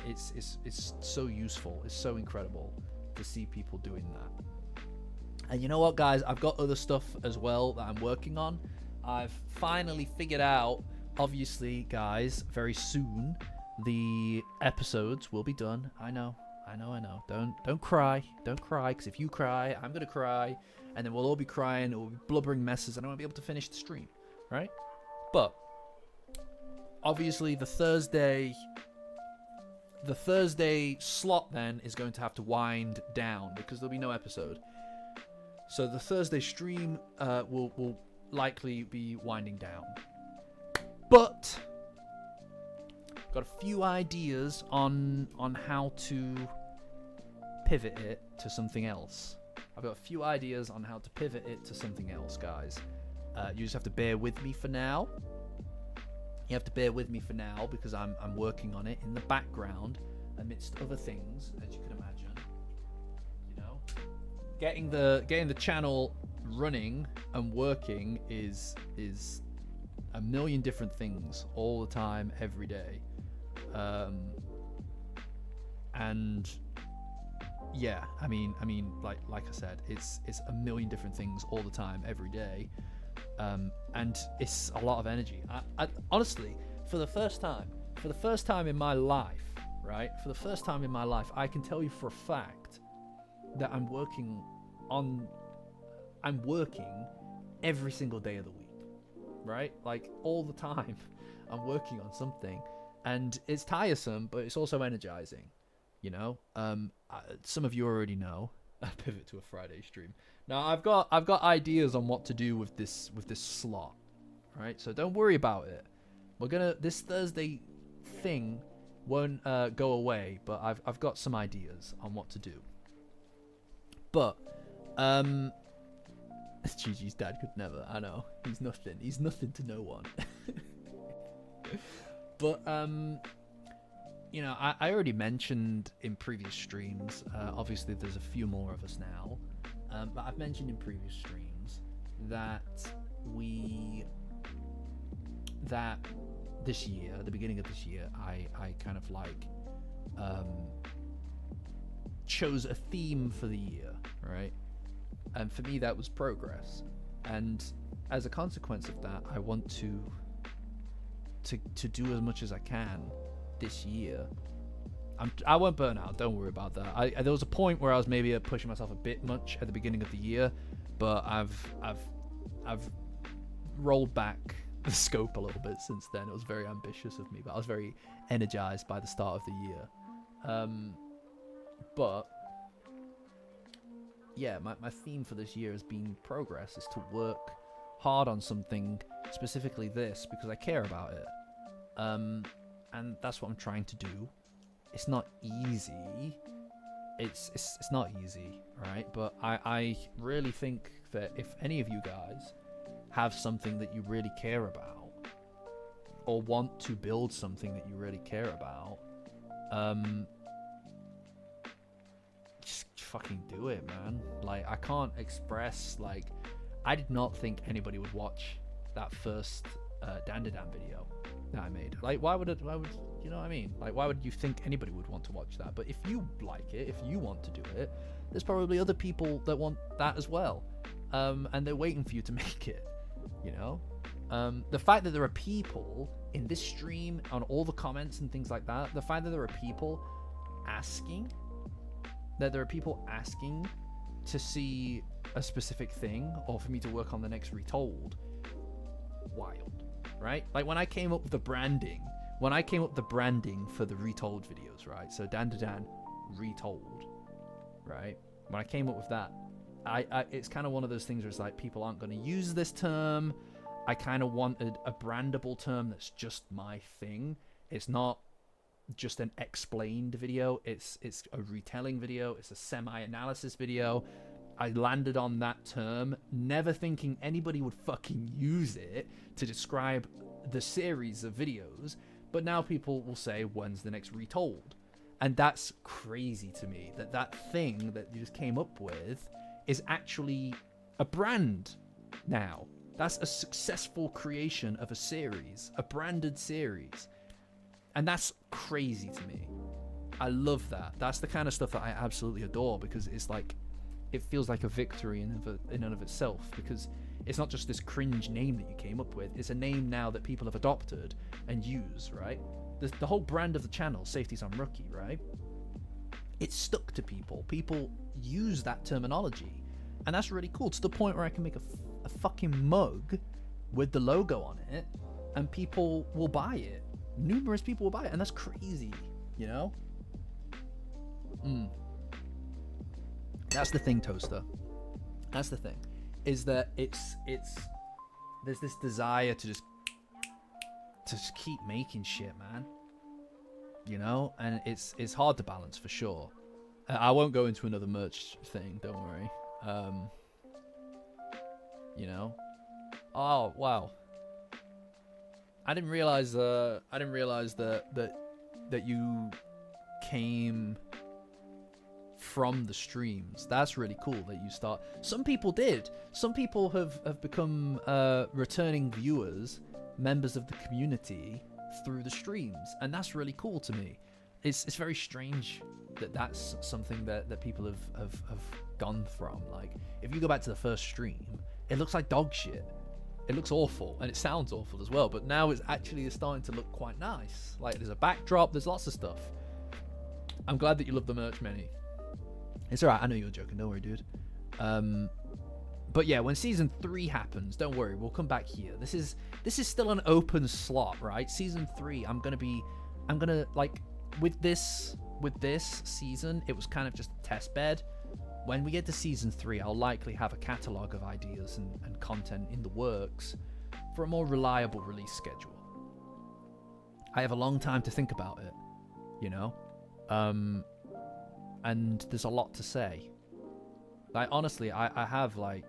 it's so useful. It's so incredible to see people doing that. And you know what, guys? I've got other stuff as well that I'm working on. I've finally figured out, obviously, guys, very soon the episodes will be done. I know. Don't cry, because if you cry, I'm gonna cry, and then we'll all be crying. It will be blubbering messes, and I won't be able to finish the stream, right? But obviously, the Thursday slot then is going to have to wind down because there'll be no episode. So the Thursday stream will likely be winding down. But got a few ideas on how to pivot it to something else. I've got a few ideas on how to pivot it to something else, guys. You just have to bear with me for now. You have to bear with me for now because I'm working on it in the background amidst other things, as you can imagine. You know, getting the channel running and working is a million different things all the time, every day. And yeah, I mean, like I said, it's a million different things all the time, every day. And it's a lot of energy. I honestly, for the first time in my life, right? For the first time in my life, I can tell you for a fact that I'm working every single day of the week, right? Like all the time, I'm working on something, and it's tiresome, but it's also energizing. You know, some of you already know. I pivot to a Friday stream. Now I've got ideas on what to do with this slot, right? So don't worry about it. This Thursday thing won't go away, but I've got some ideas on what to do. But Gigi's dad could never. I know, he's nothing to no one. But you know, I already mentioned in previous streams, obviously there's a few more of us now, but I've mentioned in previous streams that this year, at the beginning of this year, I kind of like chose a theme for the year, right? And for me that was progress. And as a consequence of that, I want to do as much as I can this year. I won't burn out, don't worry about that. There was a point where I was maybe pushing myself a bit much at the beginning of the year, but I've rolled back the scope a little bit since then. It was very ambitious of me, but I was very energized by the start of the year. But yeah, my theme for this year has been progress, is to work hard on something, specifically this, because I care about it. And that's what I'm trying to do. It's not easy. It's not easy, right? But I really think that if any of you guys have something that you really care about, or want to build something that you really care about, just fucking do it, man. Like, I can't express, like, I did not think anybody would watch that first Dandadan video that I made. Like, why would you know what I mean? Like, why would you think anybody would want to watch that? But if you like it, if you want to do it, there's probably other people that want that as well, and they're waiting for you to make it, you know? The fact that there are people in this stream, on all the comments and things like that, the fact that there are people asking to see a specific thing, or for me to work on the next Retold, wild, right? Like, when I came up with the branding for the Retold videos, right? So Dandadan Retold, right? When I came up with that, I it's kind of one of those things where it's like, people aren't going to use this term. I kind of wanted a brandable term that's just my thing. It's not just an explained video. It's a retelling video. It's a semi-analysis video. I landed on that term, never thinking anybody would fucking use it to describe the series of videos. But now people will say, when's the next retold? And that's crazy to me, that thing that you just came up with is actually a brand now. That's a successful creation of a series, a branded series. And that's crazy to me. I love that. That's the kind of stuff that I absolutely adore, because it's like, it feels like a victory in and of itself, because it's not just this cringe name that you came up with. It's a name now that people have adopted and use, right? The whole brand of the channel, Safety's on Rookie, right? It's stuck to people. People use that terminology. And that's really cool, to the point where I can make a fucking mug with the logo on it, and people will buy it. Numerous people will buy it, and that's crazy, you know? That's the thing, Toaster. That's the thing. Is that it's there's this desire to just keep making shit, man. You know? And it's hard to balance for sure. I won't go into another merch thing, don't worry. You know? Oh, wow. I didn't realize that you came from the streams. That's really cool that you start. Some people did. Some people have become returning viewers, members of the community through the streams, and that's really cool to me. It's very strange that that's something that people have gone from. Like, if you go back to the first stream, it looks like dog shit. It looks awful, and it sounds awful as well, but now it's actually starting to look quite nice. Like, there's a backdrop, there's lots of stuff. I'm glad that you love the merch, Manny. It's alright, I know you're joking, don't worry, dude. But yeah, when season 3 happens, don't worry, we'll come back here. This is still an open slot, right? Season 3, I'm gonna like, with this season, it was kind of just a test bed. When we get to season 3, I'll likely have a catalogue of ideas and content in the works for a more reliable release schedule. I have a long time to think about it, you know? And there's a lot to say. Like, honestly, I have, like,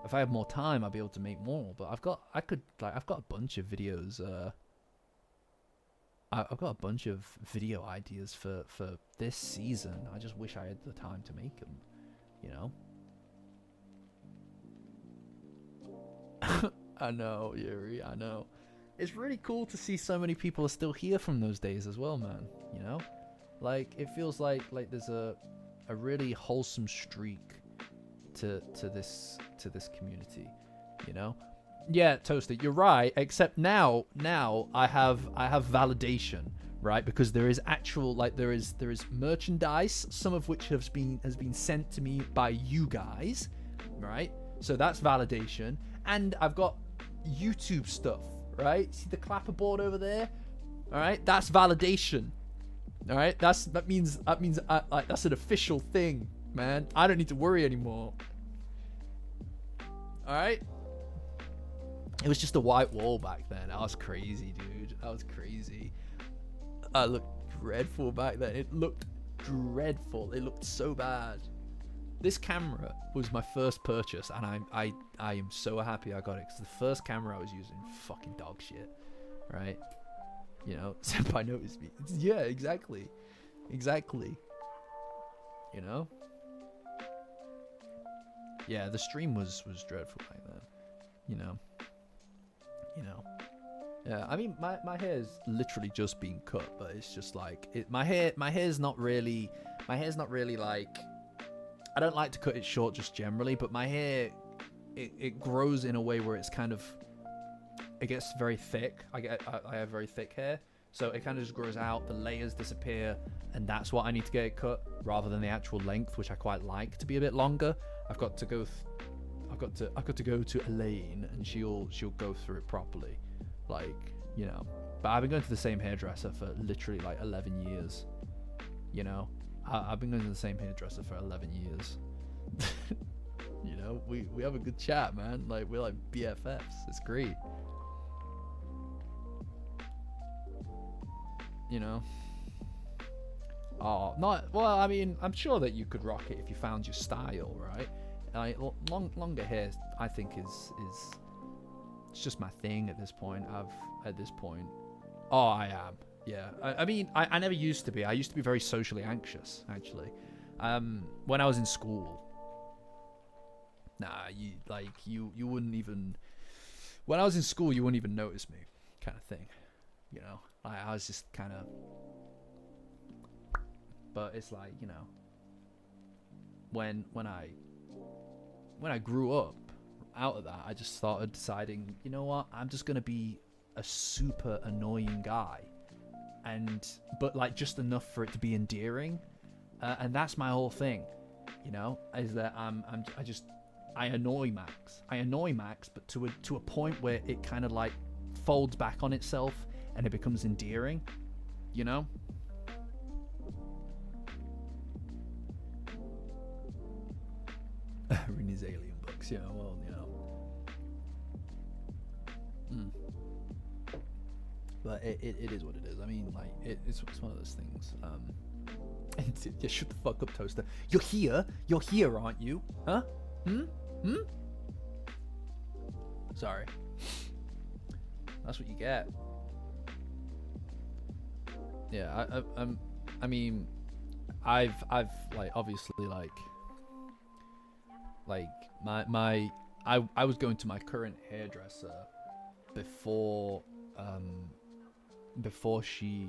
if I have more time, I'll be able to make more, but I've got a bunch of videos, I've got a bunch of video ideas for this season. I just wish I had the time to make them, you know? I know, Yuri, I know. It's really cool to see so many people are still here from those days as well, man, you know? Like, it feels like there's a really wholesome streak to this community, you know? Yeah, Toaster, you're right, except now I have validation, right? Because there is actual, like, there is merchandise, some of which has been sent to me by you guys, right? So that's validation. And I've got YouTube stuff, right? See the clapperboard over there? All right, that's validation. All right, that means like, that's an official thing, man. I don't need to worry anymore. All right. It was just a white wall back then. That was crazy, dude. That was crazy. I looked dreadful back then. It looked dreadful. It looked so bad. This camera was my first purchase, and I am so happy I got it, because the first camera I was using, fucking dog shit, right? You know, Senpai noticed me. Yeah, exactly. You know? Yeah, the stream was dreadful back then. You know. Yeah, I mean, my hair's literally just been cut, but it's just like my hair's not really like, I don't like to cut it short just generally, but my hair it grows in a way where it's kind of, it gets very thick. I have very thick hair, so it kind of just grows out, the layers disappear, and that's what I need to get it cut, rather than the actual length, which I quite like to be a bit longer. I've got to go to Elaine, and she'll go through it properly, like, you know. But I've been going to the same hairdresser for literally like 11 years, you know. I've been going to the same hairdresser for 11 years. You know, we have a good chat, man. Like, we're like BFFs. It's great. You know. Oh, not well. I mean, I'm sure that you could rock it if you found your style, right? Like longer hair, I think is it's just my thing at this point. Oh, I am. Yeah. I mean, I never used to be. I used to be very socially anxious, actually. When I was in school. Nah, you wouldn't even. When I was in school, you wouldn't even notice me, kind of thing. You know, I was just kind of. But it's like, you know, when I grew up out of that, I just started deciding, you know what, I'm just gonna be a super annoying guy, but like just enough for it to be endearing, and that's my whole thing, you know, is that I annoy Max, but to a point where it kind of like folds back on itself and it becomes endearing, you know. Reading his alien books, yeah, well, you know. But it is what it is. I mean, like, it's one of those things. Yeah, shut the fuck up, Toaster. You're here, aren't you? Huh? Sorry. That's what you get. Yeah, I mean, I've like, obviously, like I was going to my current hairdresser before she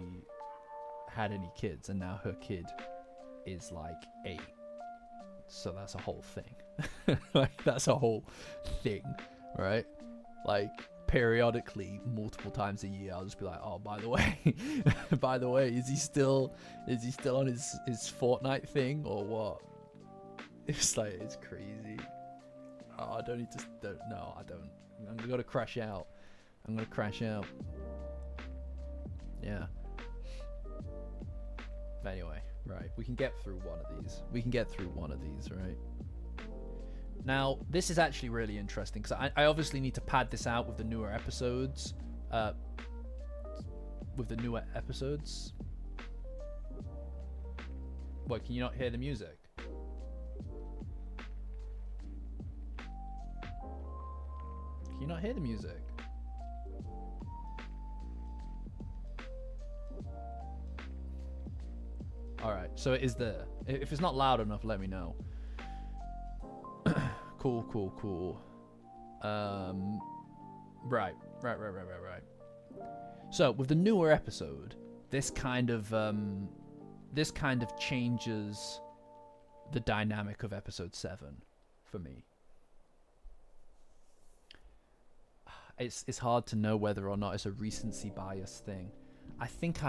had any kids, and now her kid is like 8, so that's a whole thing. Like, that's a whole thing, right? Like, periodically, multiple times a year, I'll just be like, oh, by the way, is he still on his Fortnite thing or what? It's like, it's crazy. Oh, I don't need to. No, I don't. I'm gonna crash out. Yeah. Anyway, right. We can get through one of these. Right. Now, this is actually really interesting because I obviously need to pad this out with the newer episodes. What? Can you not hear the music? Can you not hear the music? Alright, so it is there. If it's not loud enough, let me know. Cool. Right. So, with the newer episode, this kind of changes the dynamic of episode 7 for me. It's hard to know whether or not it's a recency bias thing. I think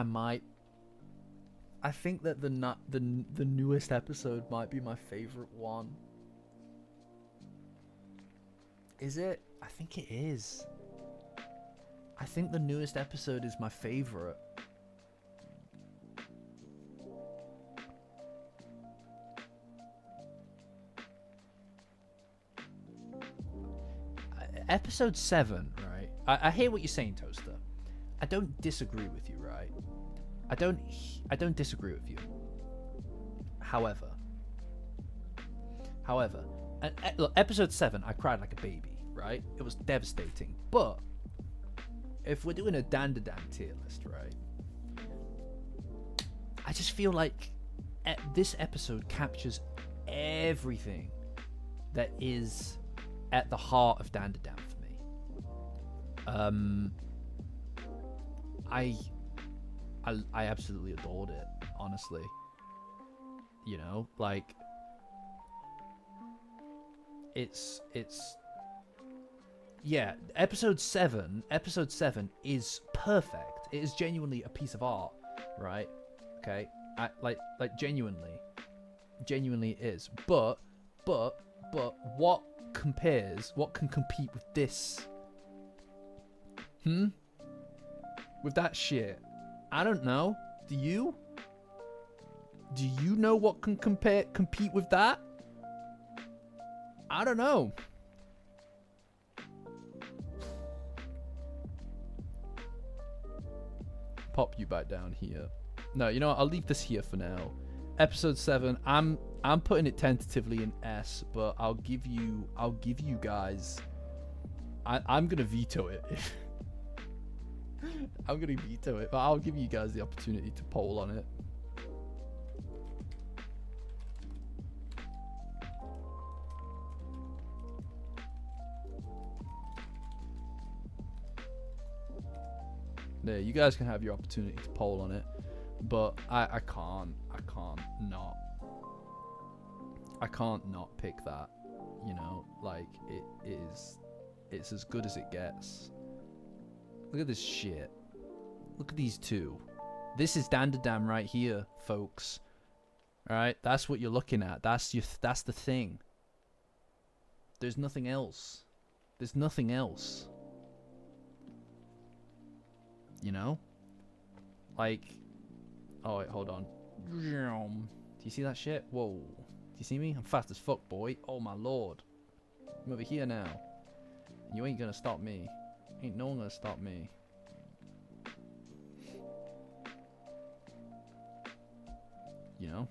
that the newest episode might be my favorite one. Is it? I think it is. I think the newest episode is my favorite. Episode 7, right? I hear what you're saying, Toaster. I don't disagree with you, right? I don't disagree with you. However, look, episode 7, I cried like a baby, right? It was devastating. But if we're doing a Dandadan tier list, right? I just feel like this episode captures everything that is at the heart of Dandadan for me. I absolutely adored it, honestly. You know, like, it's yeah, episode 7 is perfect. It is genuinely a piece of art, right? Okay, like genuinely is. But what can compete with this? With that shit? I don't know. Do you? Do you know what can compete with that? I don't know. Pop you back down here. No, you know what? I'll leave this here for now. Episode 7. I'm putting it tentatively in S, but I'll give you guys. I'm gonna veto it. I'm gonna veto it, but I'll give you guys the opportunity to poll on it. There, you guys can have your opportunity to poll on it, but I can't not pick that. You know, like it's as good as it gets. Look at this shit. Look at these two. This is Dandadan right here, folks. All right, that's what you're looking at. That's the thing. There's nothing else. There's nothing else. You know? Like, oh wait, hold on. Do you see that shit? Whoa. Do you see me? I'm fast as fuck, boy. Oh my lord. I'm over here now. And you ain't gonna stop me. Ain't no one gonna stop me. You know?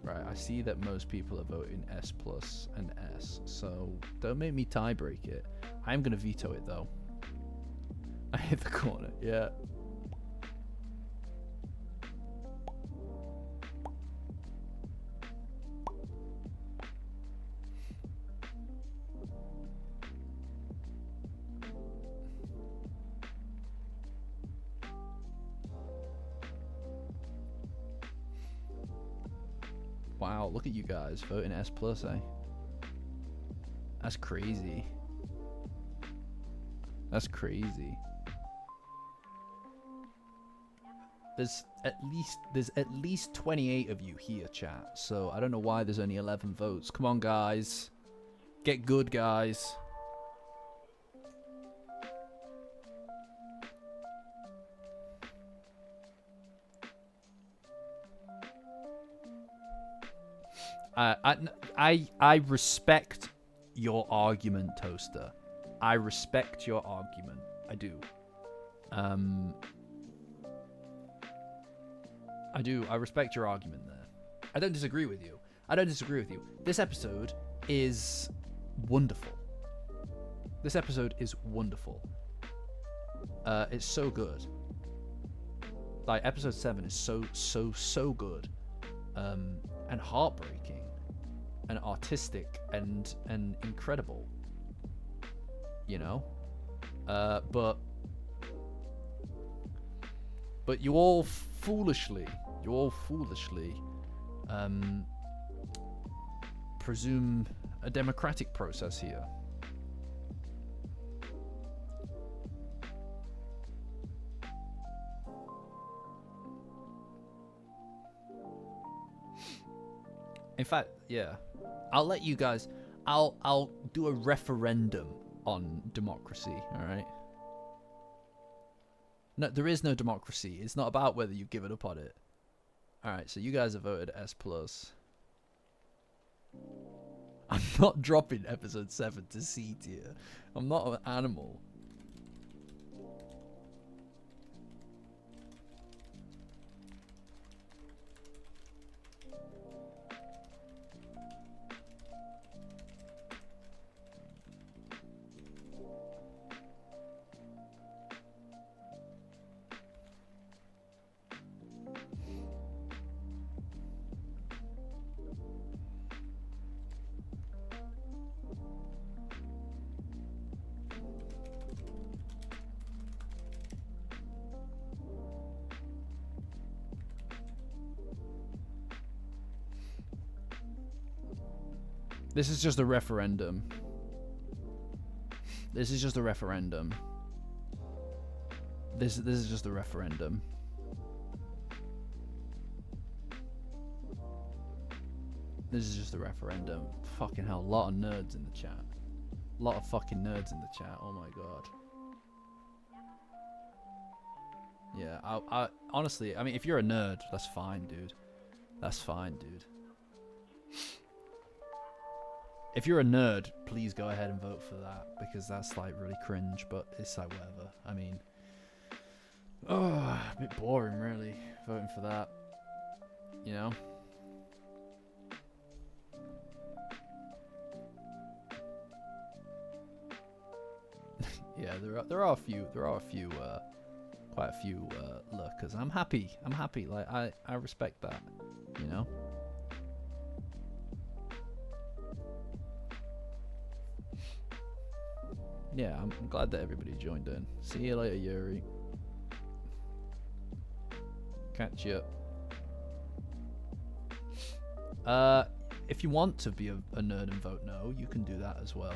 Right, I see that most people are voting S plus and S, so don't make me tie break it. I'm gonna veto it though. I hit the corner, yeah. Wow, look at you guys voting S plus, eh? That's crazy. That's crazy. There's at least 28 of you here, chat. So I don't know why there's only 11 votes. Come on, guys. Get good, guys. I respect your argument, Toaster. I respect your argument. I do. I do. I respect your argument there. I don't disagree with you. I don't disagree with you. This episode is wonderful. This episode is wonderful. It's so good. Like, episode 7 is so good. And heartbreaking. And artistic. And incredible. You know? But you all foolishly presume a democratic process here. In fact, yeah, I'll let you guys. I'll do a referendum on democracy. All right. No, there is no democracy. It's not about whether you've given up on it. Alright, so you guys have voted S+. I'm not dropping episode 7 to C tier. I'm not an animal. This is just a referendum. This is just a referendum. This is just a referendum. This is just a referendum. Fucking hell, a lot of nerds in the chat. A lot of fucking nerds in the chat. Oh my god. Yeah, I honestly, I mean, if you're a nerd, that's fine, dude. That's fine, dude. If you're a nerd, please go ahead and vote for that, because that's like really cringe, but it's like whatever. I mean, Oh, a bit boring, really, voting for that. You know? Yeah, there are a few, quite a few lurkers. I'm happy. Like I respect that. You know? Yeah, I'm glad that everybody joined in. See you later, Yuri. Catch you. If you want to be a nerd and vote no, you can do that as well.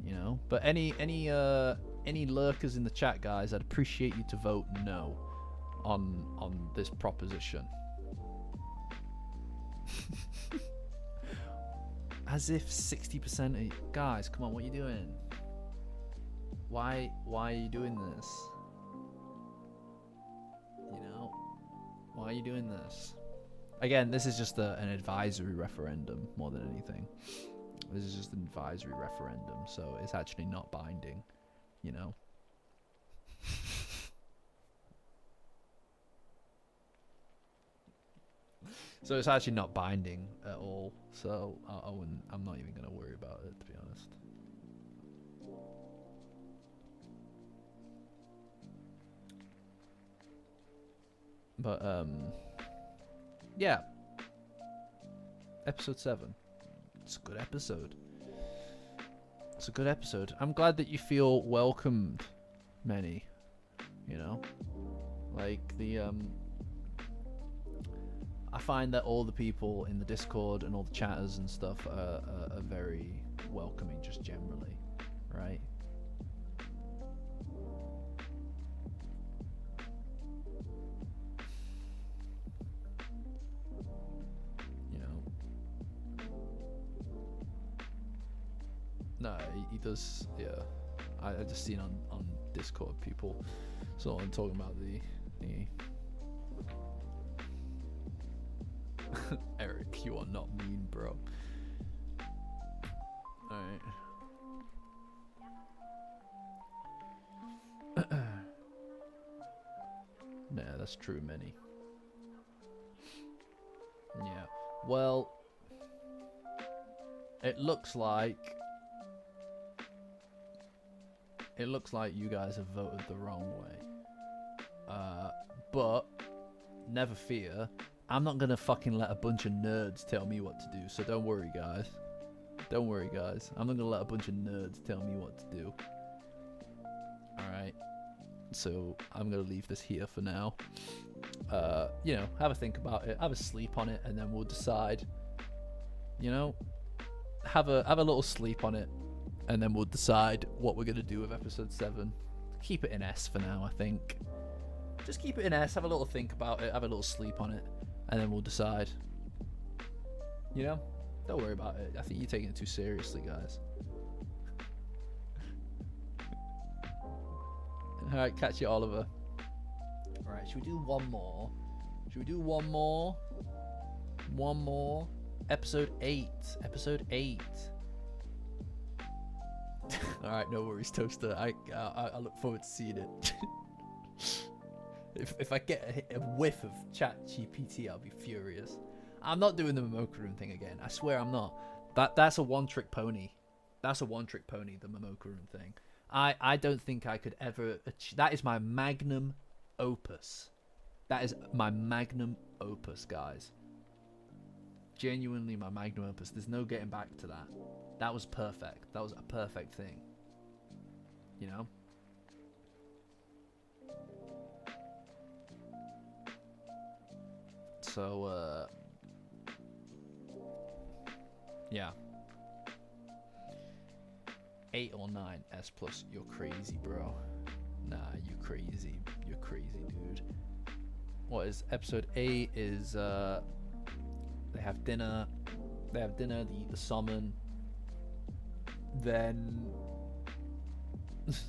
You know, but any lurkers in the chat, guys, I'd appreciate you to vote no on this proposition. As if 60% of guys, come on, what are you doing? Why are you doing this? You know, why are you doing this? Again, this is just an advisory referendum more than anything. This is just an advisory referendum, so it's actually not binding, you know. So it's actually not binding at all. So I'm not even gonna worry about it, to be honest. But yeah, episode 7. It's a good episode. It's a good episode. I'm glad that you feel welcomed, Many. You know, like I find that all the people in the Discord and all the chatters and stuff are very welcoming, just generally, right? No, he does. Yeah, I just seen on Discord people sort of talking about the Eric, you are not mean, bro. All right. Nah, that's true, Many. Yeah. Well, it looks like you guys have voted the wrong way. But never fear, I'm not gonna fucking let a bunch of nerds tell me what to do. So don't worry, guys. Don't worry, guys. I'm not gonna let a bunch of nerds tell me what to do. All right. So I'm gonna leave this here for now. You know, have a think about it, have a sleep on it, and then we'll decide. You know, have a little sleep on it, and then we'll decide what we're gonna do with episode 7. Keep it in S for now, I think. Just keep it in S. Have a little think about it. Have a little sleep on it, and then we'll decide. You know, don't worry about it. I think you're taking it too seriously, guys. All right, catch you, Oliver. All right, should we do one more? Should we do one more? One more. Episode 8. Episode 8. All right, no worries, Toaster. I look forward to seeing it. If I get a whiff of ChatGPT, I'll be furious. I'm not doing the Momoka Room thing again. I swear I'm not. That's a one-trick pony. That's a one-trick pony, the Momoka Room thing. I don't think I could ever achieve. That is my magnum opus. That is my magnum opus, guys. Genuinely my magnum opus. There's no getting back to that. That was perfect. That was a perfect thing. You know? So, yeah. 8 or 9 S plus. You're crazy, bro. Nah, you crazy. You're crazy, dude. What is episode 8 is they have dinner. They have dinner, they eat the salmon. Then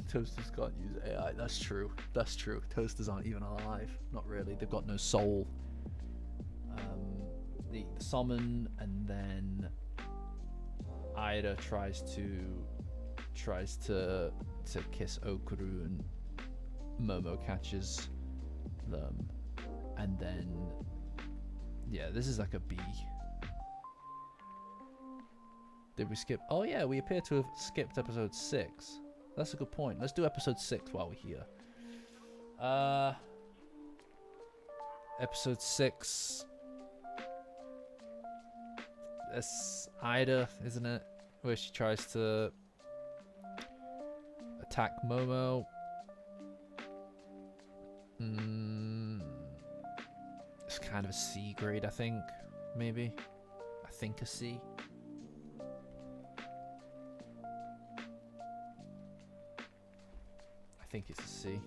Toasters can't use AI. That's true. That's true. Toasters aren't even alive. Not really. They've got no soul. They eat the salmon, and then Ida tries to kiss Okuru, and Momo catches them, and then yeah, this is like a B. Did we skip? Oh yeah, we appear to have skipped episode 6. That's a good point. Let's do episode 6 while we're here. Episode 6. It's Ida, isn't it? Where she tries to attack Momo. It's kind of a C grade, I think. Maybe. I think a C. I think it's a C.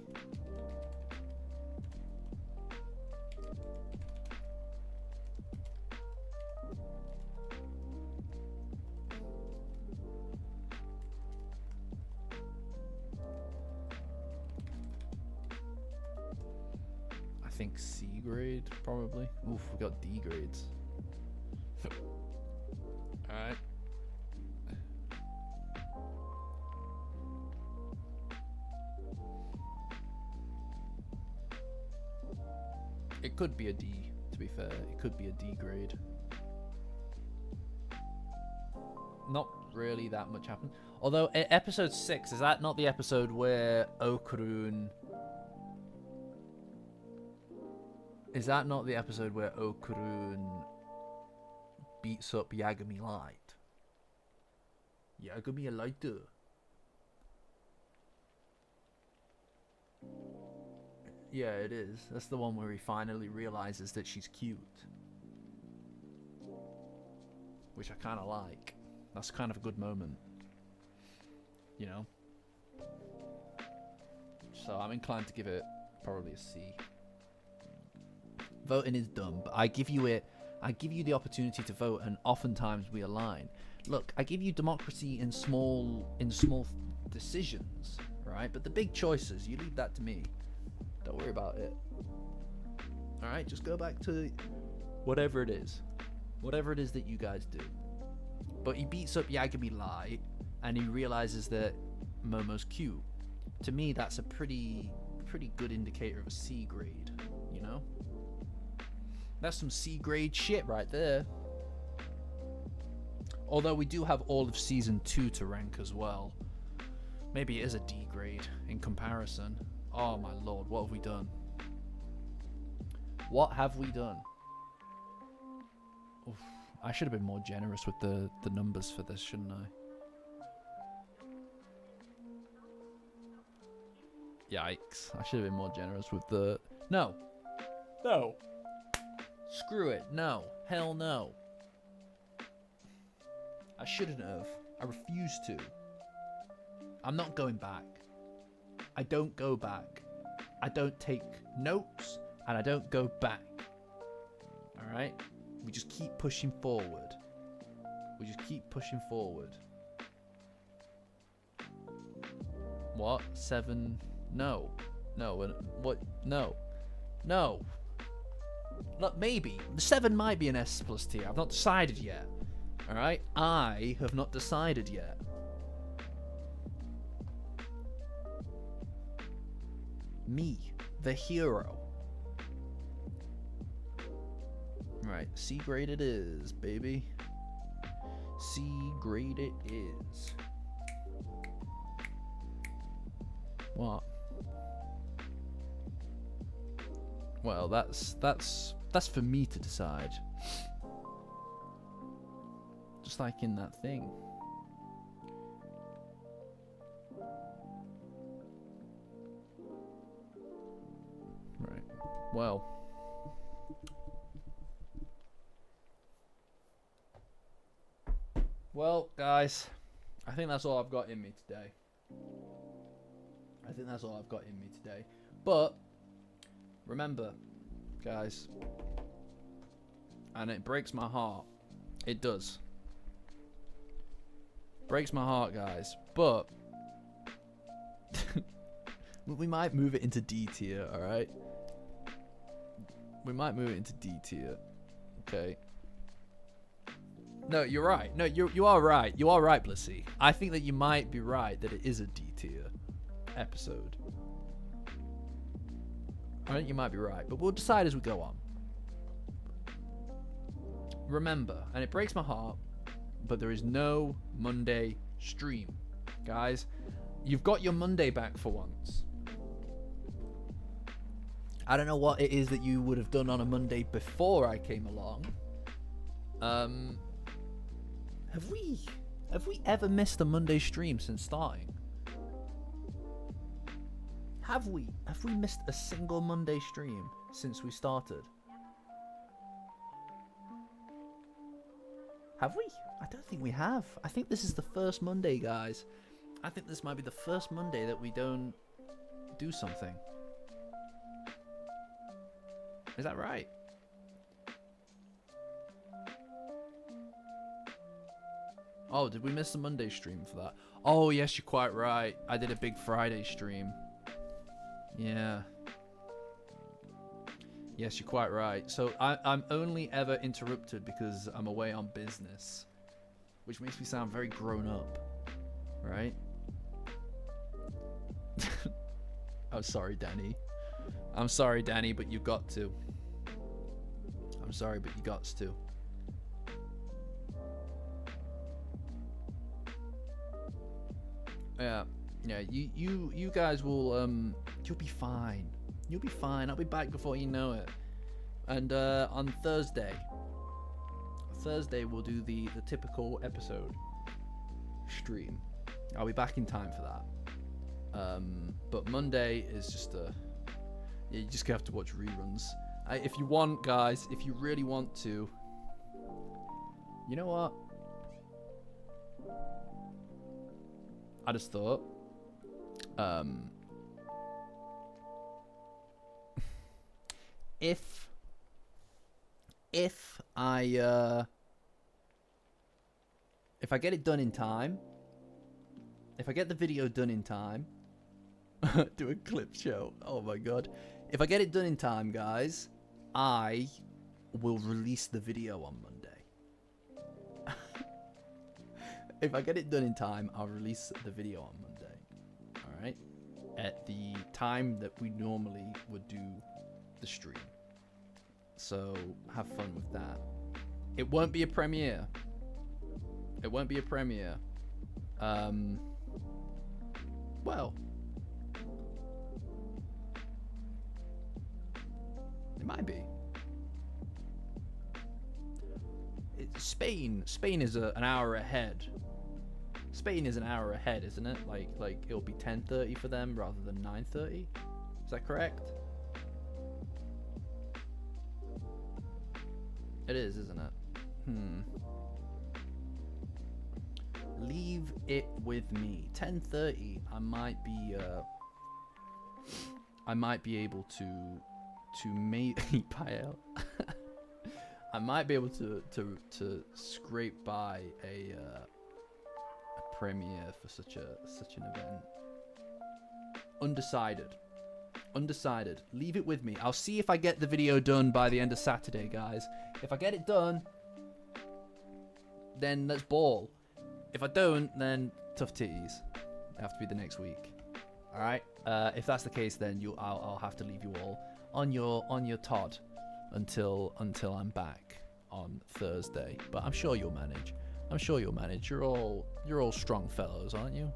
I think C grade, probably. Oof, we got D grades. Alright. It could be a D, to be fair. It could be a D grade. Not really that much happened. Although, episode 6, is that not the episode where Okurun... Is that not the episode where Okurun beats up Yagami Light? Yagami Light. Yeah, it is. That's the one where he finally realizes that she's cute. Which I kind of like. That's kind of a good moment. You know? So I'm inclined to give it probably a C. Voting is dumb, but I give you the opportunity to vote, and oftentimes we align. Look, I give you democracy in small decisions, right? But the big choices, you leave that to me. Don't worry about it. Alright, just go back to whatever it is. Whatever it is that you guys do. But he beats up Yagami Light, and he realizes that Momo's cute. To me, that's a pretty good indicator of a C grade, you know? That's some C grade shit right there. Although we do have all of season 2 to rank as well. Maybe it is a D grade in comparison. Oh my lord, what have we done? What have we done? Oof, I should have been more generous with the numbers for this, shouldn't I? Yikes. I should have been more generous with the... No. No. Screw it. No. Hell no. I shouldn't have. I refuse to. I'm not going back. I don't go back. I don't take notes, and I don't go back. Alright? We just keep pushing forward. We just keep pushing forward. What? 7? No. No. What? No. No. Look, maybe. The 7 might be an S plus tier. I've not decided yet. Alright? I have not decided yet. Me, the hero. Right, C grade it is, baby. C grade it is. What? Well, that's for me to decide. Just like in that thing. Right. Well. Well, guys, I think that's all I've got in me today. But remember, guys, and it breaks my heart. It does. Breaks my heart, guys. But we might move it into D tier, alright? We might move it into D tier. Okay. No, you're right. No, you are right. You are right, Blissy. I think that you might be right that it is a D tier episode. I think you might be right, but we'll decide as we go on. Remember, and it breaks my heart, but there is no Monday stream. Guys, you've got your Monday back for once. I don't know what it is that you would have done on a Monday before I came along. Have we ever missed a Monday stream since starting? Have we missed a single Monday stream since we started? Have we? I don't think we have. I think this is the first Monday, guys. I think this might be the first Monday that we don't do something. Is that right? Oh, did we miss the Monday stream for that? Oh, yes, you're quite right. I did a big Friday stream. Yeah. Yes, you're quite right. So I'm only ever interrupted because I'm away on business, which makes me sound very grown up, right? I'm sorry, Danny. I'm sorry, Danny, but you got to. I'm sorry, but you got to. Yeah, you guys will you'll be fine. You'll be fine. I'll be back before you know it. And on Thursday we'll do the typical episode stream. I'll be back in time for that. But Monday is just yeah, you just have to watch reruns. If you want, guys, if you really want to, you know what? I just thought, if I get it done in time, if I get the video done in time, do a clip show. Oh my god. If I get it done in time, guys, I will release the video on Monday. If I get it done in time, I'll release the video on Monday. Alright? At the time that we normally would do the stream. So, have fun with that. It won't be a premiere. It won't be a premiere. Well, it might be. Spain is an hour ahead. Spain is an hour ahead, isn't it? Like it'll be 10:30 for them rather than 9:30. Is that correct? It is, isn't it? Leave it with me. 10:30. I might be able to maybe pay out. I might be able to scrape by a premiere for such an event. Undecided. Leave it with me. I'll see if I get the video done by the end of Saturday, guys. If I get it done, then let's ball. If I don't, then tough titties. It'll have to be the next week. All right. If that's the case, then I'll have to leave you all on your Todd until I'm back on Thursday. But I'm sure you'll manage. You're all strong fellows, aren't you?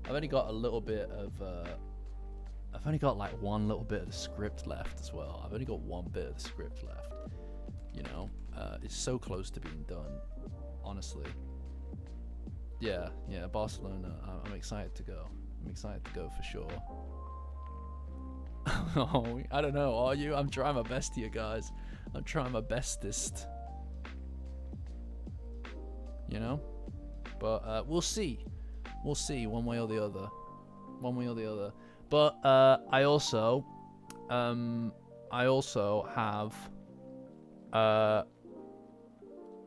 I've only got a little bit of I've only got like one little bit of the script left as well. I've only got one bit of the script left. You know, it's so close to being done, honestly. Yeah, Barcelona. I'm excited to go. For sure. Oh, I don't know. Are you? I'm trying my best here, guys. I'm trying my bestest. You know, but we'll see. We'll see one way or the other. But I also have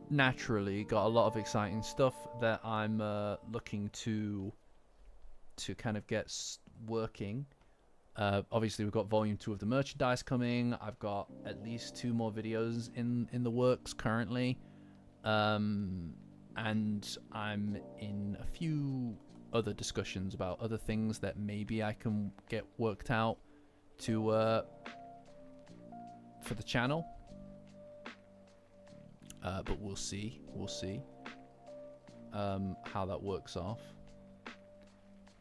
naturally got a lot of exciting stuff that I'm looking to kind of get working. Obviously, we've got volume 2 of the merchandise coming. I've got at least 2 more videos in the works currently. And I'm in a few other discussions about other things that maybe I can get worked out to for the channel. But we'll see. We'll see how that works off.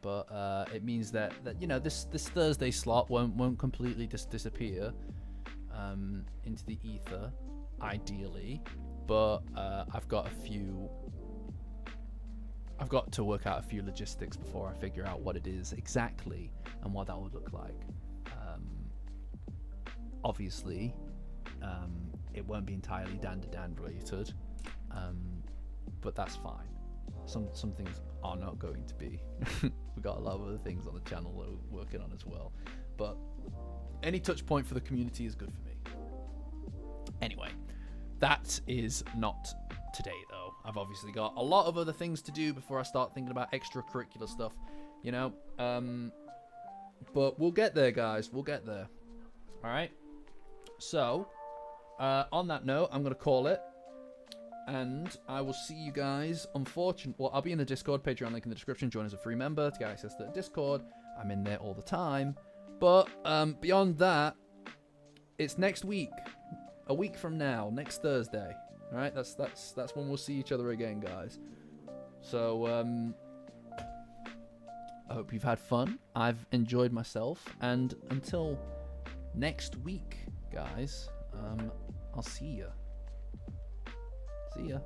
But it means that you know, this Thursday slot won't completely disappear into the ether, ideally. But I've got to work out a few logistics before I figure out what it is exactly and what that would look like. Obviously, it won't be entirely Dandadan related, but that's fine. Some things are not going to be. We've got a lot of other things on the channel that we're working on as well. But any touch point for the community is good for me. Anyway, that is not today though. I've obviously got a lot of other things to do before I start thinking about extracurricular stuff, you know. But we'll get there, guys. We'll get there. All right. So, on that note, I'm gonna call it, and I will see you guys. Well, I'll be in the Discord. Patreon link in the description. Join as a free member to get access to the Discord. I'm in there all the time. But beyond that, it's next week. A week from now, next Thursday. All right, that's when we'll see each other again, guys. So I hope you've had fun. I've enjoyed myself, and until next week, guys, I'll see ya. See ya.